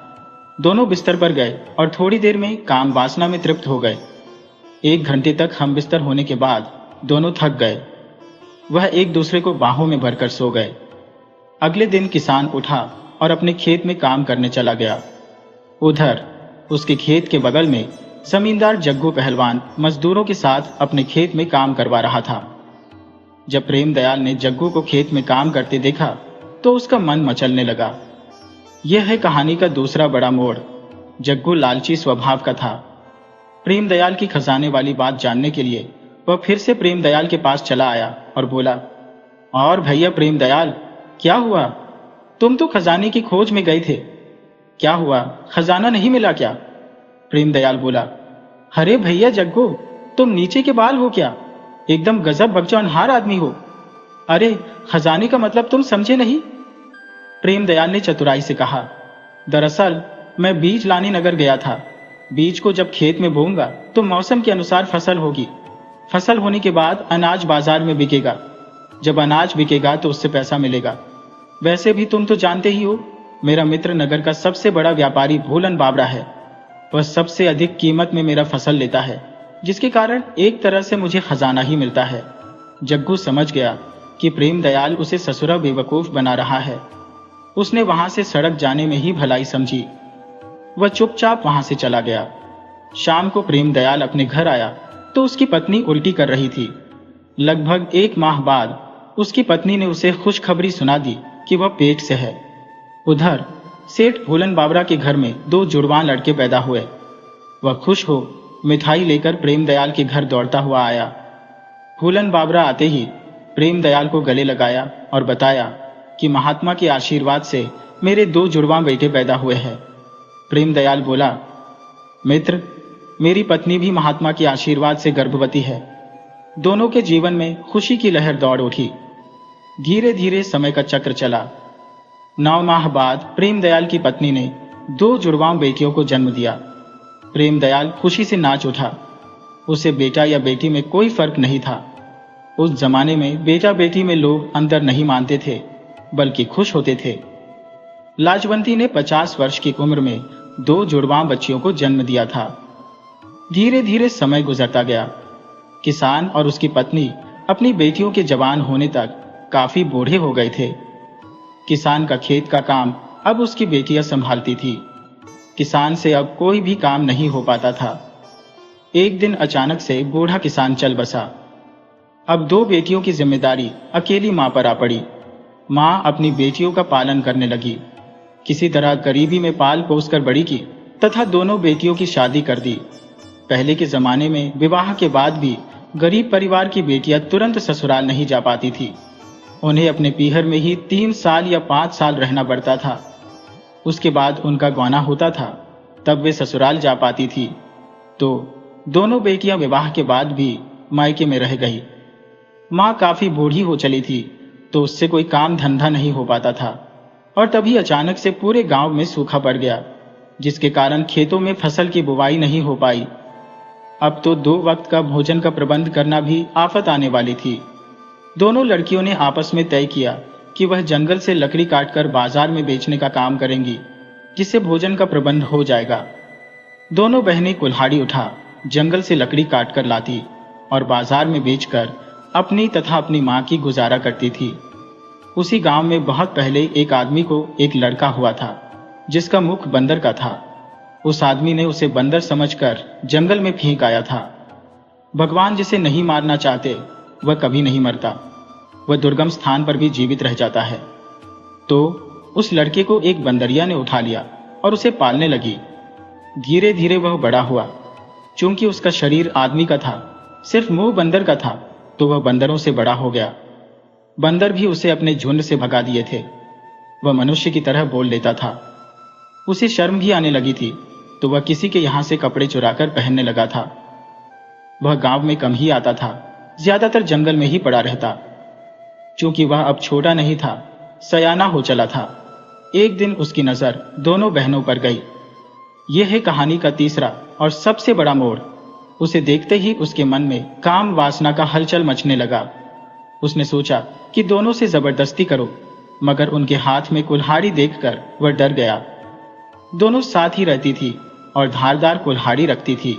दोनों बिस्तर पर गए और थोड़ी देर में काम वासना में तृप्त हो गए। 1 घंटे तक हम बिस्तर होने के बाद दोनों थक गए। वह एक दूसरे को बाहों में भरकर सो गए। अगले दिन किसान उठा और अपने खेत में काम करने चला गया। उधर उसके खेत के बगल में जमींदार जग्गू पहलवान मजदूरों के साथ अपने खेत में काम करवा रहा था। जब प्रेमदयाल ने जग्गू को खेत में काम करते देखा तो उसका मन मचलने लगा। यह है कहानी का दूसरा बड़ा मोड़। जग्गू लालची स्वभाव का था। प्रेमदयाल की खजाने वाली बात जानने के लिए वह फिर से प्रेमदयाल के पास चला आया और बोला, और भैया प्रेमदयाल, क्या हुआ? तुम तो खजाने की खोज में गए थे। क्या हुआ, खजाना नहीं मिला क्या? प्रेमदयाल बोला, अरे भैया जग्गू, तुम नीचे के बाल हो क्या? एकदम गजब बकचौनहार आदमी हो। अरे खजाने का मतलब तुम समझे नहीं। प्रेमदयाल ने चतुराई से कहा, दरअसल मैं बीज लाने नगर गया था। बीज को जब खेत में बोऊंगा तो मौसम के अनुसार फसल होगी। फसल होने के बाद अनाज बाजार में बिकेगा। जब अनाज बिकेगा तो उससे पैसा मिलेगा। वैसे भी तुम तो जानते ही हो, मेरा मित्र नगर का सबसे बड़ा व्यापारी भोलन बाबरा है। वह सबसे अधिक कीमत में मेरा फसल लेता है, जिसके कारण एक तरह से मुझे खजाना ही मिलता है। जग्गू समझ गया कि प्रेमदयाल उसे ससुरा बेवकूफ बना रहा है। उसने वहां से सड़क जाने में ही भलाई समझी। वह चुपचाप वहां से चला गया। शाम को प्रेमदयाल अपने घर आया तो उसकी पत्नी उल्टी कर रही थी। लगभग 1 माह बाद उसकी पत्नी ने उसे खुशखबरी सुना दी कि वह पेट से है। उधर सेठ भोलन बाबरा के घर में 2 जुड़वां लड़के पैदा हुए। वह खुश हो मिठाई लेकर प्रेमदयाल के घर दौड़ता हुआ आया। भोलन बाबरा आते ही प्रेमदयाल को गले लगाया और बताया कि महात्मा के आशीर्वाद से मेरे 2 जुड़वां बेटे पैदा हुए हैं। प्रेमदयाल बोला, मित्र, मेरी पत्नी भी महात्मा के आशीर्वाद से गर्भवती है। दोनों के जीवन में खुशी की लहर दौड़ उठी। धीरे धीरे समय का चक्र चला। 9 माह बाद प्रेमदयाल की पत्नी ने 2 जुड़वां बेटियों को जन्म दिया। प्रेमदयाल खुशी से नाच उठा। उसे बेटा या बेटी में कोई फर्क नहीं था। उस जमाने में बेटा बेटी में लोग अंतर नहीं मानते थे, बल्कि खुश होते थे। लाजवंती ने 50 वर्ष की उम्र में 2 जुड़वां बच्चियों को जन्म दिया था। धीरे धीरे समय गुजरता गया। किसान और उसकी पत्नी अपनी बेटियों के जवान होने तक काफी बूढ़े हो गए थे। किसान का खेत का काम अब उसकी बेटियां संभालती थी। किसान से अब कोई भी काम नहीं हो पाता था। एक दिन अचानक से बूढ़ा किसान चल बसा। अब 2 बेटियों की जिम्मेदारी अकेली मां पर आ पड़ी। मां अपनी बेटियों का पालन करने लगी। किसी तरह गरीबी में पाल पोस कर बड़ी की तथा दोनों बेटियों की शादी कर दी। पहले के जमाने में विवाह के बाद भी गरीब परिवार की बेटियां तुरंत ससुराल नहीं जा पाती थी। उन्हें अपने पीहर में ही 3 साल या 5 साल रहना पड़ता था। उसके बाद उनका गौना होता था, तब वे ससुराल जा पाती थी। तो दोनों बेटियां विवाह के बाद भी मायके में रह गई। मां काफी बूढ़ी हो चली थी, तो उससे कोई काम धंधा नहीं हो पाता था। और तभी अचानक से पूरे गांव में सूखा पड़ गया, जिसके कारण खेतों में फसल की बुवाई नहीं हो पाई। अब तो 2 वक्त का भोजन का प्रबंध करना भी आफत आने वाली थी। दोनों लड़कियों ने आपस में तय किया कि वह जंगल से लकड़ी काटकर बाजार में बेचने का काम करेंगी, जिससे भोजन का प्रबंध हो जाएगा। दोनों बहनें कुल्हाड़ी उठा जंगल से लकड़ी काटकर लाती और बाजार में बेचकर अपनी तथा अपनी मां की गुजारा करती थी। उसी गांव में बहुत पहले एक आदमी को एक लड़का हुआ था, जिसका मुख बंदर का था। उस आदमी ने उसे बंदर समझकर जंगल में फेंक आया था। भगवान जिसे नहीं मारना चाहते वह कभी नहीं मरता, वह दुर्गम स्थान पर भी जीवित रह जाता है। तो उस लड़के को एक बंदरिया ने उठा लिया और उसे पालने लगी। धीरे धीरे वह बड़ा हुआ। चूंकि उसका शरीर आदमी का था, सिर्फ मुंह बंदर का था, तो वह बंदरों से बड़ा हो गया। बंदर भी उसे अपने झुंड से भगा दिए थे। वह मनुष्य की तरह बोल लेता था। उसे शर्म भी आने लगी थी, तो वह किसी के यहां से कपड़े चुराकर पहनने लगा था। वह गांव में कम ही आता था, ज्यादातर जंगल में ही पड़ा रहता। चूंकि वह अब छोटा नहीं था, सयाना हो चला था। एक दिन उसकी नजर दोनों बहनों पर गई। यह है कहानी का तीसरा और सबसे बड़ा मोड़। उसे देखते ही उसके मन में काम वासना का हलचल मचने लगा। उसने सोचा कि दोनों से जबरदस्ती करो, मगर उनके हाथ में कुल्हाड़ी देखकर वह डर गया। दोनों साथ ही रहती थी और धारदार कुल्हाड़ी रखती थी।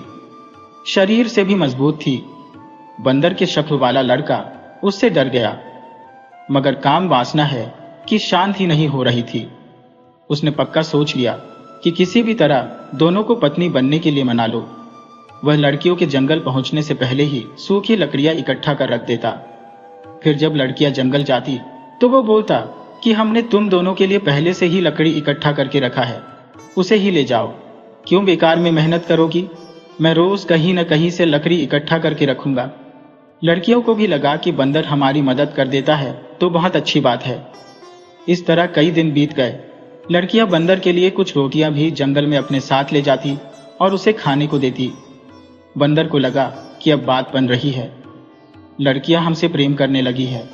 शरीर से भी मजबूत थी। बंदर के शक्ल वाला लड़का उससे डर गया, मगर काम वासना है कि शांत ही नहीं हो रही थी। उसने पक्का सोच लिया कि किसी भी तरह दोनों को पत्नी बनने के लिए मना लो। वह लड़कियों के जंगल पहुंचने से पहले ही सूखी लकड़ियां इकट्ठा कर रख देता। फिर जब लड़कियां जंगल जाती तो वो बोलता कि हमने तुम दोनों के लिए पहले से ही लकड़ी इकट्ठा करके रखा है, उसे ही ले जाओ। क्यों बेकार में मेहनत करोगी? मैं रोज कहीं न कहीं से लकड़ी इकट्ठा करके रखूंगा। लड़कियों को भी लगा कि बंदर हमारी मदद कर देता है तो बहुत अच्छी बात है। इस तरह कई दिन बीत गए। लड़कियां बंदर के लिए कुछ रोटियां भी जंगल में अपने साथ ले जाती और उसे खाने को देती। बंदर को लगा कि अब बात बन रही है, लड़कियां हमसे प्रेम करने लगी है,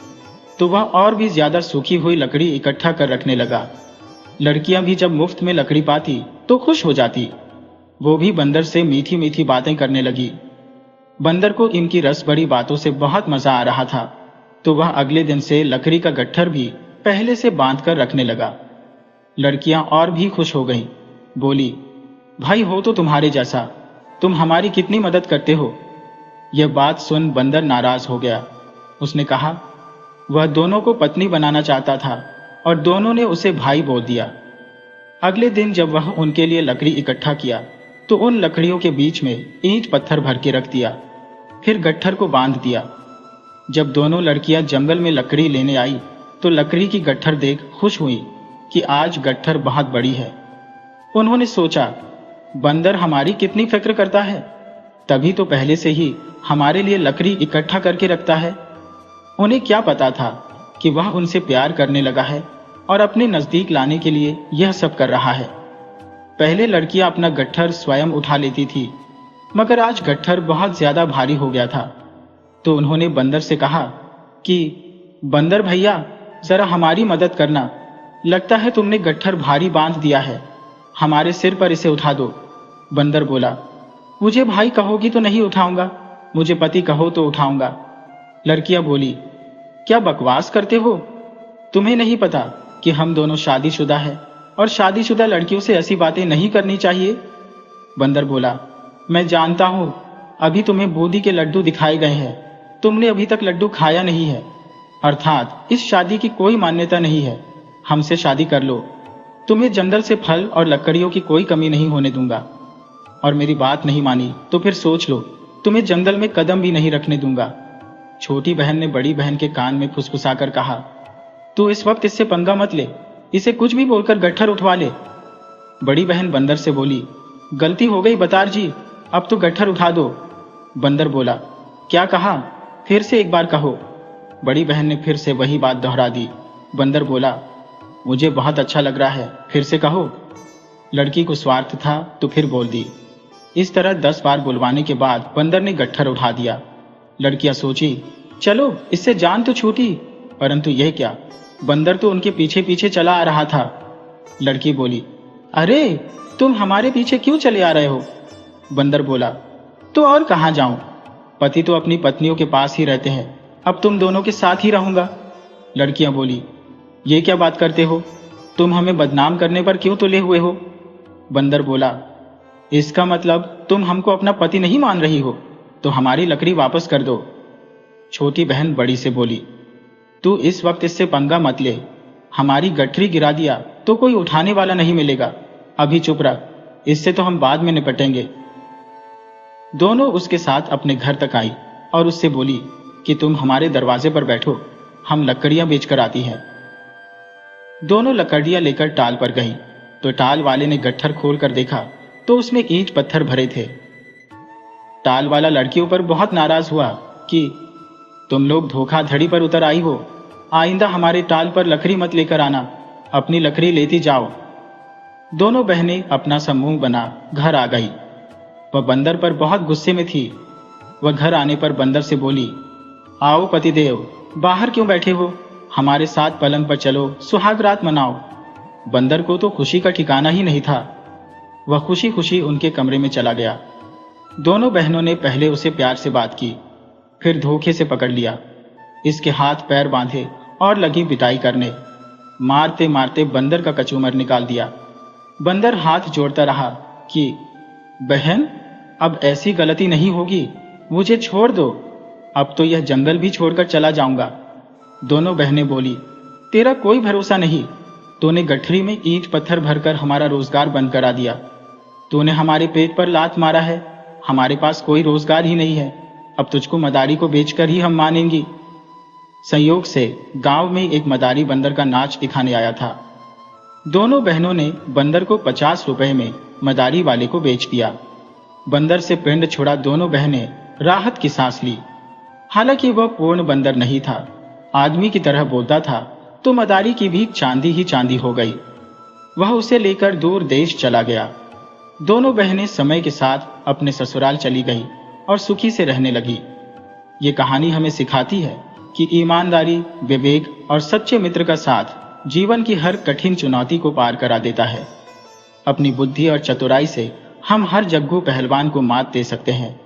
तो वह और भी ज्यादा सूखी हुई लकड़ी इकट्ठा कर रखने लगा। लड़कियां भी जब मुफ्त में लकड़ी पाती तो खुश हो जाती। वो भी बंदर से मीठी मीठी बातें करने लगी। बंदर को इनकी रस भरी बातों से बहुत मजा आ रहा था, तो वह अगले दिन से लकड़ी का गट्ठर भी पहले से बांध कर रखने लगा। लड़कियां और भी खुश हो गईं। बोली, भाई हो तो तुम्हारे जैसा, तुम हमारी कितनी मदद करते हो। यह बात सुन बंदर नाराज हो गया। उसने कहा वह दोनों को पत्नी बनाना चाहता था और दोनों ने उसे भाई बोल दिया। अगले दिन जब वह उनके लिए लकड़ी इकट्ठा किया तो उन लकड़ियों के बीच में ईंट पत्थर भर के रख दिया। फिर गट्ठर को बांध दिया। जब दोनों लड़कियां जंगल में लकड़ी लेने आई तो लकड़ी की गट्ठर देख खुश हुई कि आज गट्ठर बहुत बड़ी है। उन्होंने सोचा, बंदर हमारी कितनी फिक्र करता है, तभी तो पहले से ही हमारे लिए लकड़ी इकट्ठा करके रखता है। उन्हें क्या पता था कि वह उनसे प्यार करने लगा है और अपने नजदीक लाने के लिए यह सब कर रहा है। पहले लड़कियां अपना गट्ठर स्वयं उठा लेती थी, मगर आज गट्ठर बहुत ज्यादा भारी हो गया था। तो उन्होंने बंदर से कहा कि बंदर भैया, जरा हमारी मदद करना, लगता है तुमने गट्ठर भारी बांध दिया है, हमारे सिर पर इसे उठा दो। बंदर बोला, मुझे भाई कहोगी तो नहीं उठाऊंगा, मुझे पति कहो तो उठाऊंगा। लड़कियां बोली, क्या बकवास करते हो, तुम्हें नहीं पता कि हम दोनों शादीशुदा हैं और शादीशुदा लड़कियों से ऐसी बातें नहीं करनी चाहिए। बंदर बोला, मैं जानता हूं, अभी तुम्हें बूंदी के लड्डू दिखाए गए हैं, तुमने अभी तक लड्डू खाया नहीं है, अर्थात इस शादी की कोई मान्यता नहीं है, हमसे शादी कर लो, तुम्हें जंगल से फल और लकड़ियों की कोई कमी नहीं होने दूंगा, और मेरी बात नहीं मानी तो फिर सोच लो, तुम्हें जंगल में कदम भी नहीं रखने दूंगा। छोटी बहन ने बड़ी बहन के कान में फुसफुसाकर कहा, तू इस वक्त इससे पंगा मत ले, इसे कुछ भी बोलकर गट्ठर उठवा ले। बड़ी बहन बंदर से बोली, गलती हो गई बतार जी, अब तो गट्ठर उठा दो। बंदर बोला, क्या कहा, फिर से एक बार कहो। बड़ी बहन ने फिर से वही बात दोहरा दी। बंदर बोला, मुझे बहुत अच्छा लग रहा है, फिर से कहो। लड़की को स्वार्थ था तो फिर बोल दी। इस तरह 10 बार बुलवाने के बाद बंदर ने गट्ठर उठा दिया। लड़कियां सोची, चलो इससे जान तो छूटी, परंतु यह क्या, बंदर तो उनके पीछे पीछे चला आ रहा था। लड़की बोली, अरे तुम हमारे पीछे क्यों चले आ रहे हो। बंदर बोला, तो और कहां जाऊं, पति तो अपनी पत्नियों के पास ही रहते हैं, अब तुम दोनों के साथ ही रहूंगा। लड़कियां बोली, ये क्या बात करते हो, तुम हमें बदनाम करने पर क्यों तुले हुए हो। बंदर बोला, इसका मतलब तुम हमको अपना पति नहीं मान रही हो, तो हमारी लकड़ी वापस कर दो। छोटी बहन बड़ी से बोली, तू इस वक्त इससे पंगा मत ले, हमारी गठरी गिरा दिया तो कोई उठाने वाला नहीं मिलेगा, अभी चुप रह, इससे तो हम बाद में निपटेंगे। दोनों उसके साथ अपने घर तक आई और उससे बोली कि तुम हमारे दरवाजे पर बैठो, हम लकड़ियां बेचकर आती हैं। दोनों लकड़ियां लेकर टाल पर गईं, तो टाल वाले ने गट्ठर खोल कर देखा तो उसमें ईंट पत्थर भरे थे। टाल वाला लड़कियों पर बहुत नाराज हुआ कि तुम लोग धोखाधड़ी पर उतर आई हो, आइंदा हमारे टाल पर लकड़ी मत लेकर आना, अपनी लकड़ी लेती जाओ। दोनों बहनें अपना समूह बना घर आ गई। वह बंदर पर बहुत गुस्से में थी। वह घर आने पर बंदर से बोली, आओ पतिदेव, बाहर क्यों बैठे हो, हमारे साथ पलंग पर चलो, सुहाग रात मनाओ। बंदर को तो खुशी का ठिकाना ही नहीं था। वह खुशी खुशी उनके कमरे में चला गया। दोनों बहनों ने पहले उसे प्यार से बात की, फिर धोखे से पकड़ लिया, इसके हाथ पैर बांधे और लगी पिटाई करने। मारते मारते बंदर का कचूमर निकाल दिया। बंदर हाथ जोड़ता रहा कि बहन, अब ऐसी गलती नहीं होगी, मुझे छोड़ दो, अब तो यह जंगल भी छोड़कर चला जाऊंगा। दोनों बहनें बोली, तेरा कोई भरोसा नहीं, तूने गठरी में ईंट पत्थर भरकर हमारा रोजगार बंद करा दिया, तूने हमारे पेट पर लात मारा है, हमारे पास कोई रोजगार ही नहीं है, अब तुझको मदारी को बेचकर ही हम मानेंगी। संयोग से गांव में एक मदारी बंदर का नाच दिखाने आया था। दोनों बहनों ने बंदर को 50 रुपए में मदारी वाले को बेच दिया। बंदर से पिंड छोड़ा दोनों बहनें राहत की सांस ली। हालांकि वह पूर्ण बंदर नहीं था, आदमी की तरह बोलता था, तो मदारी की भी चांदी ही चांदी हो गई। वह उसे लेकर दूर देश चला गया। दोनों बहनें समय के साथ अपने ससुराल चली गई और सुखी से रहने लगी। ये कहानी हमें सिखाती है कि ईमानदारी, विवेक और सच्चे मित्र का साथ जीवन की हर कठिन चुनौती को पार करा देता है। अपनी बुद्धि और चतुराई से हम हर जग्गू पहलवान को मात दे सकते हैं।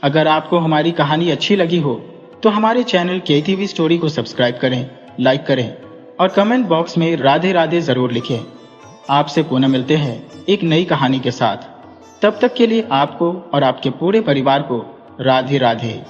अगर आपको हमारी कहानी अच्छी लगी हो तो हमारे चैनल KTV स्टोरी को सब्सक्राइब करें, लाइक करें और कमेंट बॉक्स में राधे राधे जरूर लिखें। आपसे पुनः मिलते हैं एक नई कहानी के साथ। तब तक के लिए आपको और आपके पूरे परिवार को राधे राधे।